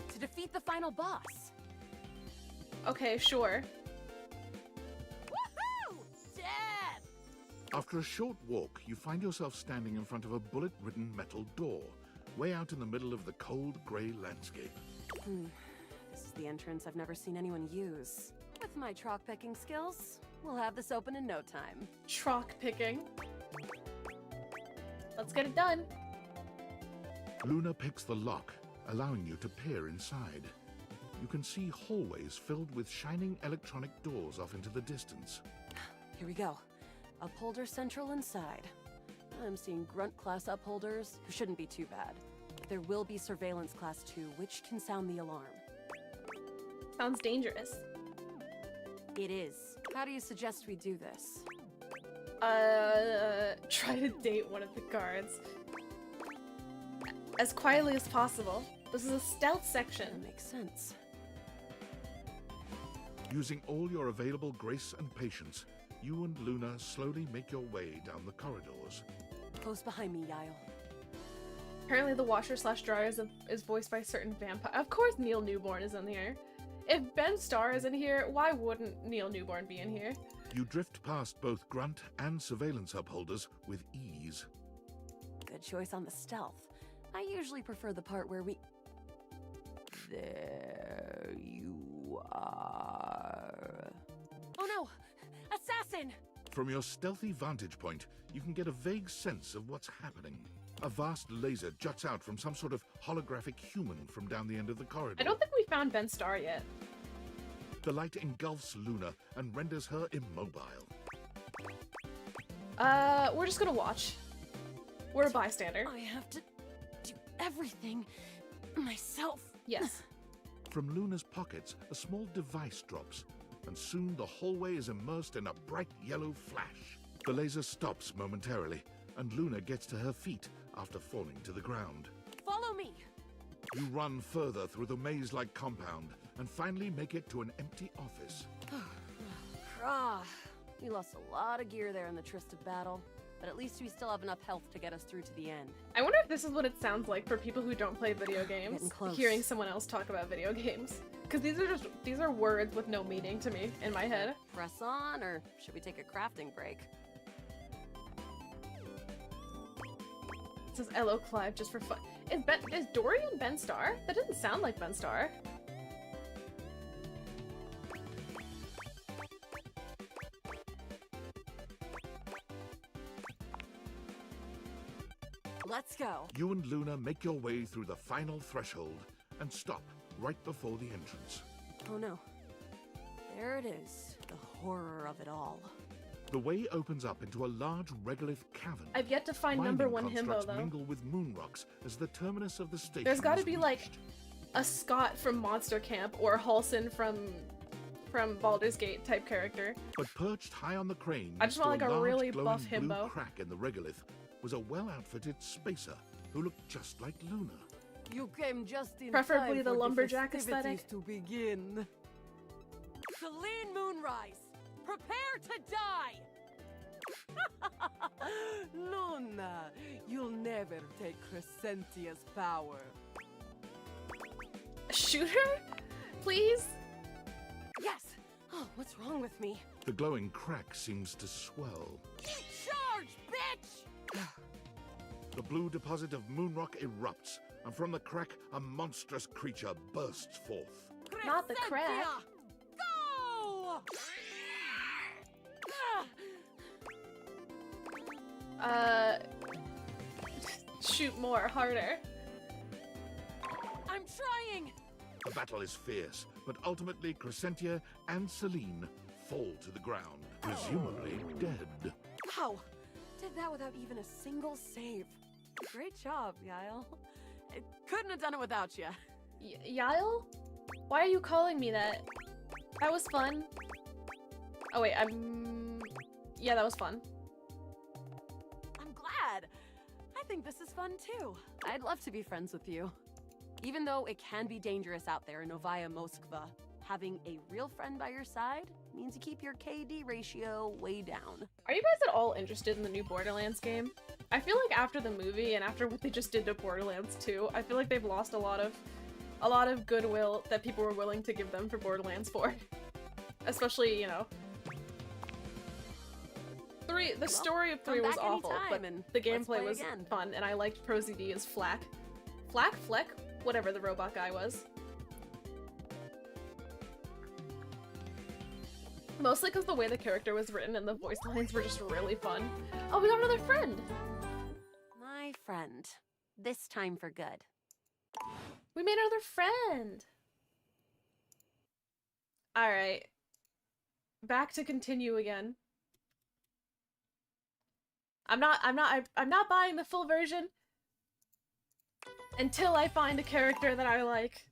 To defeat the final boss. Okay, sure. Woohoo! Dead! After a short walk, you find yourself standing in front of a bullet-ridden metal door, way out in the middle of the cold, grey landscape. This is the entrance I've never seen anyone use. With my chalk picking skills, we'll have this open in no time. Chalk picking. Let's get it done. Luna picks the lock, allowing you to peer inside. You can see hallways filled with shining electronic doors off into the distance. Here we go. Upholder Central inside. I'm seeing Grunt class upholders, who shouldn't be too bad. There will be Surveillance class 2, which can sound the alarm. Sounds dangerous. It is. How do you suggest we do this? Try to date one of the guards. As quietly as possible. This is a stealth section. That makes sense. Using all your available grace and patience, you and Luna slowly make your way down the corridors. Close behind me, Yael. Apparently the washer/dryer is voiced by a certain vampire. Of course Neil Newborn is in here. If Ben Starr is in here, why wouldn't Neil Newborn be in here? You drift past both Grunt and Surveillance upholders with ease. Good choice on the stealth. I usually prefer the part where we... There you are. Oh no! Assassin! From your stealthy vantage point, you can get a vague sense of what's happening. A vast laser juts out from some sort of holographic human from down the end of the corridor. I don't think we found Ben Starr yet. The light engulfs Luna and renders her immobile. We're just gonna watch. We're a bystander. I have to do everything myself. Yes. From Luna's pockets, a small device drops, and soon the hallway is immersed in a bright yellow flash. The laser stops momentarily, and Luna gets to her feet after falling to the ground. Follow me! You run further through the maze-like compound, and finally make it to an empty office. We lost a lot of gear there in the tryst of battle, but at least we still have enough health to get us through to the end. I wonder if this is what it sounds like for people who don't play video games, Getting close. hearing someone else talk about video games. Because these are words with no meaning to me in my head. Press on, or should we take a crafting break? It says LO Clive just for fun. Is Dorian Ben Starr? That doesn't sound like Ben Starr. Let's go. You and Luna make your way through the final threshold and stop right before the entrance. Oh no. There it is. The horror of it all. The way opens up into a large regolith cavern. I've yet to find Mining number one himbo constructs though. mingle with moon rocks as the terminus of the station. There's got to is be reached. like a Scott from Monster Camp or Halsin from Baldur's Gate type character. But perched high on the crane, I just next want to like a large really glowing buff blue himbo. crack in the regolith was a well-outfitted spacer who looked just like Luna. You came just in Preferably time the for lumberjack festivities aesthetic. to begin. Celine Moonrise, prepare to die! Luna, you'll never take Crescentia's power. Shoot her? Please? Yes! Oh, what's wrong with me? The glowing crack seems to swell. Charge, bitch! The blue deposit of moonrock erupts, and from the crack, a monstrous creature bursts forth. Not the crack. Crescentia, go! Shoot more, harder. I'm trying! The battle is fierce, but ultimately Crescentia and Celine fall to the ground, presumably dead. Wow! Did that without even a single save. Great job, Yael. I couldn't have done it without you. Yael? Why are you calling me that? That was fun. Oh wait, yeah, that was fun. I'm glad. I think this is fun too. I'd love to be friends with you. Even though it can be dangerous out there in Novaya Moskva, having a real friend by your side means you keep your KD ratio way down. Are you guys at all interested in the new Borderlands game? I feel like after the movie and after what they just did to Borderlands 2, I feel like they've lost a lot of goodwill that people were willing to give them for Borderlands 4. Especially, you know, 3, the story of 3 was back awful, anytime but and the let's gameplay play was again. fun, and I liked ProZD as Flack. Fleck? Whatever the robot guy was. Mostly because the way the character was written and the voice lines were just really fun. Oh, we got another friend! My friend. This time for good. We made another friend! Alright. Back to continue again. I'm not buying the full version until I find a character that I like.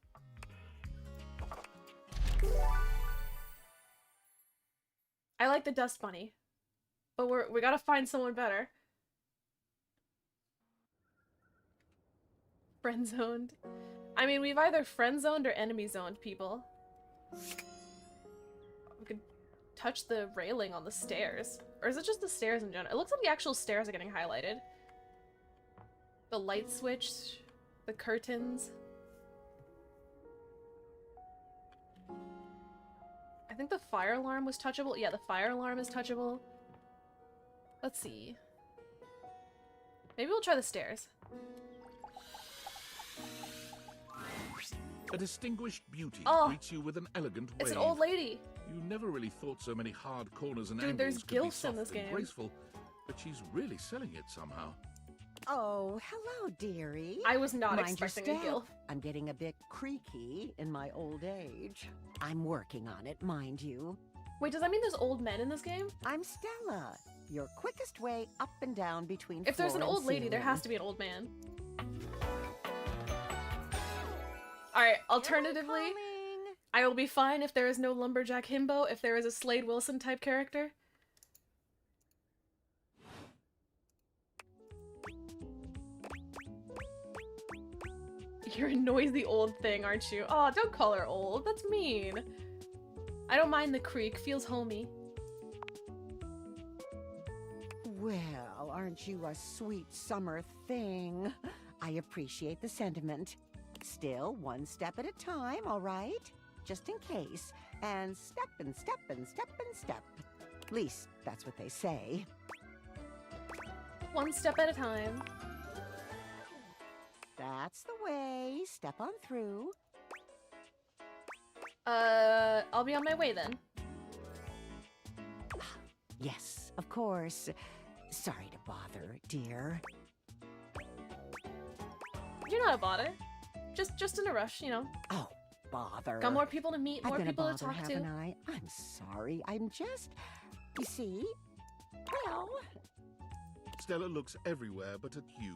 I like the Dust Bunny, but we gotta find someone better. Friend-zoned. I mean, we've either friend-zoned or enemy-zoned people. We could touch the railing on the stairs. Or is it just the stairs in general? It looks like the actual stairs are getting highlighted. The light switch, the curtains. I think the fire alarm was touchable. Yeah, the fire alarm is touchable. Let's see. Maybe we'll try the stairs. A distinguished beauty Oh, greets you with an elegant wave. it's an old lady. You never really thought so many hard corners and Dude, angles there's could be gilfs in soft this and game. graceful, but she's really selling it somehow. Oh, hello, dearie. I was not Mind your expecting a step. gilf. I'm getting a bit creaky in my old age. I'm working on it, mind you. Wait, does that mean there's old men in this game? I'm Stella, your quickest way up and down between If there's an floor and old lady, there ceiling. has to be an old man. Alright, alternatively, I will be fine if there is no Lumberjack Himbo, if there is a Slade Wilson type character. You're a noisy old thing, aren't you? Oh, don't call her old. That's mean. I don't mind the creek. Feels homey. Well, aren't you a sweet summer thing? I appreciate the sentiment. Still, one step at a time, all right? Just in case. And step and step and step and step. At least, that's what they say. One step at a time. That's the way. Step on through. I'll be on my way then. Yes, of course. Sorry to bother, dear. You're not a bother. Just in a rush, you know. Oh, bother. Got more people to meet, I've more been a people to bother, talk to. haven't I? I'm sorry. I'm just... You see? Well... Stella looks everywhere but at you,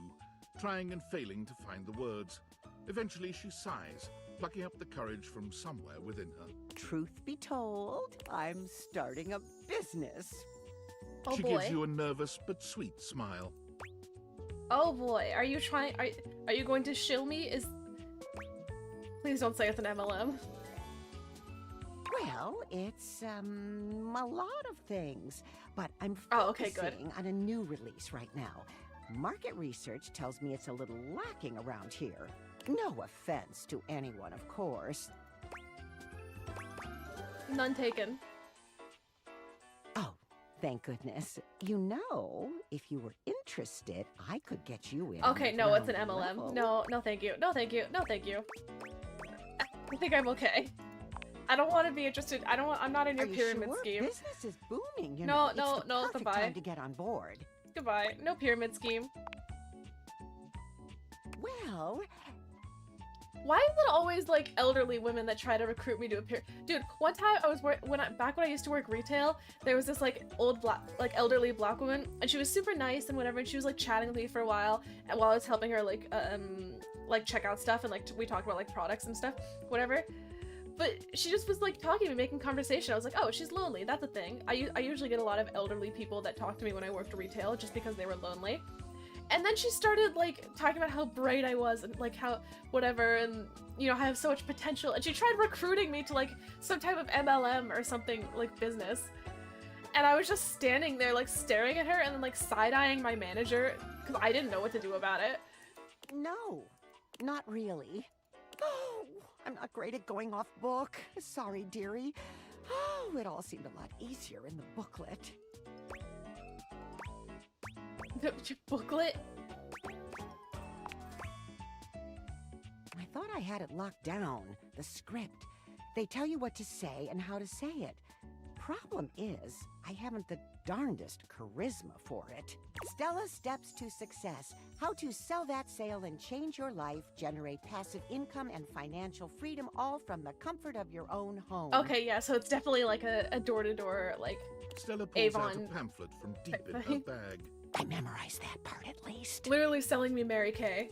trying and failing to find the words. Eventually she sighs, plucking up the courage from somewhere within her. Truth be told, I'm starting a business. Oh She boy. gives you a nervous but sweet smile. Oh boy, are you trying? Are you going to shill me? Please don't say it's an MLM. Well, it's, a lot of things. But I'm Oh, okay, good. focusing on a new release right now. Market research tells me it's a little lacking around here. No offense to anyone, of course. None taken. Oh, thank goodness. You know, if you were interested, I could get you in. Okay, on no, it's an ground MLM. level. No, thank you. No, thank you. No, thank you. I think I'm okay. I don't want to be interested. I'm not in your Are you pyramid sure? scheme. Business is booming. You No, know, it's the perfect goodbye. time to get on board. Goodbye. No pyramid scheme. Well, why is it always like elderly women that try to recruit me to appear? Dude, one time I was back when I used to work retail, there was this like elderly black woman, and she was super nice and whatever, and she was like chatting with me for a while, and while I was helping her like check out stuff, and like we talked about like products and stuff, whatever. But she just was like talking to me, making conversation. I was like, oh, she's lonely. That's a thing. I usually get a lot of elderly people that talk to me when I worked retail just because they were lonely. And then she started like talking about how bright I was and like how whatever, and you know, I have so much potential. And she tried recruiting me to like some type of MLM or something like business. And I was just standing there like staring at her and then like side-eyeing my manager because I didn't know what to do about it. no, not really. Oh, I'm not great at going off book. Sorry, dearie. Oh, it all seemed a lot easier in the booklet. The booklet? I thought I had it locked down. The script. They tell you what to say and how to say it. problem is, I haven't the darndest charisma for it. Stella Steps to Success. How to sell that sale and change your life, generate passive income and financial freedom, all from the comfort of your own home. Okay, yeah, so it's definitely like a door-to-door, like, Stella pulls out a Avon pamphlet from deep in her bag. I memorized that part at least. Literally selling me Mary Kay.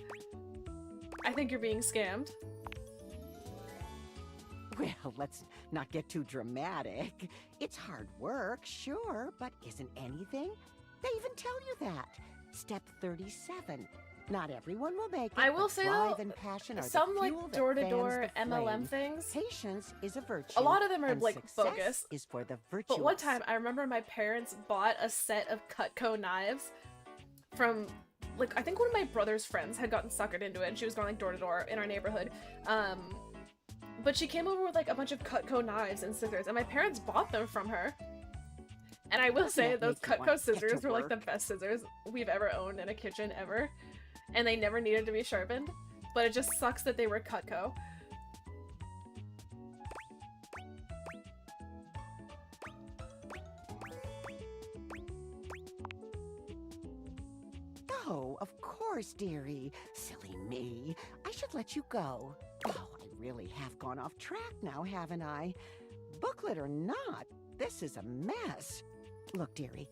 I think you're being scammed. Well, let's not get too dramatic. It's hard work, sure, but isn't anything? They even tell you that. Step 37. Not everyone will make it. I will but say drive though, and passion are some the like fuel that door-to-door fans the MLM flame. things, Patience is a virtue. a lot of them are and like success bogus. is for the virtuous. But one time, I remember my parents bought a set of Cutco knives from, like, I think one of my brother's friends had gotten suckered into it, and she was going like door to door in our neighborhood. But she came over with like a bunch of Cutco knives and scissors, and my parents bought them from her. And I will say that those make you want Cutco to get to scissors were like the work? best scissors we've ever owned in a kitchen ever, and they never needed to be sharpened. But it just sucks that they were Cutco. Oh, of course, dearie. Silly me. I should let you go. Oh, I really have gone off track now, haven't I? Booklet or not, this is a mess. Look, dearie,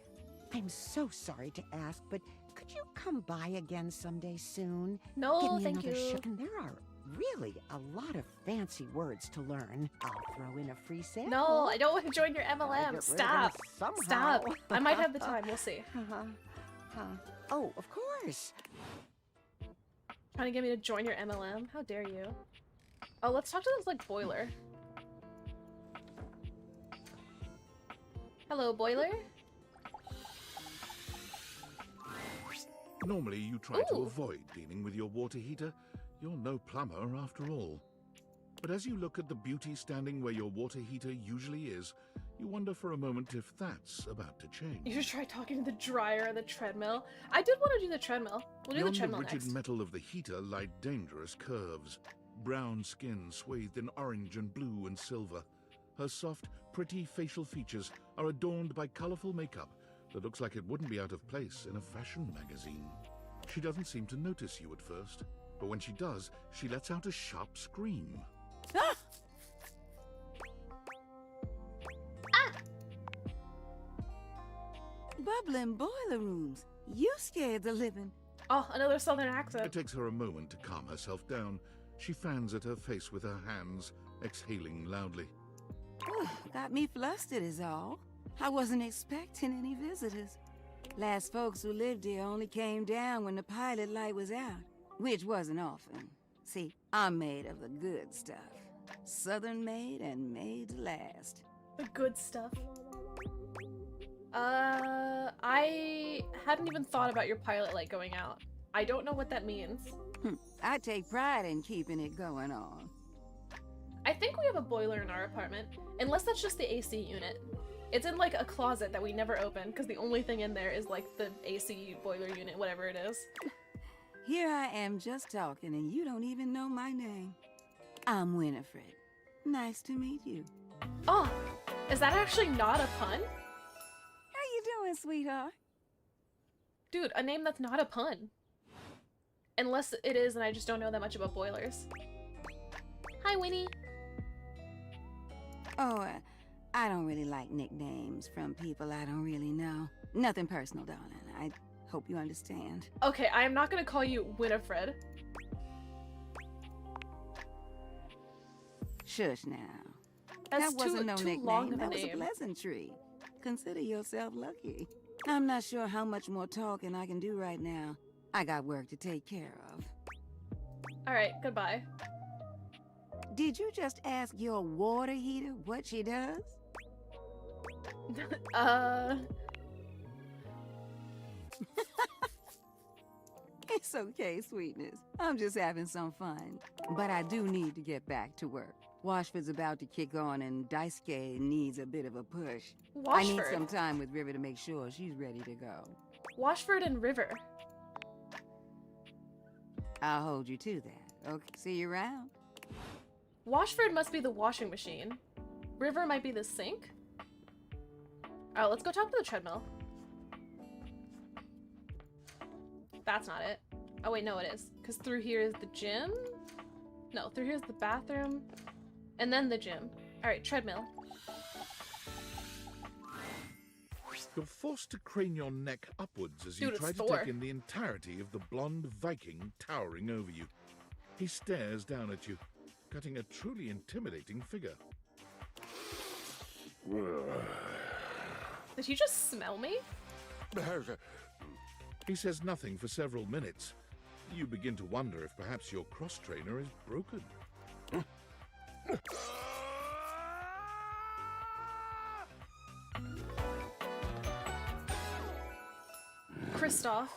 I'm so sorry to ask, but could you come by again someday soon? No, Give me thank another you. And there are really a lot of fancy words to learn. I'll throw in a free sample. No, I don't want to join your I'll get MLM. rid of them Stop. somehow. Stop. I might have the time. We'll see. Oh, of course. Trying to get me to join your MLM? How dare you? Oh, let's talk to this, like, boiler. Hello, boiler? Normally, you try to Ooh. avoid dealing with your water heater. You're no plumber, after all. But as you look at the beauty standing where your water heater usually is, you wonder for a moment if that's about to change. You should try talking to the dryer and the treadmill. I did want to do the treadmill. We'll do Beyond the treadmill rigid next. metal of the heater lie dangerous curves. Brown skin swathed in orange and blue and silver. Her soft, pretty facial features are adorned by colorful makeup that looks like it wouldn't be out of place in a fashion magazine. She doesn't seem to notice you at first, but when she does, she lets out a sharp scream. Ah! Bubbling boiler rooms. You scared the living. Oh, another southern accent. It takes her a moment to calm herself down. She fans at her face with her hands, exhaling loudly. Got me flustered is all. I wasn't expecting any visitors. Last folks who lived here only came down when the pilot light was out, which wasn't often. See, I'm made of the good stuff. Southern made and made to last. The good stuff. I hadn't even thought about your pilot light going out. I don't know what that means. I take pride in keeping it going on. I think we have a boiler in our apartment, unless that's just the AC unit. It's in like a closet that we never open because the only thing in there is like the AC boiler unit, whatever it is. Here I am just talking and you don't even know my name. I'm Winifred. Nice to meet you. Oh, is that actually not a pun? How you doing, sweetheart? Dude, a name that's not a pun. Unless it is and I just don't know that much about boilers. Hi, Winnie. Oh, I don't really like nicknames from people I don't really know. Nothing personal, darling. I hope you understand. Okay, I am not gonna call you Winifred. Shush now. That's that wasn't no too nickname. long of a That was a name. pleasantry. Consider yourself lucky. I'm not sure how much more talking I can do right now. I got work to take care of. Alright, goodbye. Did you just ask your water heater what she does? It's okay, sweetness. I'm just having some fun. But I do need to get back to work. Washford's about to kick on and Daisuke needs a bit of a push. I need Washford? some time with River to make sure she's ready to go. Washford and River. I'll hold you to that. Okay, see you around. Washford must be the washing machine. River might be the sink? Oh, let's go talk to the treadmill. That's not it. Oh wait, no it is. Because through here is the gym? No, through here is the bathroom. And then the gym. Alright, treadmill. You're forced to crane your neck upwards as you Dude, try it's to Thor. take in the entirety of the blonde Viking towering over you. He stares down at you, cutting a truly intimidating figure. Did he just smell me? He says nothing for several minutes. You begin to wonder if perhaps your cross-trainer is broken. Kristoff.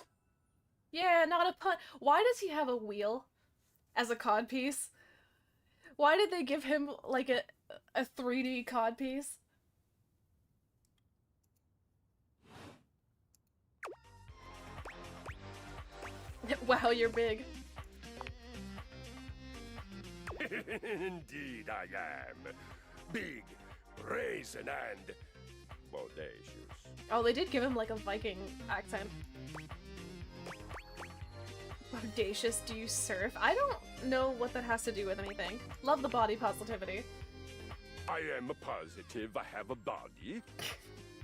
Yeah, not a pun. Why does he have a wheel as a codpiece? Why did they give him like a 3D codpiece? Wow, you're big. Indeed I am. Big, brazen, and bodacious. Oh, they did give him like a Viking accent. Bodacious, do you surf? I don't know what that has to do with anything. Love the body positivity. I am positive I have a body.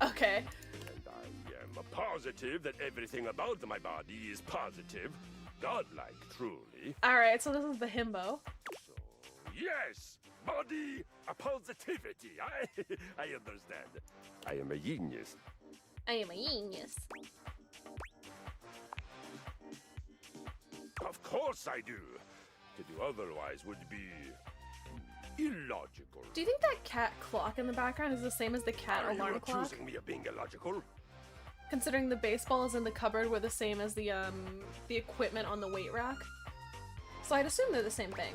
Okay. And I am positive that everything about my body is positive. Godlike, truly. Alright, so this is the himbo. Yes! Body positivity. I understand. I am a genius. I am a genius. Of course I do. To do otherwise would be illogical. Do you think that cat clock in the background is the same as the cat Are alarm you clock? accusing me of being illogical? Considering the baseballs in the cupboard were the same as the equipment on the weight rack. So I'd assume they're the same thing.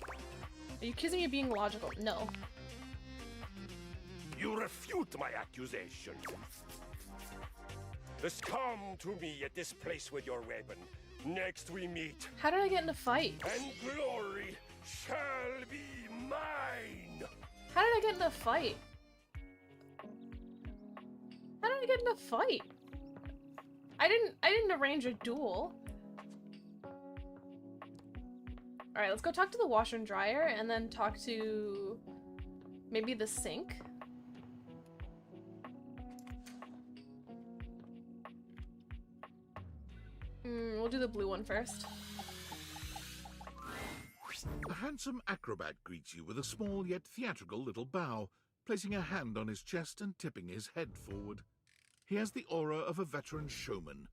Are you accusing me of being logical? No. You refute my accusation. Just come to me at this place with your weapon. Next we meet. How did I get in a fight? And glory shall be mine. How did I get in a fight? How did I get in a fight? I didn't arrange a duel. Alright, let's go talk to the washer and dryer and then talk to maybe the sink. We'll do the blue one first. A handsome acrobat greets you with a small yet theatrical little bow, placing a hand on his chest and tipping his head forward. He has the aura of a veteran showman,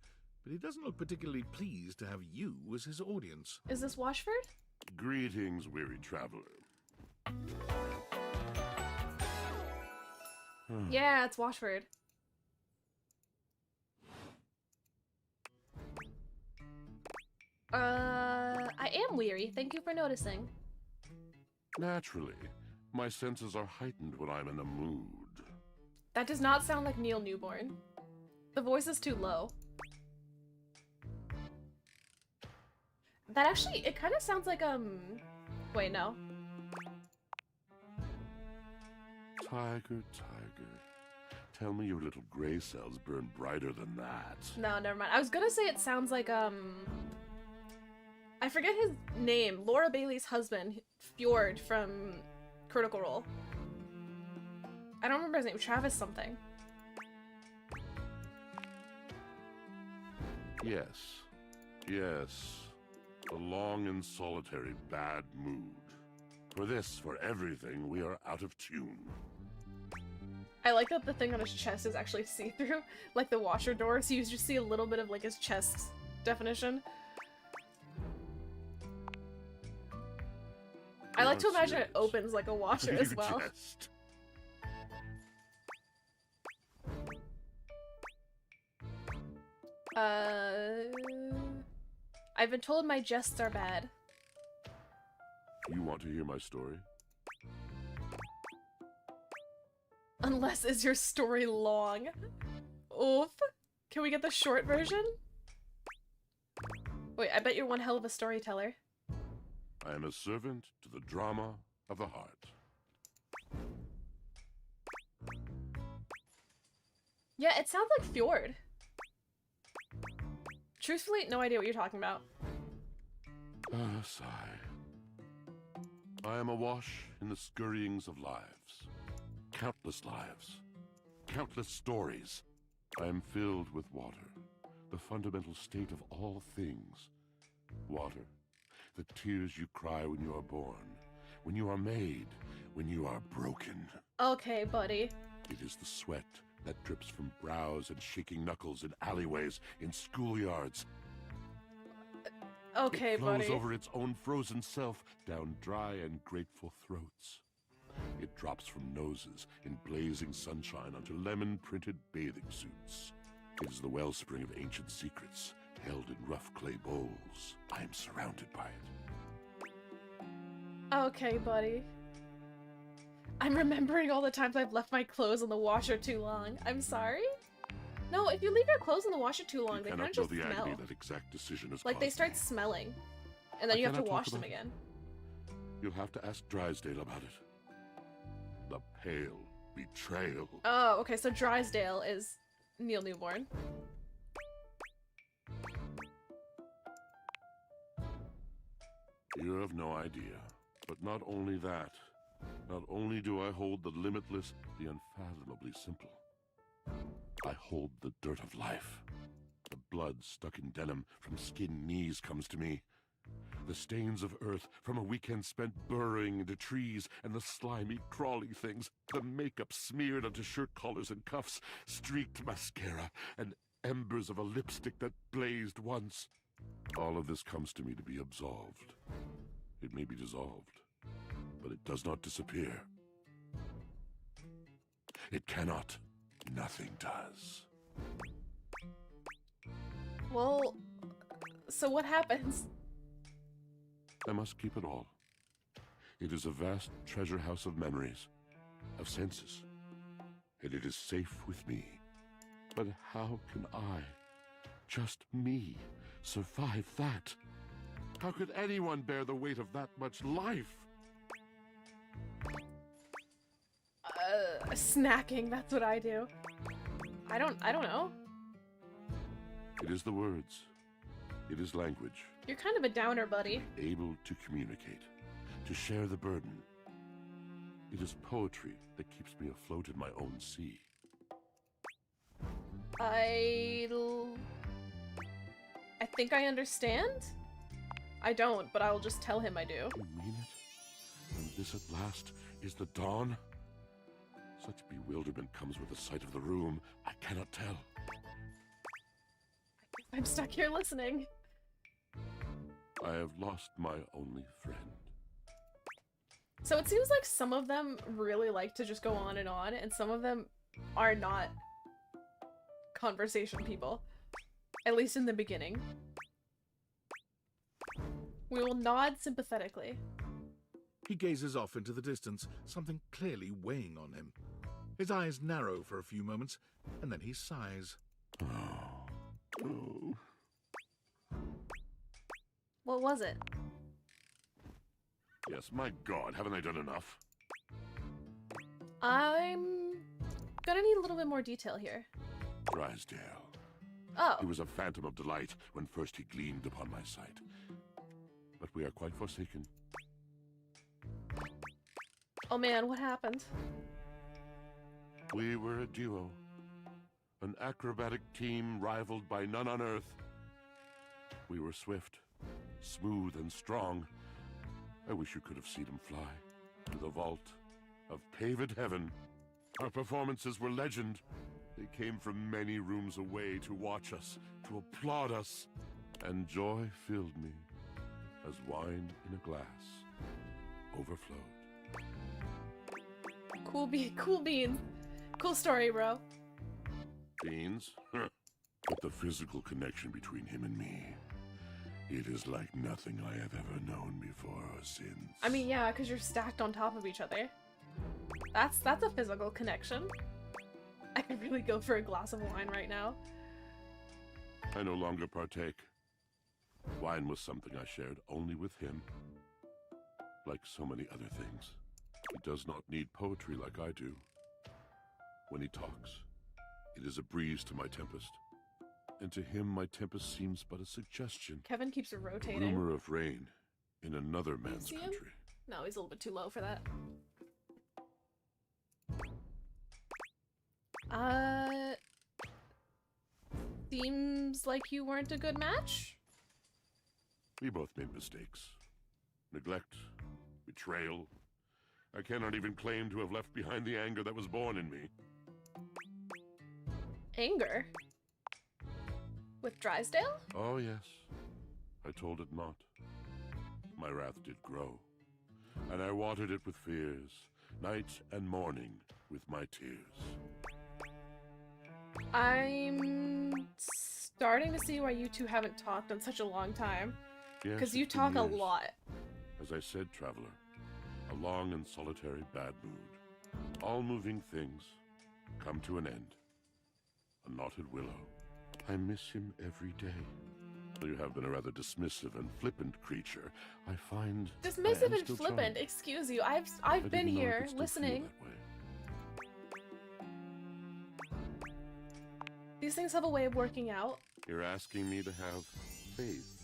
but he doesn't look particularly pleased to have you as his audience. Is this Washford? Greetings, weary traveler. Yeah, it's Washford. I am weary. Thank you for noticing. Naturally, my senses are heightened when I'm in a mood. That does not sound like Neil Newborn. The voice is too low. That actually, it kind of sounds like, wait, no. Tiger, tiger, tell me your little gray cells burn brighter than that. No, never mind. I was gonna say it sounds like, I forget his name. Laura Bailey's husband, Fjord from Critical Role. I don't remember his name. Travis something. Yes, yes, a long and solitary bad mood. For this, for everything, we are out of tune. I like that the thing on his chest is actually see-through, like the washer door, so you just see a little bit of like his chest definition. I like to imagine it opens like a washer as well. I've been told my jests are bad. You want to hear my story? Unless is your story long? Oof. Can we get the short version? Wait, I bet you're one hell of a storyteller. I am a servant to the drama of the heart. Yeah, it sounds like fjord. Truthfully, no idea what you're talking about. Ah, sigh. I am awash in the scurryings of lives. Countless lives. Countless stories. I am filled with water. The fundamental state of all things. Water. The tears you cry when you are born. When you are made. When you are broken. Okay, buddy. It is the sweat that drips from brows and shaking knuckles in alleyways, in schoolyards. Okay, it flows buddy. over its own frozen self down dry and grateful throats. It drops from noses in blazing sunshine onto lemon-printed bathing suits. It is the wellspring of ancient secrets, held in rough clay bowls. I am surrounded by it. Okay, buddy. I'm remembering all the times I've left my clothes in the washer too long. I'm sorry? No, if you leave your clothes in the washer too long, You they kind cannot of know just the smell. agony that exact decision has Like, they caused start me. smelling. And then I you have to cannot talk wash them about it. again. You'll have to ask Drysdale about it. The pale betrayal. Oh, okay, so Drysdale is Neil Newborn. You have no idea. But not only that. Not only do I hold the limitless, the unfathomably simple. I hold the dirt of life. The blood stuck in denim from skinned knees comes to me. The stains of earth from a weekend spent burrowing into trees, and the slimy, crawly things, the makeup smeared onto shirt collars and cuffs, streaked mascara, and embers of a lipstick that blazed once. All of this comes to me to be absolved. It may be dissolved, but it does not disappear. It cannot. Nothing does. Well, so what happens? I must keep it all. It is a vast treasure house of memories, of senses, and it is safe with me. But how can I, just me, survive that? How could anyone bear the weight of that much life? Snacking, that's what I do. I don't know. It is the words. It is language. You're kind of a downer, buddy. Able to communicate, to share the burden. It is poetry that keeps me afloat in my own sea. I think I understand? I don't, but I'll just tell him I do. You mean it? And this at last is the dawn? Such bewilderment comes with the sight of the room, I cannot tell. I'm stuck here listening. I have lost my only friend. So it seems like some of them really like to just go on, and some of them are not conversation people. At least in the beginning. We will nod sympathetically. He gazes off into the distance, something clearly weighing on him. His eyes narrow for a few moments, and then he sighs. Oh. What was it? Yes, my God, haven't I done enough? I'm gonna need a little bit more detail here. Drysdale. Oh. He was a phantom of delight when first he gleamed upon my sight. But we are quite forsaken. Oh man, what happened? We were a duo. An acrobatic team rivaled by none on Earth. We were swift, smooth, and strong. I wish you could have seen him fly to the vault of paved heaven. Our performances were legend. They came from many rooms away to watch us, to applaud us. And joy filled me as wine in a glass overflowed. Cool beans. Cool story, bro. Beans? Huh. But the physical connection between him and me, it is like nothing I have ever known before or since. I mean, yeah, because you're stacked on top of each other. That's a physical connection. I could really go for a glass of wine right now. I no longer partake. Wine was something I shared only with him. Like so many other things. He does not need poetry like I do. When he talks, It is a breeze to my tempest. And to him, my tempest seems but a suggestion. Kevin keeps A rotating. rumor of rain in another man's See him? country. No, he's a little bit too low for that. Seems like you weren't a good match? We both made mistakes. Neglect, betrayal. I cannot even claim to have left behind the anger that was born in me. Anger? With Drysdale? Oh, yes. I told it not. My wrath did grow, and I watered it with fears, night and morning with my tears. I'm starting to see why you two haven't talked in such a long time. Yes, Because you it's been talk a years. lot. As I said, traveler, a long and solitary bad mood. All moving things come to an end. A knotted willow. I miss him every day. Though you have been a rather dismissive and flippant creature, I find I Dismissive am and still flippant, charmed. excuse you. I've I been didn't know I here could still feel listening. that way. These things have a way of working out. You're asking me to have faith.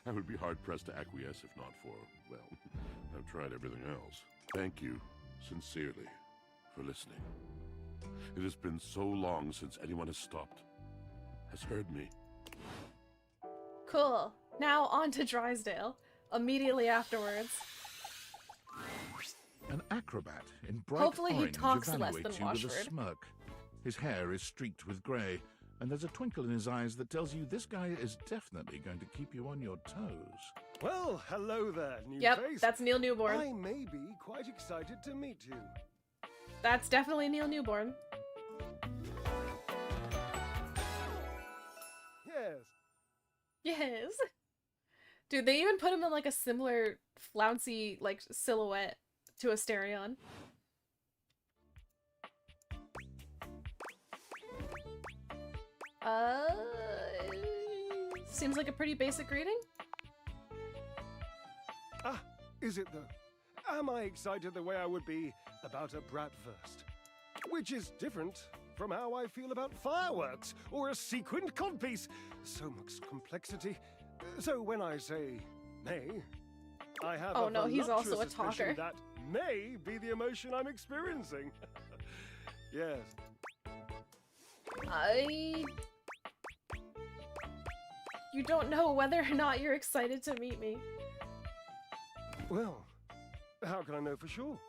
I would be hard-pressed to acquiesce if not for, well, I've tried everything else. Thank you, sincerely, for listening. It has been so long since anyone has stopped, has heard me. Cool. Now on to Drysdale. Immediately afterwards. An acrobat in bright Hopefully he orange talks less than evaluates you with a Washford. smirk. His hair is streaked with grey, and there's a twinkle in his eyes that tells you this guy is definitely going to keep you on your toes. Well, hello there, new Yep, face. that's Neil Newborn. I may be quite excited to meet you. That's definitely Neil Newborn. Yes. Yes. Dude, they even put him in like a similar flouncy like silhouette to Asterion. Seems like a pretty basic greeting. Ah, is it though? Am I excited the way I would be about a bratwurst? Which is different from how I feel about fireworks or a sequined codpiece. So much complexity. So when I say may, I have Oh a no, he's also a voluptuous talker. suspicion that may be the emotion I'm experiencing. Yes. You don't know whether or not you're excited to meet me. Well, how can I know for sure?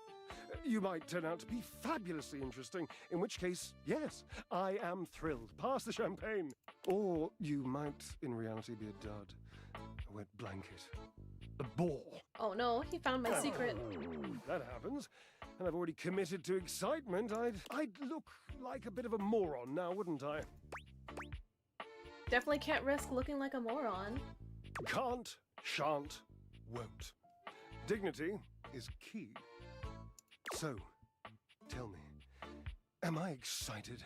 You might turn out to be fabulously interesting, in which case, yes, I am thrilled. Pass the champagne. Or you might, in reality, be a dud, a wet blanket, a bore. Oh no, he found my secret. That happens, and I've already committed to excitement. I'd look like a bit of a moron now, wouldn't I? Definitely can't risk looking like a moron. Can't, shan't, won't. Dignity is key. So, tell me, am I excited?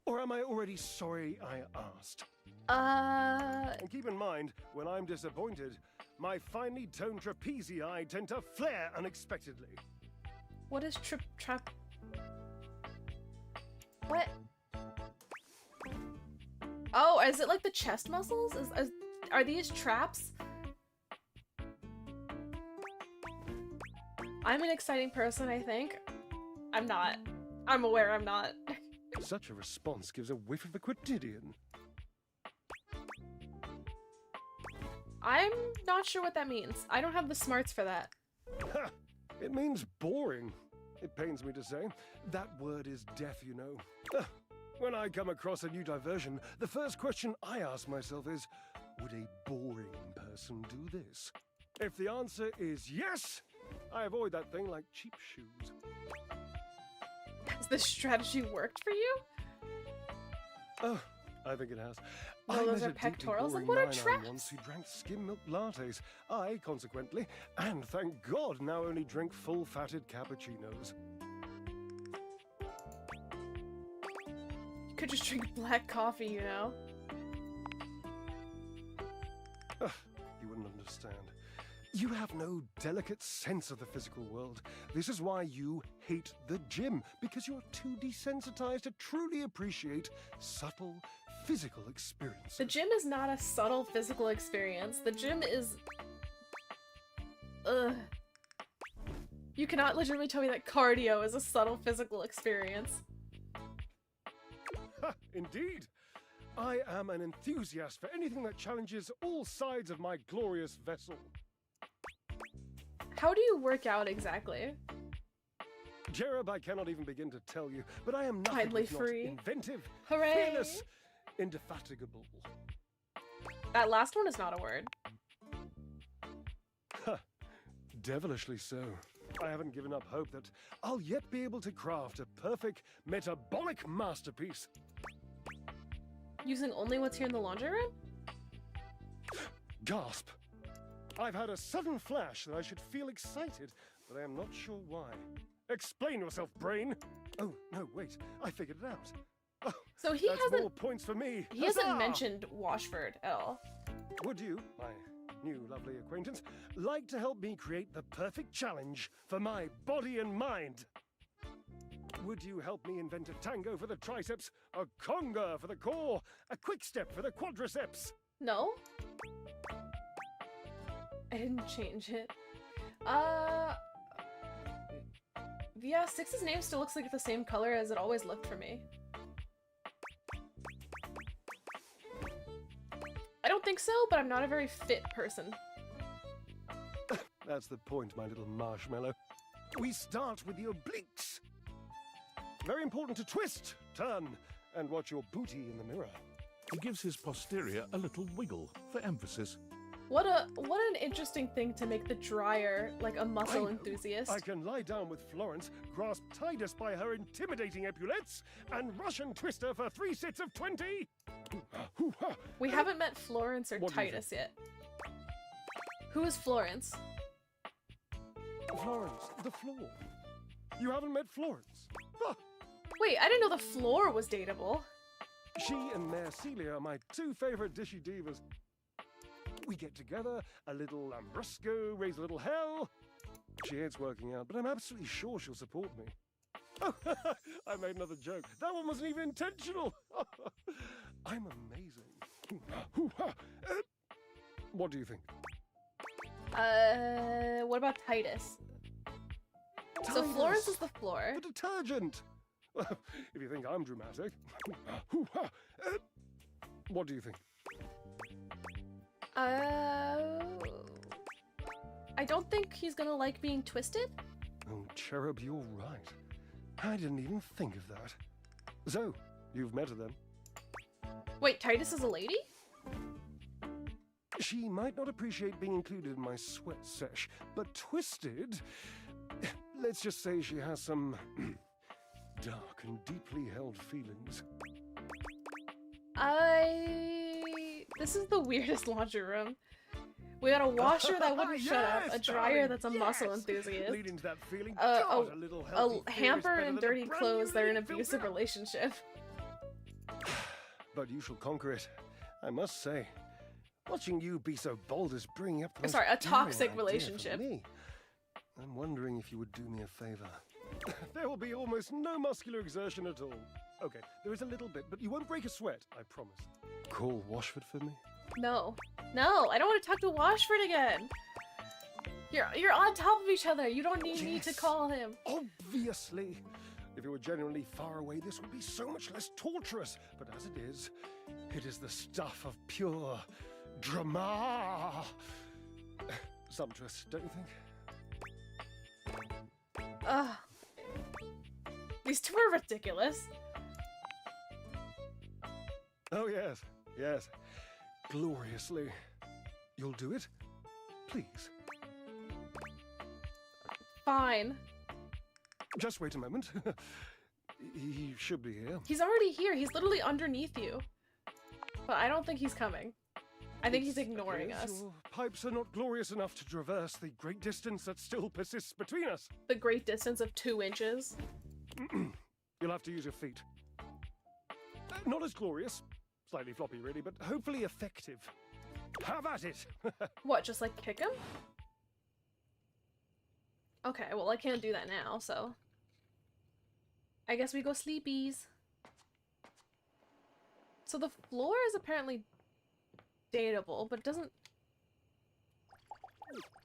Or am I already sorry I asked? And keep in mind, when I'm disappointed, my finely toned trapezii tend to flare unexpectedly. What is trap? What? Oh, is it like the chest muscles? Are these traps? I'm an exciting person, I think. I'm not. I'm aware I'm not. Such a response gives a whiff of the quotidian. I'm not sure what that means. I don't have the smarts for that. Ha! It means boring. It pains me to say. That word is deaf, you know. When I come across a new diversion, the first question I ask myself is, would a boring person do this? If the answer is yes, I avoid that thing like cheap shoes. Has this strategy worked for you? Oh, I think it has. No, I those met are a deeply pectorals. Like, boring what are nine-iron traps? once who drank skim milk lattes. I, consequently, and thank God, now only drink full-fatted cappuccinos. You could just drink black coffee, you know? Ugh, you wouldn't understand. You have no delicate sense of the physical world. This is why you hate the gym because you're too desensitized to truly appreciate subtle physical experiences. The gym is not a subtle physical experience. The gym is... Ugh. You cannot legitimately tell me that cardio is a subtle physical experience. Ha, indeed. I am an enthusiast for anything that challenges all sides of my glorious vessel. How do you work out exactly? Jerub, I cannot even begin to tell you, but I am nothing Kindly if not free. inventive, Hooray! fearless, indefatigable. That last one is not a word. Ha, devilishly so. I haven't given up hope that I'll yet be able to craft a perfect metabolic masterpiece. Using only what's here in the laundry room? Gasp! I've had a sudden flash that I should feel excited, but I am not sure why. Explain yourself, brain! Oh, no, wait. I figured it out. Oh, so he that's hasn't... more points for me. He hasn't Huzzah! mentioned Washford at all. Would you, my new lovely acquaintance, like to help me create the perfect challenge for my body and mind? Would you help me invent a tango for the triceps, a conga for the core, a quick step for the quadriceps? No? I didn't change it. Yeah, Six's name still looks like the same color as it always looked for me. I don't think so, but I'm not a very fit person. That's the point, my little marshmallow. We start with the obliques. Very important to twist, turn, and watch your booty in the mirror. He gives his posterior a little wiggle for emphasis. What an interesting thing to make the dryer like a muscle enthusiast. I can lie down with Florence, grasp Titus by her intimidating epaulets, and Russian twist her for 3 sets of 20. We haven't met Florence or Titus yet. Who is Florence? Florence, the floor. You haven't met Florence? Ah. Wait, I didn't know the floor was dateable. She and Mare Celia are my 2 favorite dishy divas. We get together, a little Lambrusco, raise a little hell. She hates working out, but I'm absolutely sure she'll support me. Oh, I made another joke. That one wasn't even intentional. I'm amazing. What do you think? What about Titus? So Florence is the floor. The detergent. If you think I'm dramatic. What do you think? I don't think he's gonna like being twisted. Oh, Cherub, you're right. I didn't even think of that. So, you've met her then? Wait, Titus is a lady? She might not appreciate being included in my sweat sesh, but twisted... Let's just say she has some dark and deeply held feelings. This is the weirdest laundry room. We got a washer that wouldn't shut up, a dryer that's a muscle enthusiast, Leading to that feeling. a hamper and dirty clothes that are in an abusive relationship. But you shall conquer it. I must say, watching you be so bold is bringing up the Sorry, a most toxic daring idea relationship. for me. I'm wondering if you would do me a favor. There will be almost no muscular exertion at all. Okay, there is a little bit, but you won't break a sweat, I promise. Call Washford for me? No. No, I don't want to talk to Washford again. You're on top of each other. You don't need me to call him. Obviously. If it were genuinely far away, this would be so much less torturous. But as it is the stuff of pure drama. Sumptuous, don't you think? Ugh. These two are ridiculous. Oh, yes. Yes. Gloriously. You'll do it? Please. Fine. Just wait a moment. He should be here. He's already here. He's literally underneath you. But I don't think he's coming. I think he's ignoring us. Your pipes are not glorious enough to traverse the great distance that still persists between us. The great distance of 2 inches. You'll have to use your feet. Not as glorious. Slightly floppy, really, but hopefully effective. Have at it! What, just like kick him? Okay, well I can't do that now, so... I guess we go sleepies. So the floor is apparently dateable, but it doesn't...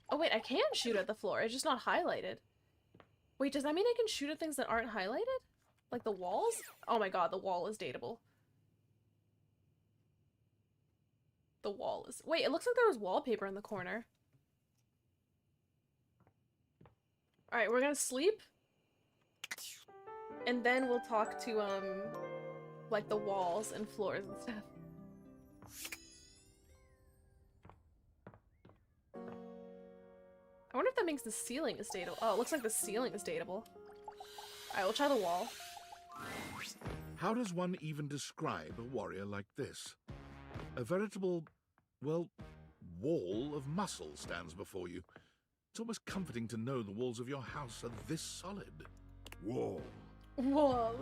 Oh wait, I can shoot at the floor, it's just not highlighted. Wait, does that mean I can shoot at things that aren't highlighted? Like the walls? Oh my god, the wall is dateable. The wall is... Wait, it looks like there was wallpaper in the corner. Alright, we're gonna sleep. And then we'll talk to, like the walls and floors and stuff. I wonder if that means the ceiling is dateable. Oh, it looks like the ceiling is dateable. Alright, we'll try the wall. How does one even describe a warrior like this? A veritable, well, wall of muscle stands before you. It's almost comforting to know the walls of your house are this solid. Wall. Wall.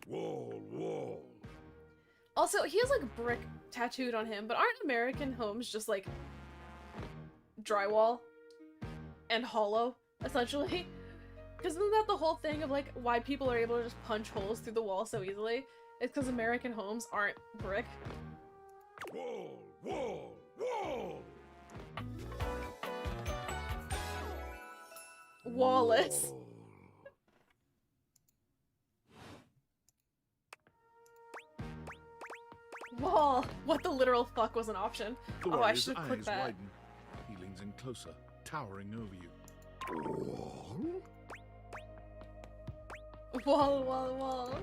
Wall, wall. Also, he has like brick tattooed on him, but aren't American homes just like drywall and hollow, essentially? Because isn't that the whole thing of like why people are able to just punch holes through the wall so easily? It's because American homes aren't brick. Wall, wall, wall. Wallace. Wall. What the literal fuck was an option? The Oh, I warrior's should have eyes clicked that. widen. He leans in closer, towering over you. Wall, wall, wall.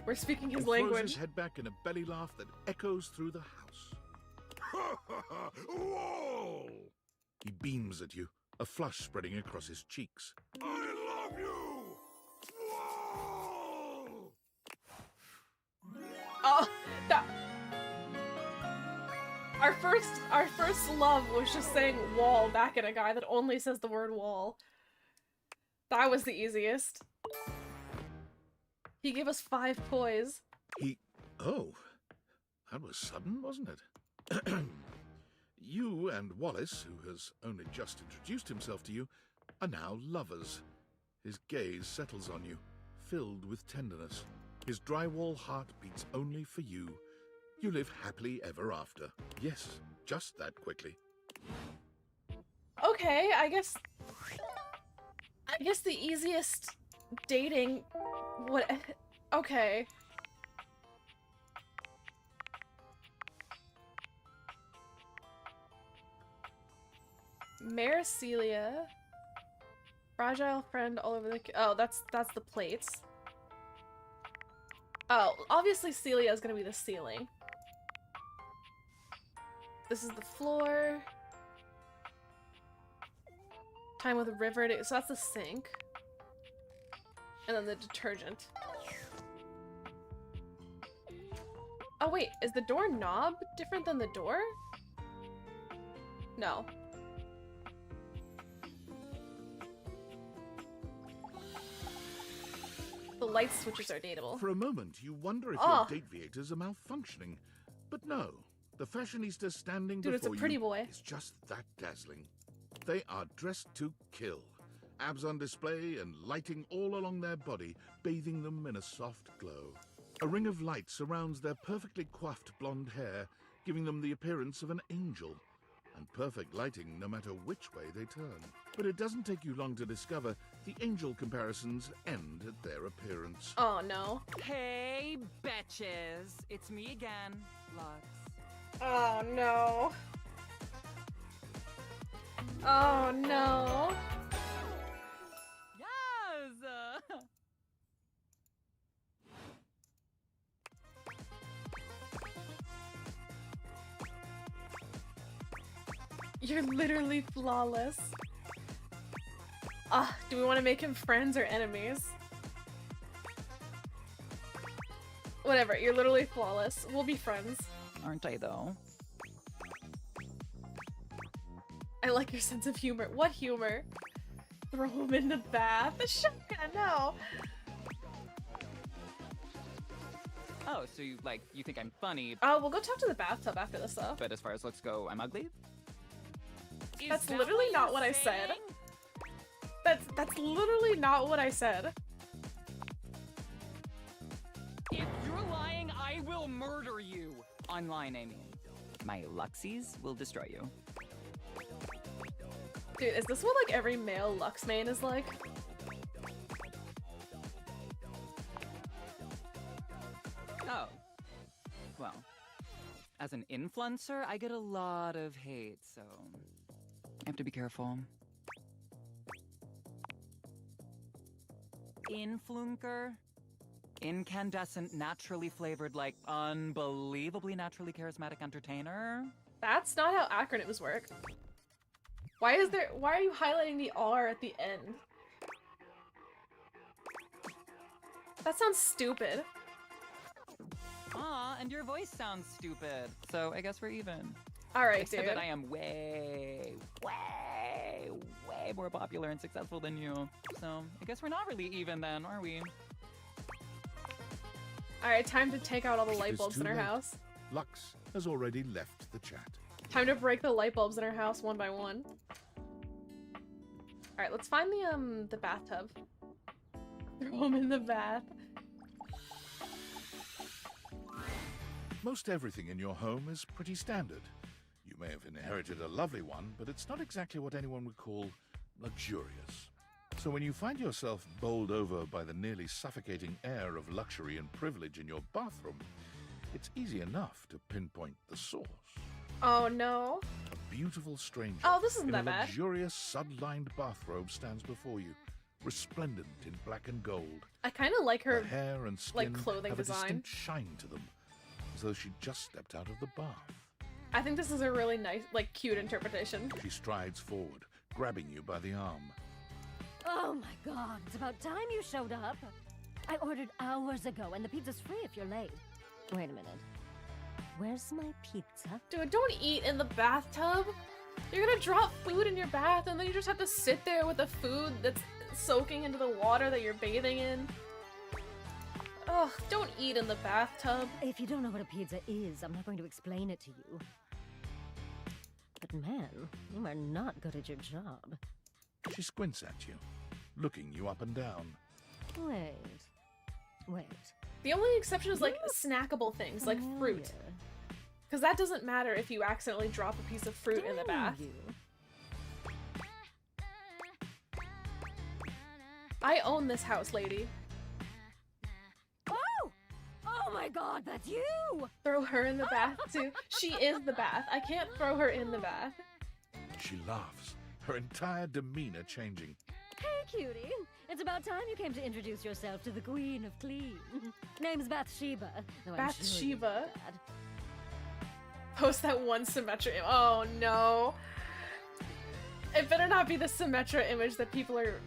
We're speaking his He throws language. his head back in a belly laugh that echoes through the house. Wall! He beams at you, a flush spreading across his cheeks. I love you! Wall! Oh, that... Our first love was just saying wall back at a guy that only says the word wall. That was the easiest. He gave us 5 toys. Oh, that was sudden, wasn't it? You and Wallace, who has only just introduced himself to you, are now lovers. His gaze settles on you, filled with tenderness. His drywall heart beats only for you. You live happily ever after. Yes, just that quickly. Okay, I guess the easiest dating... What... Okay. Mare Celia. Fragile friend all over the... Oh, that's the plates. Oh, obviously Celia is gonna be the ceiling. This is the floor. Time with a river. So that's the sink. And then the detergent. Oh wait, is the door knob different than the door? No. The light switches are dateable. For a moment, you wonder if Oh. your date viators are malfunctioning. But no, the fashionista standing Dude, it's a before pretty you boy. is just that dazzling. They are dressed to kill. Abs on display and lighting all along their body, bathing them in a soft glow. A ring of light surrounds their perfectly coiffed blonde hair, giving them the appearance of an angel. And perfect lighting no matter which way they turn. But it doesn't take you long to discover the angel comparisons end at their appearance. Oh no. Hey, betches. It's me again, Lux. Oh no. Oh no. Yes! You're literally flawless. Do we want to make him friends or enemies? Whatever, you're literally flawless. We'll be friends. Aren't I, though? I like your sense of humor. What humor? Throw him in the bath? Shaka, no. Oh, so you think I'm funny, Oh, we'll go talk to the bathtub after this, though. but as far as looks go, I'm ugly? That's literally not what I said. That's literally not what I said. will murder you. Online, I mean. My Luxies will destroy you. Dude, is this what like every male Lux main is like? Oh. Well, as an influencer, I get a lot of hate, so I have to be careful. Influnker? Incandescent, naturally flavored, like, unbelievably naturally charismatic entertainer? That's not how acronyms work. Why are you highlighting the R at the end? That sounds stupid. Aw, and your voice sounds stupid. So I guess we're even. Alright, Except dude. that I am way more popular and successful than you. So I guess we're not really even then, are we? Alright, time to take out all the It light is bulbs too in our late. house. Lux has already left the chat. Time to break the light bulbs in our house one by one. Alright, let's find the bathtub. Throw them in the bath. Most everything in your home is pretty standard. You may have inherited a lovely one, but it's not exactly what anyone would call luxurious. So when you find yourself bowled over by the nearly suffocating air of luxury and privilege in your bathroom, it's easy enough to pinpoint the source. Oh no. A beautiful stranger Oh, this isn't in that a bad. luxurious sud-lined bathrobe stands before you, resplendent in black and gold. I kind of like her hair and skin like clothing have design. a distinct shine to them, as though she just stepped out of the bath. I think this is a really nice, like, cute interpretation. She strides forward, grabbing you by the arm. Oh my god, it's about time you showed up. I ordered hours ago and the pizza's free if you're late. Wait a minute. Where's my pizza? Dude, don't eat in the bathtub. You're gonna drop food in your bath and then you just have to sit there with the food that's soaking into the water that you're bathing in. Ugh, don't eat in the bathtub. If you don't know what a pizza is, I'm not going to explain it to you. But man, you are not good at your job. She squints at you, looking you up and down. Wait. The only exception is like snackable things, like fruit. Because that doesn't matter if you accidentally drop a piece of fruit in the bath. I own this house, lady. Oh my god, that's you! Throw her in the bath too. She is the bath. I can't throw her in the bath. She laughs, her entire demeanor changing. Hey, cutie. It's about time you came to introduce yourself to the Queen of Clean. Name's Bathsheba. though I'm sure you're Bathsheba. bad. Post that one Symmetra. Oh no. It better not be the Symmetra image that people are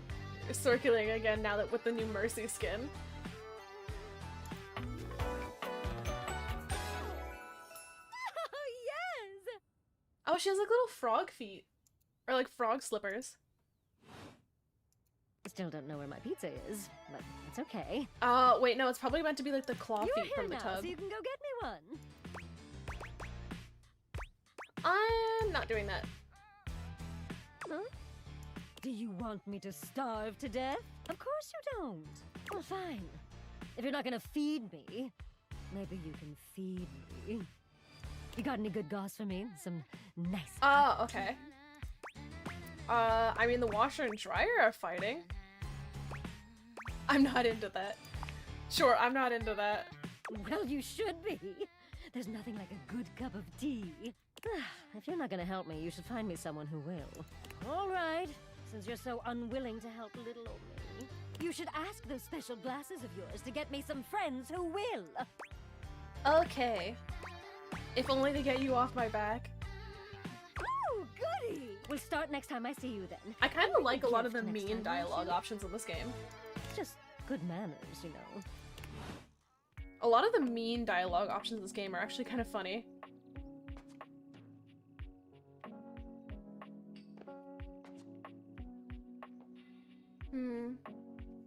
circulating again now that with the new Mercy skin. Oh, yes! Oh, she has like little frog feet. Or like frog slippers. Still don't know where my pizza is, but it's okay. Wait, no, it's probably meant to be like the claw You're feet here from the now, tub. so you can go get me one. I'm not doing that. Huh? Do you want me to starve to death? Of course you don't. Well, fine. If you're not gonna feed me, maybe you can feed me. You got any good goss for me? Some nice. Oh, okay. I mean, the washer and dryer are fighting. I'm not into that. Sure, I'm not into that. Well, you should be. There's nothing like a good cup of tea. If you're not gonna help me, you should find me someone who will. All right. Since you're so unwilling to help little old me, you should ask those special glasses of yours to get me some friends who will. Okay. If only to get you off my back. Oh, goody! We'll start next time I see you then. I kind of like a lot of the Next mean time, dialogue won't you? options in this game. Just good manners, you know. A lot of the mean dialogue options in this game are actually kind of funny.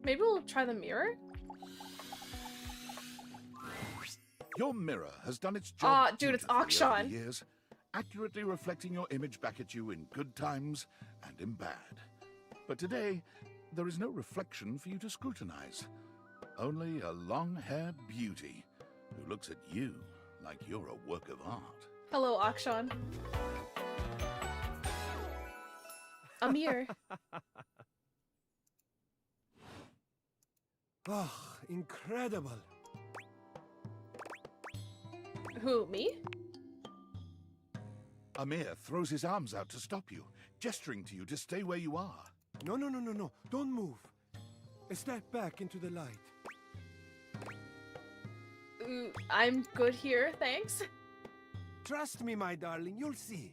Maybe we'll try the mirror? Your mirror has done its job. Dude, it's dutifully over Akshan. the years, accurately reflecting your image back at you in good times and in bad. But today, there is no reflection for you to scrutinize. Only a long-haired beauty who looks at you like you're a work of art. Hello, Akshan. Amir. Oh, incredible. Who, me? Amir throws his arms out to stop you, gesturing to you to stay where you are. No. Don't move. Step back into the light. I'm good here, thanks. Trust me, my darling, you'll see.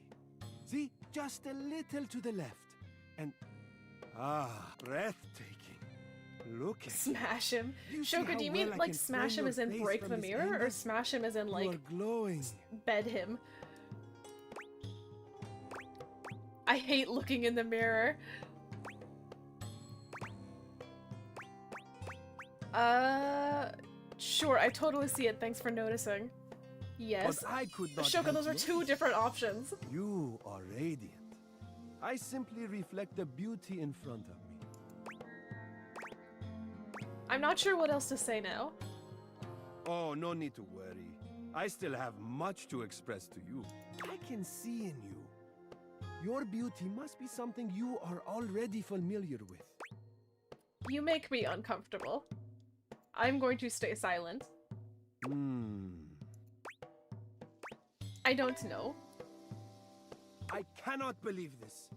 See? Just a little to the left. And... breathtaking. Look at Smash him. You see Shoka, how do you well mean I like can smash frame him as your in face break from the this mirror, or angle? smash him as in You like are glowing. bed him? I hate looking in the mirror. Sure, I totally see it. Thanks for noticing. Yes. But I could not Shoka, help those are two notice. different options. You are radiant. I simply reflect the beauty in front of me. I'm not sure what else to say now. Oh, no need to worry. I still have much to express to you. I can see in you. Your beauty must be something you are already familiar with. You make me uncomfortable. I'm going to stay silent. I don't know. I cannot believe this.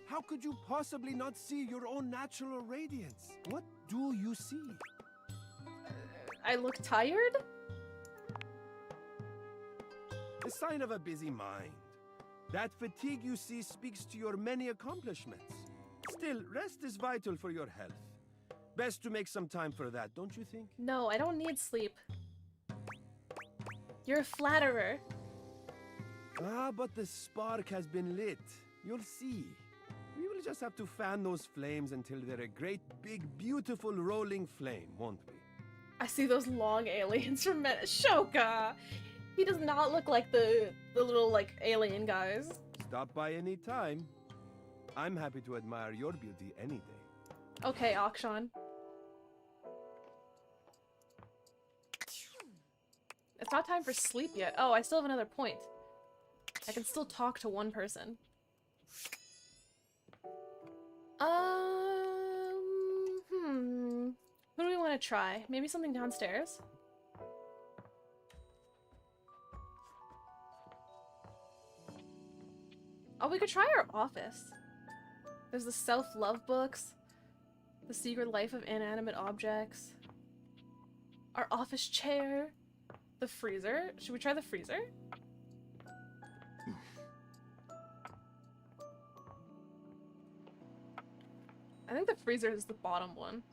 How could you possibly not see your own natural radiance? What do you see? I look tired? A sign of a busy mind. That fatigue you see speaks to your many accomplishments. Still, rest is vital for your health. Best to make some time for that, don't you think? No, I don't need sleep. You're a flatterer. But the spark has been lit. You'll see. We will just have to fan those flames until they're a great, big, beautiful rolling flame, won't we? I see those long aliens from Shoka! He does not look like the little, like, alien guys. Stop by any time. I'm happy to admire your beauty any day. Okay, Akshan. It's not time for sleep yet. Oh, I still have another point. I can still talk to one person. Who do we want to try? Maybe something downstairs? Oh, we could try our office. There's the self-love books, the secret life of inanimate objects, our office chair, the freezer. Should we try the freezer? I think the freezer is the bottom one.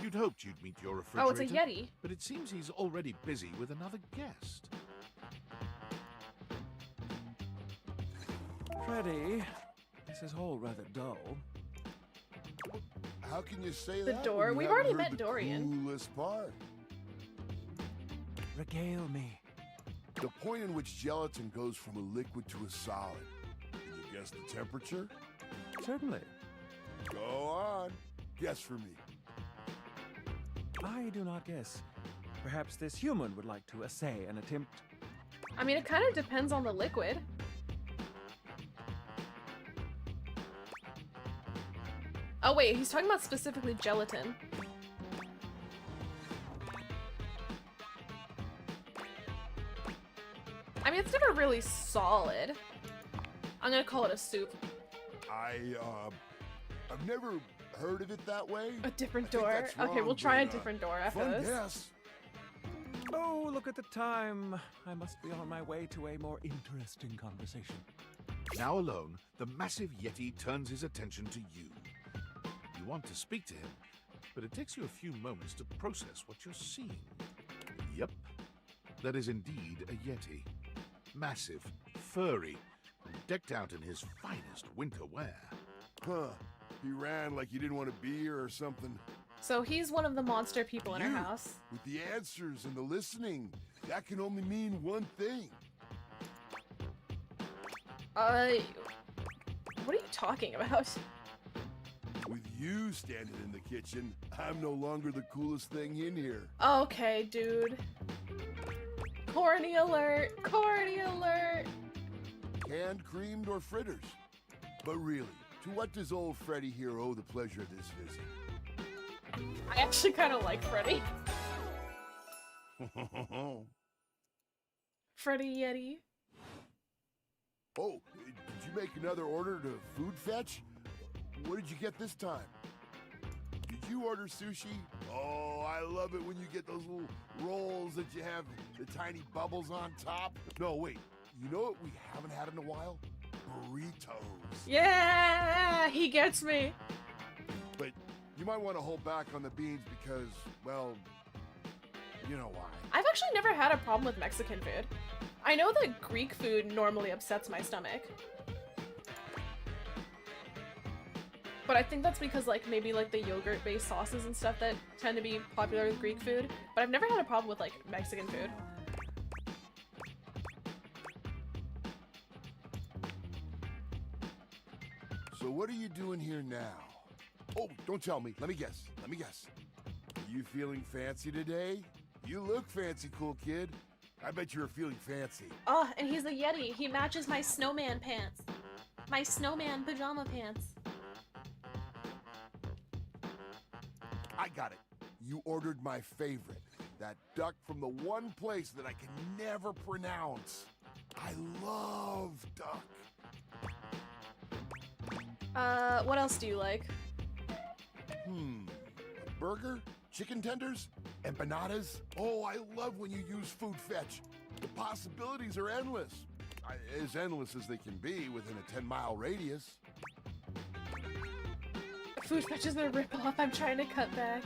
You'd hoped you'd meet your refrigerator. Oh, it's a Yeti. But it seems he's already busy with another guest. Freddy, this is all rather dull. How can you say The that? door? when you We've haven't already heard met the Dorian. Coolest part. Regale me. The point in which gelatin goes from a liquid to a solid. Can you guess the temperature? Certainly. Go on. Guess for me. I do not guess. Perhaps this human would like to essay an attempt. I mean, it kind of depends on the liquid. Oh wait, he's talking about specifically gelatin. I mean, it's never really solid. I'm gonna call it a soup. I've never heard of it that way. A different I think door? that's Okay, wrong, we'll try a but, different door after fun this. guess. Oh, look at the time. I must be on my way to a more interesting conversation. Now alone, the massive Yeti turns his attention to you. You want to speak to him, but it takes you a few moments to process what you're seeing. Yep, that is indeed a Yeti. Massive, furry, and decked out in his finest winter wear. Huh. He ran like he didn't want to be here or something. So he's one of the monster people in our You, house. With the answers and the listening, that can only mean one thing. What are you talking about? With you standing in the kitchen, I'm no longer the coolest thing in here. Okay, dude. Corny alert! Corny alert! Canned, creamed, or fritters? But really, to what does old Freddy here owe the pleasure of this visit? I actually kind of like Freddy. Freddy Yeti. Oh, did you make another order to food fetch? What did you get this time? Did you order sushi? Oh, I love it when you get those little rolls that you have the tiny bubbles on top. No, wait. You know what we haven't had in a while? Burritos. Yeah, he gets me. But you might want to hold back on the beans because, well, you know why. I've actually never had a problem with Mexican food. I know that Greek food normally upsets my stomach. But I think that's because like maybe like the yogurt-based sauces and stuff that tend to be popular with Greek food. But I've never had a problem with like Mexican food. So what are you doing here now? Oh, don't tell me. Let me guess. Let me guess. Are you feeling fancy today? You look fancy, cool kid. I bet you're feeling fancy. Oh, and he's a Yeti. He matches my snowman pants. My snowman pajama pants. I got it. You ordered my favorite. That duck from the one place that I can never pronounce. I love duck. What else do you like? A burger? Chicken tenders? Empanadas? Oh, I love when you use food fetch. The possibilities are endless. As endless as they can be within a 10-mile radius. Food fetch is a ripoff. I'm trying to cut back.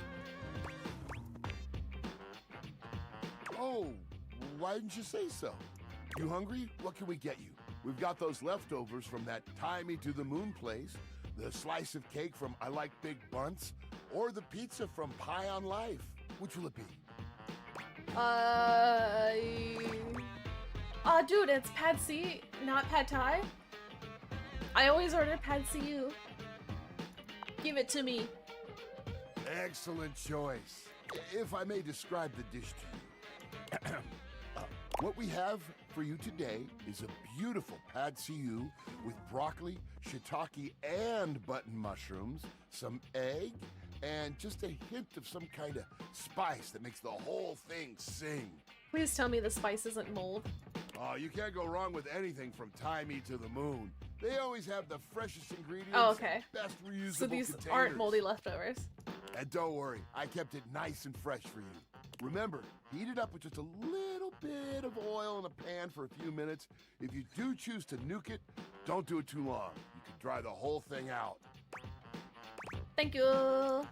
Oh, why didn't you say so? You hungry? What can we get you? We've got those leftovers from that Tie Me to the Moon place, the slice of cake from I Like Big Bunts, or the pizza from Pie on Life. Which will it be? Dude, it's Pad See, not Pad Thai. I always order Pad See Ew. Give it to me. Excellent choice. If I may describe the dish to you. What we have for you today is a beautiful pad see ew with broccoli, shiitake, and button mushrooms, some egg, and just a hint of some kind of spice that makes the whole thing sing. Please tell me the spice isn't mold. Oh, you can't go wrong with anything from Tie Me to the Moon. They always have the freshest ingredients. Oh, okay. And best reusable So these containers. aren't moldy leftovers. And don't worry, I kept it nice and fresh for you. Remember, heat it up with just a little bit of oil in a pan for a few minutes. If you do choose to nuke it, don't do it too long. You can dry the whole thing out. Thank you.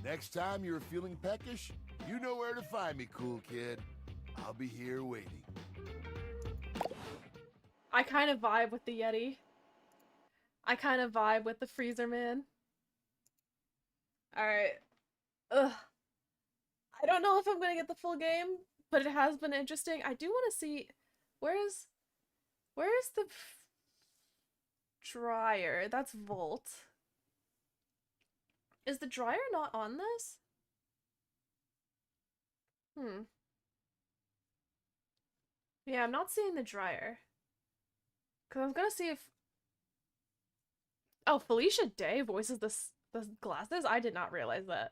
Next time you're feeling peckish, you know where to find me, cool kid. I'll be here waiting. I kind of vibe with the Yeti. I kind of vibe with the Freezer Man. Alright. Ugh. I don't know if I'm gonna get the full game, but it has been interesting. I do want to see... Where's the... dryer? That's Volt. Is the dryer not on this? Yeah, I'm not seeing the dryer. Because I was gonna see if... Oh, Felicia Day voices the glasses? I did not realize that.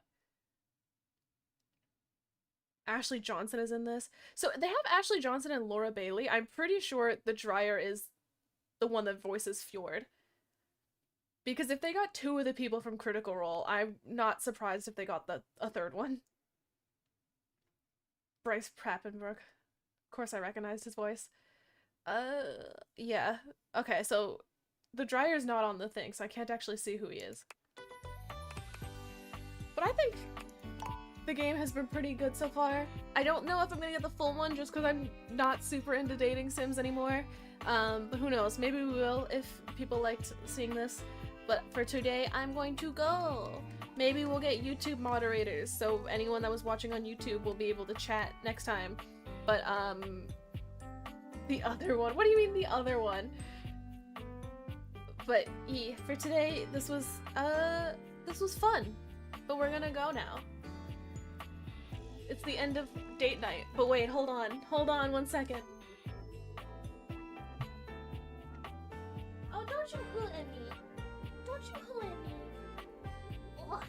Ashley Johnson is in this. So they have Ashley Johnson and Laura Bailey. I'm pretty sure the dryer is the one that voices Fjord. Because if they got two of the people from Critical Role, I'm not surprised if they got a third one. Bryce Prappenbrook. Of course I recognized his voice. Yeah. Okay, so the dryer's not on the thing, so I can't actually see who he is. But I think the game has been pretty good so far. I don't know if I'm gonna get the full one just because I'm not super into dating sims anymore. But who knows, maybe we will if people liked seeing this. But for today, I'm going to go. Maybe we'll get YouTube moderators, so anyone that was watching on YouTube will be able to chat next time. But, the other one? What do you mean the other one? But E, for today, this was fun. But we're gonna go now. It's the end of date night. But wait, hold on. Hold on 1 second. Oh, don't you hoot at me. Don't you hoot at me. Oh,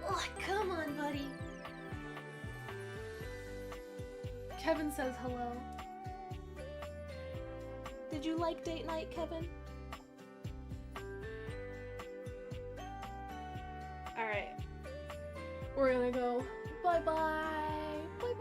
Oh, come on, buddy. Kevin says hello. Did you like date night, Kevin? Alright. We're gonna go. Bye-bye.